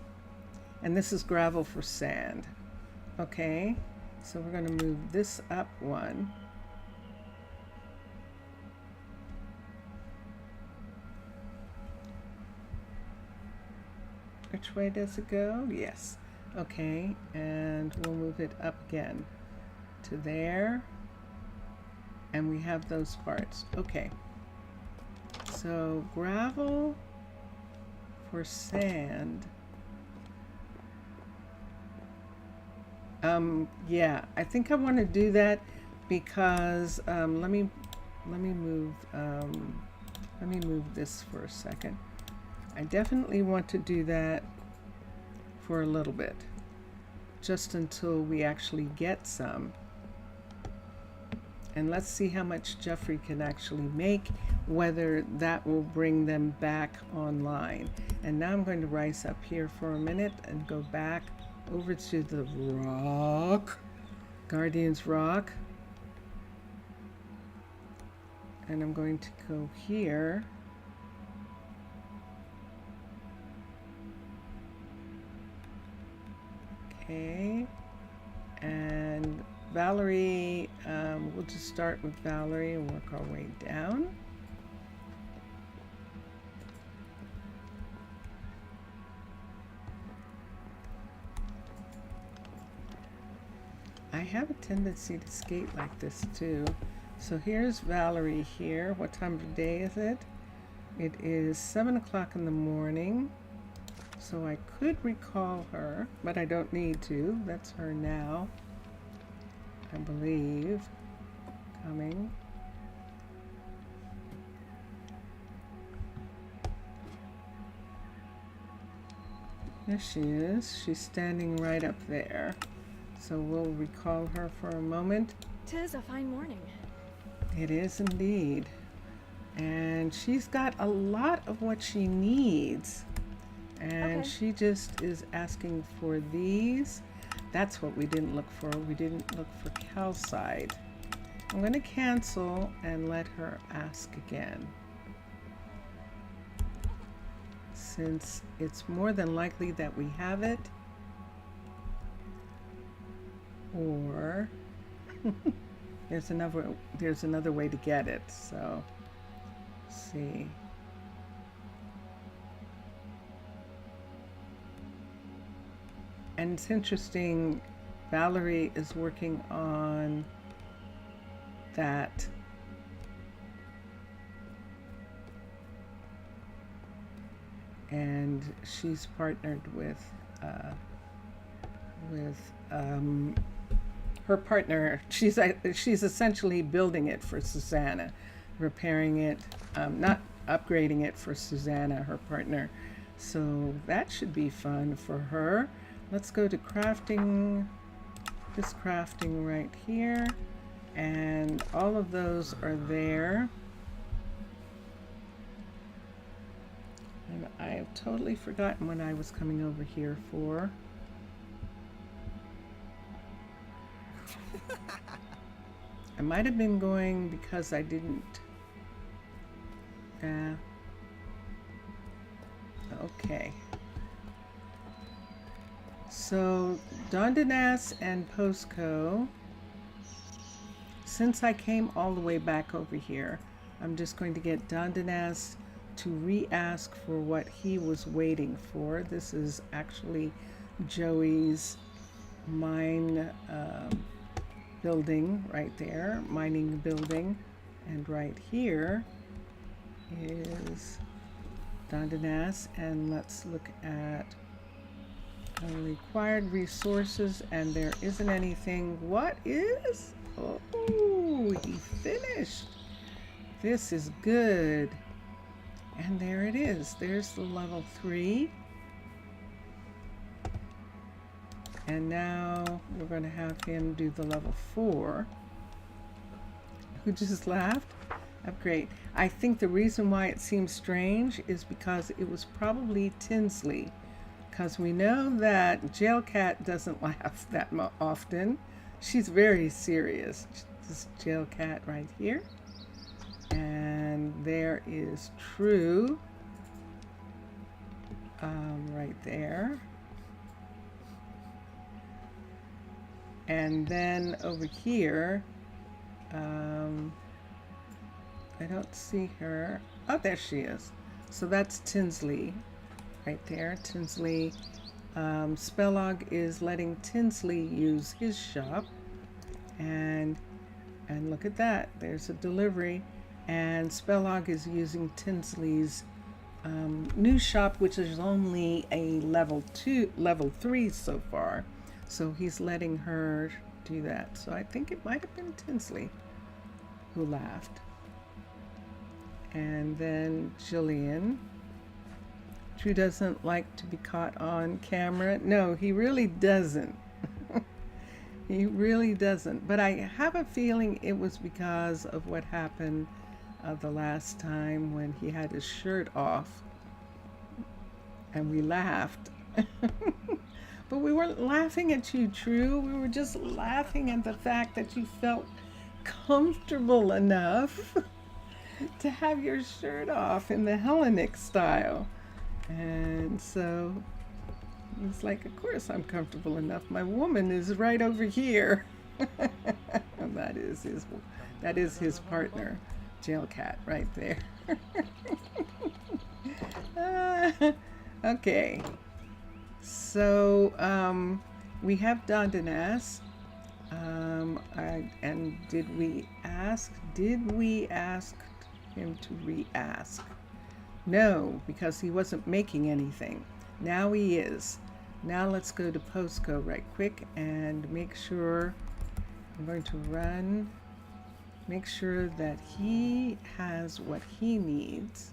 And this is gravel for sand. Okay. So we're going to move this up one. Which way does it go? Yes. Okay, and we'll move it up again to there. And we have those parts. Okay. So gravel for sand. Yeah, I think I want to do that because let me move this for a second. I definitely want to do that for a little bit, just until we actually get some. And let's see how much Jeffrey can actually make, whether that will bring them back online. And now I'm going to rise up here for a minute and go back over to the rock, Guardian's Rock. And I'm going to go here. Okay. And Valerie, we'll just start with Valerie and work our way down. have a tendency to skate like this too. So here's Valerie here. What time of day is it? It is 7 o'clock in the morning. So I could recall her, but I don't need to. That's her now, I believe. Coming. There she is. She's standing right up there. So we'll recall her for a moment. 'Tis a fine morning. It is indeed. And she's got a lot of what she needs. And Okay. she just is asking for these. That's what we didn't look for. We didn't look for calcite. I'm going to cancel and let her ask again. Since it's more than likely that we have it. Or there's another way to get it. So let's see. And it's interesting, Valerie is working on that and she's partnered with her partner. She's essentially building it for Susanna, repairing it, not upgrading it for Susanna, her partner. So that should be fun for her. Let's go to crafting, this crafting right here, and all of those are there. And I have totally forgotten what I was coming over here for. I might have been going because I didn't. Okay. So, Dondanas and Postco, since I came all the way back over here, I'm just going to get Dondanas to re-ask for what he was waiting for. This is actually Joey's mine building right there, mining building. And right here is Dondanas, and let's look at required resources, and there isn't anything. What is? Oh, he finished. This is good. And there it is. There's the level 3. And now we're going to have him do the level 4. Who just laughed? Great. I think the reason why it seems strange is because it was probably Tinsley. Because we know that Jail Cat doesn't laugh that often. She's very serious. This Jail Cat right here. And there is True. Right there. And then over here, I don't see her. Oh, there she is. So that's Tinsley right there. Tinsley. Spellog is letting Tinsley use his shop. And look at that. There's a delivery. And Spellog is using Tinsley's new shop, which is only a level 3 so far. So he's letting her do that. So I think it might have been Tinsley who laughed. And then Jillian. Drew doesn't like to be caught on camera. No, he really doesn't. He really doesn't. But I have a feeling it was because of what happened the last time when he had his shirt off. And we laughed. But we weren't laughing at you, True. We were just laughing at the fact that you felt comfortable enough to have your shirt off in the Hellenic style. And so it's like, of course I'm comfortable enough. My woman is right over here. And that is his partner, Jail Cat, right there. Okay. So we have Dondanas. And did we ask him to re-ask? No, because he wasn't making anything. Now he is. Now let's go to Postco right quick and make sure, I'm going to run, make sure that he has what he needs.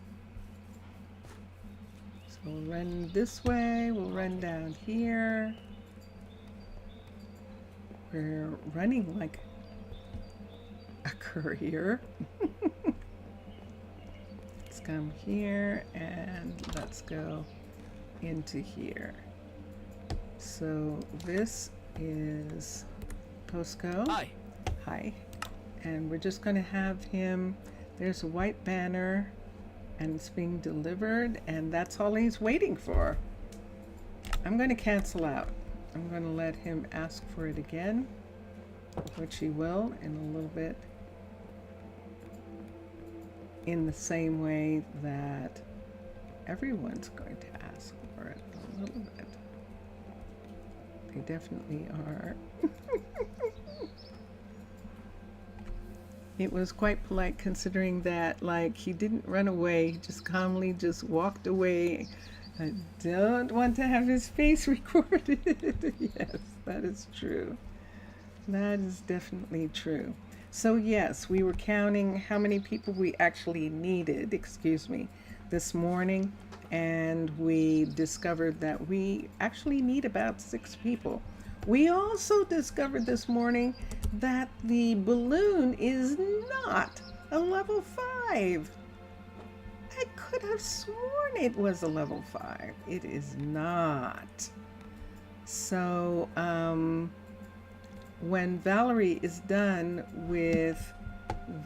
So we'll run this way, we'll run down here. We're running like a courier. Let's come here and let's go into here. So this is Postco. Hi. Hi. And we're just going to have him, there's a white banner and it's being delivered, and that's all he's waiting for. I'm going to cancel out. I'm going to let him ask for it again, which he will in a little bit, in the same way that everyone's going to ask for it a little bit. They definitely are. It was quite polite considering that, like, he didn't run away, he just calmly just walked away. I don't want to have his face recorded. Yes, that is true. That is definitely true. So yes, we were counting how many people we actually needed, this morning, and we discovered that we actually need about 6 people. We also discovered this morning that the balloon is not a level 5. I could have sworn it was a level 5. It is not. So, when Valerie is done with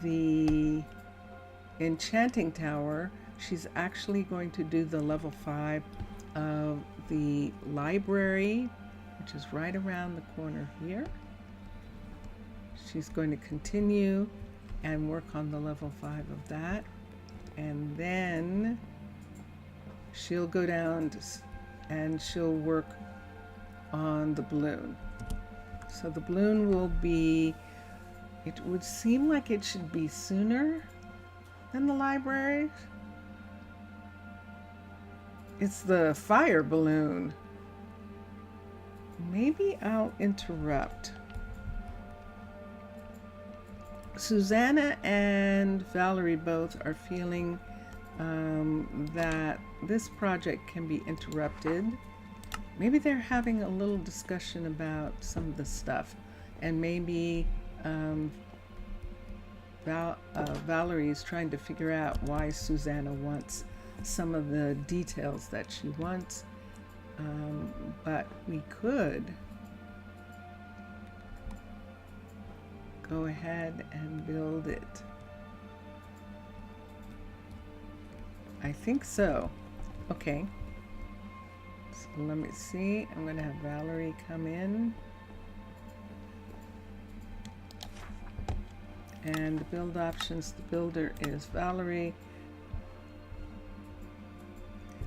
the enchanting tower, she's actually going to do the level 5 of the library, which is right around the corner here. She's going to continue and work on the level 5 of that. And then she'll go down and she'll work on the balloon. So the balloon will be, it would seem like it should be sooner than the library. It's the fire balloon. Maybe I'll interrupt. Susanna and Valerie both are feeling that this project can be interrupted. Maybe they're having a little discussion about some of the stuff, and maybe Valerie's trying to figure out why Susanna wants some of the details that she wants, but we could go ahead and build it. I think so. Okay. So let me see. I'm going to have Valerie come in. And the build options, the builder is Valerie.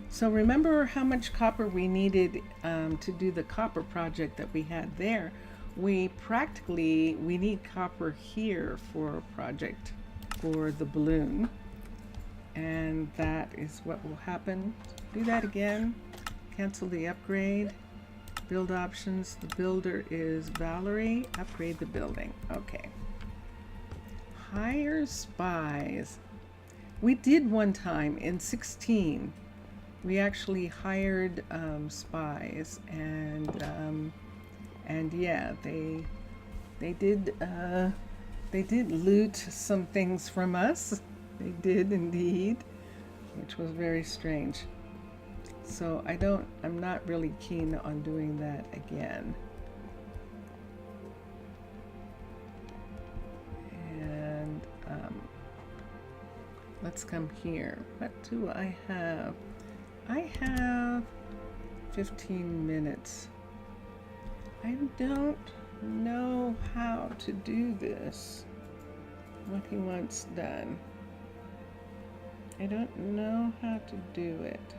So remember how much copper we needed to do the copper project that we had there. We need copper here for a project for the balloon, and that is what will happen. Do that again, cancel the upgrade, build options, the builder is Valerie, upgrade the building. Okay, hire spies. We did one time in 16. We actually hired spies, and yeah, they did loot some things from us. They did indeed, which was very strange. So I'm not really keen on doing that again. And let's come here. What do I have? I have 15 minutes. I don't know how to do this, what he wants done. I don't know how to do it.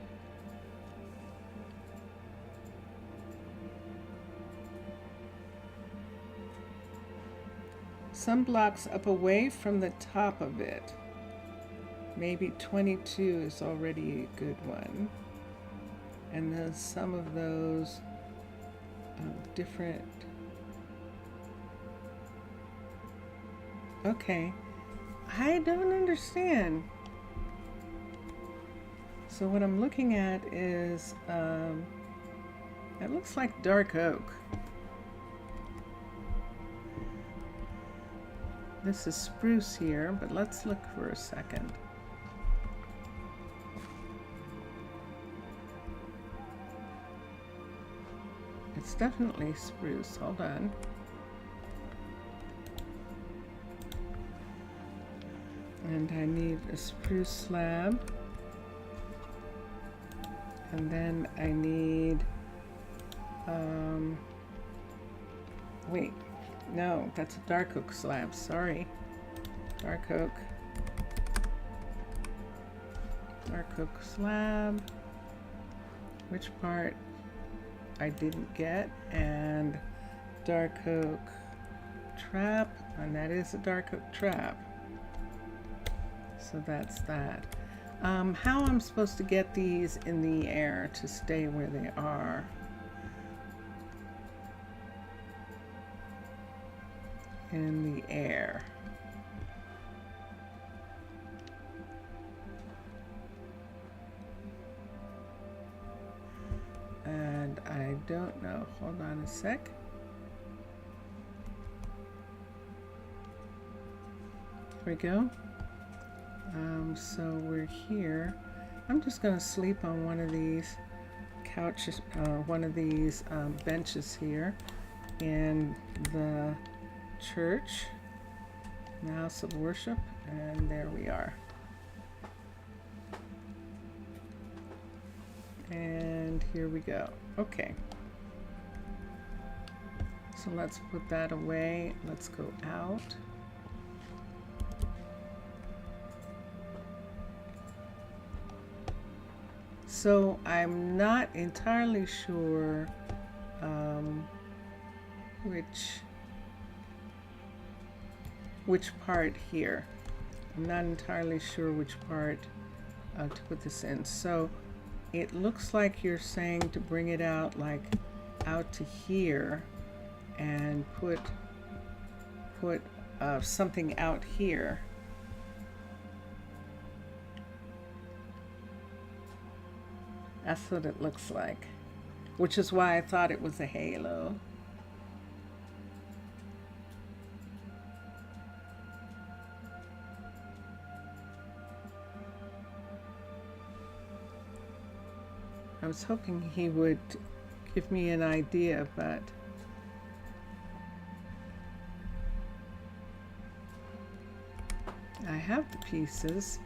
some blocks up away from the top of it. Maybe 22 is already a good one. And then some of those different. Okay, I don't understand. So what I'm looking at is, it looks like dark oak. This is spruce here, but let's look for a second. It's definitely spruce. Hold on. And I need a spruce slab. And then I need, wait, no, that's a dark oak slab, sorry. Dark oak slab. Which part I didn't get? And dark oak trap, and that is a dark oak trap. So that's that. How I'm supposed to get these in the air to stay where they are. In the air. And I don't know. Hold on a sec. Here we go. So we're here. I'm just going to sleep on one of these couches, one of these benches here in the church, the house of worship, and there we are. And here we go. Okay. So let's put that away. Let's go out. So I'm not entirely sure which part here. I'm not entirely sure which part to put this in. So it looks like you're saying to bring it out like out to here and put something out here. That's what it looks like, which is why I thought it was a halo. I was hoping he would give me an idea, but I have the pieces,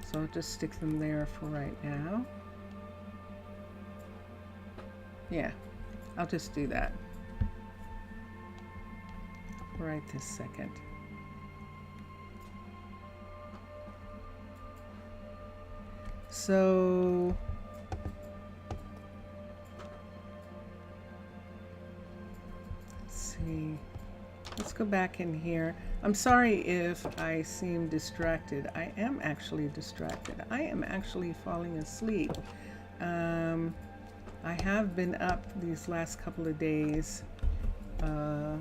so I'll just stick them there for right now. Yeah, I'll just do that right this second. So let's see. Let's go back in here. I'm sorry if I seem distracted. I am actually distracted. I am actually falling asleep. I have been up these last couple of days. I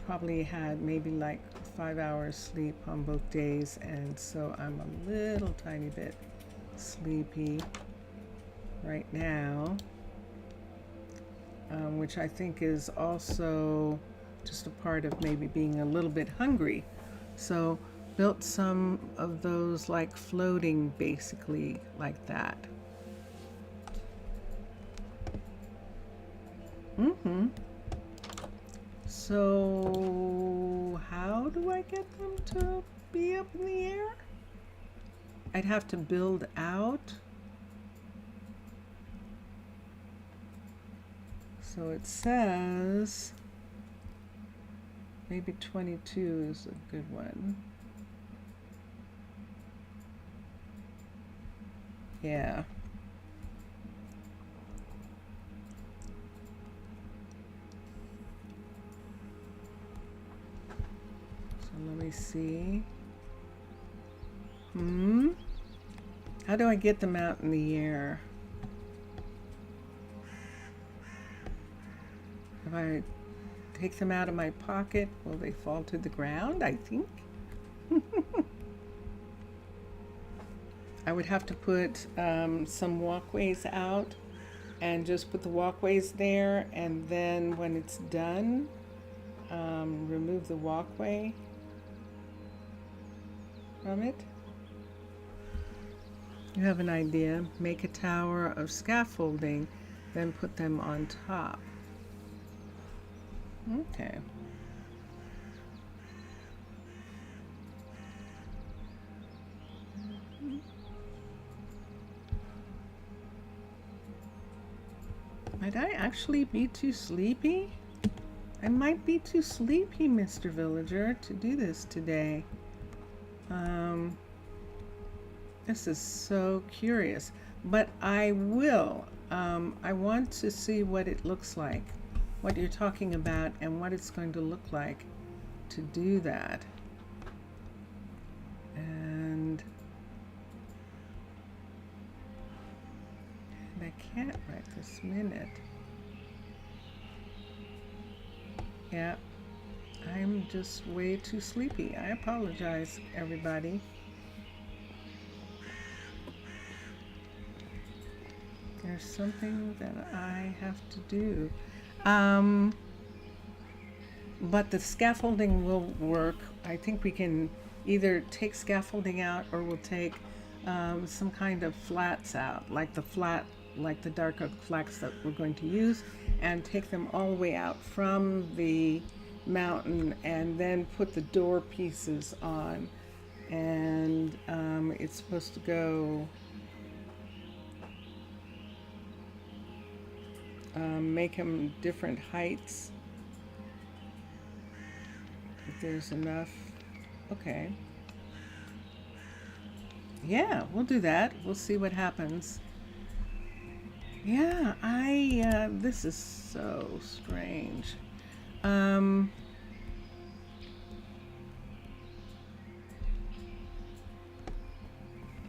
probably had maybe like 5 hours sleep on both days, and so I'm a little tiny bit sleepy right now, which I think is also just a part of maybe being a little bit hungry. So built some of those like floating basically like that. So how do I get them to be up in the air? I'd have to build out. So it says maybe 22 is a good one. Yeah. let me see. How do I get them out in the air? If I take them out of my pocket, will they fall to the ground, I think? I would have to put some walkways out and just put the walkways there, and then when it's done, remove the walkway from it. You have an idea. Make a tower of scaffolding, then put them on top. Okay. Might I actually be too sleepy? I might be too sleepy, Mr. Villager, to do this today. This is so curious, but I will. I want to see what it looks like, what you're talking about, and what it's going to look like to do that. And I can't right this minute. Yeah, I'm just way too sleepy. I apologize, everybody. There's something that I have to do. But the scaffolding will work. I think we can either take scaffolding out, or we'll take some kind of flats out, like the dark oak flats that we're going to use, and take them all the way out from the mountain, and then put the door pieces on. And it's supposed to go, make them different heights, if there's enough. Okay. Yeah, we'll do that. We'll see what happens. Yeah, this is so strange.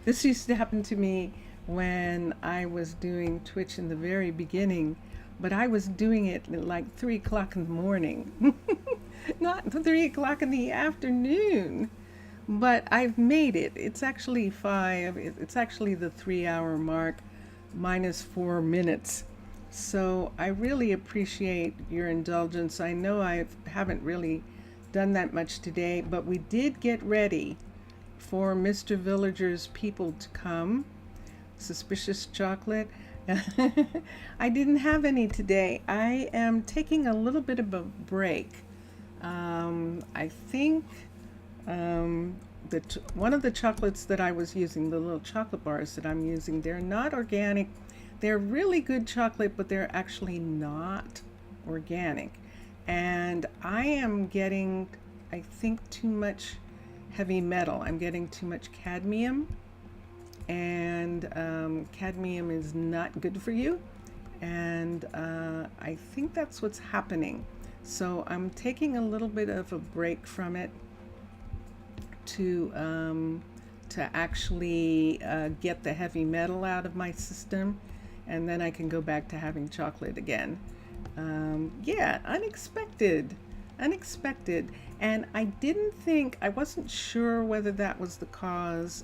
This used to happen to me when I was doing Twitch in the very beginning, but I was doing it at like 3 o'clock in the morning, not 3 o'clock in the afternoon. But I've made it. It's actually 5. It's actually the 3-hour mark minus 4 minutes. So I really appreciate your indulgence. I know I haven't really done that much today, but we did get ready for Mr. Villager's people to come. Suspicious chocolate. I didn't have any today. I am taking a little bit of a break. I think one of the chocolates that I was using, the little chocolate bars that I'm using, they're not organic. They're really good chocolate, but they're actually not organic. And I am getting, I think, too much heavy metal. I'm getting too much cadmium, and cadmium is not good for you. And I think that's what's happening. So I'm taking a little bit of a break from it to actually get the heavy metal out of my system, and then I can go back to having chocolate again. Yeah, unexpected. And I wasn't sure whether that was the cause,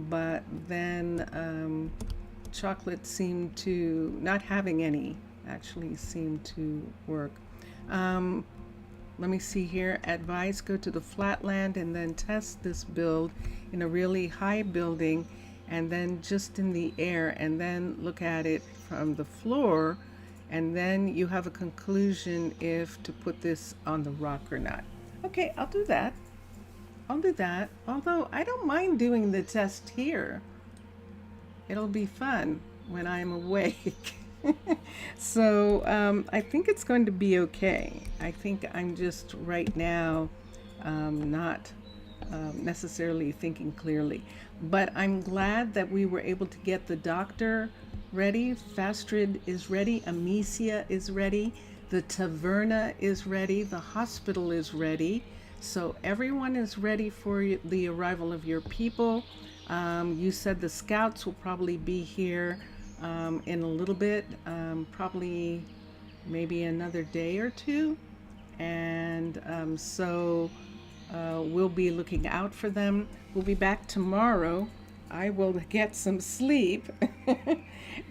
but then chocolate seemed to, not having any, actually seemed to work. Let me see here. Advise go to the flatland and then test this build in a really high building, and then just in the air, and then look at it from the floor, and then you have a conclusion if to put this on the rock or not. Okay, I'll do that. Although I don't mind doing the test here. It'll be fun when I'm awake. So I think it's going to be okay. I think I'm just right now not necessarily thinking clearly. But I'm glad that we were able to get the doctor ready. Fastrid is ready. Amicia is ready. The taverna is ready. The hospital is ready. So everyone is ready for the arrival of your people. You said the scouts will probably be here in a little bit, probably maybe another day or two. And so we'll be looking out for them. We'll be back tomorrow. I will get some sleep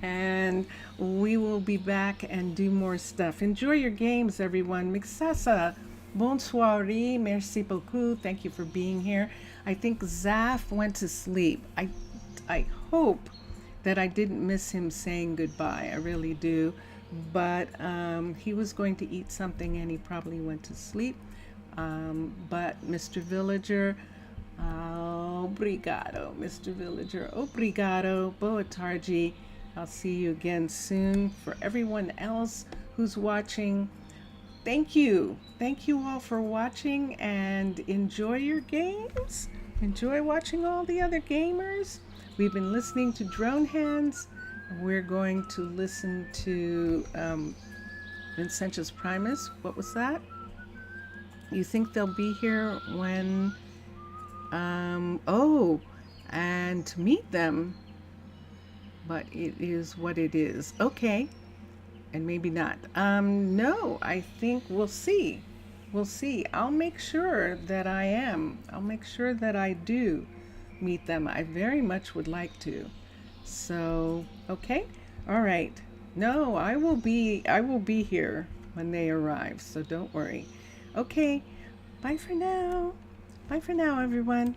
and we will be back and do more stuff. Enjoy your games, everyone. Mixasa, bonsoir, merci beaucoup. Thank you for being here. I think Zaf went to sleep. I hope that I didn't miss him saying goodbye. I really do. But he was going to eat something and he probably went to sleep. But Mr. Villager, obrigado, Mr. Villager, obrigado, boa tarde. I'll see you again soon. For everyone else who's watching, thank you. Thank you all for watching and enjoy your games. Enjoy watching all the other gamers. We've been listening to Drone Hands. We're going to listen to Vincentius Primus. What was that? You think they'll be here when, oh, and to meet them, but it is what it is. Okay, and maybe not. No, I think we'll see. We'll see. I'll make sure that I am. I'll make sure that I do meet them. I very much would like to. So, okay, all right. No, I will be here when they arrive, so don't worry. Okay, bye for now. Bye for now, everyone.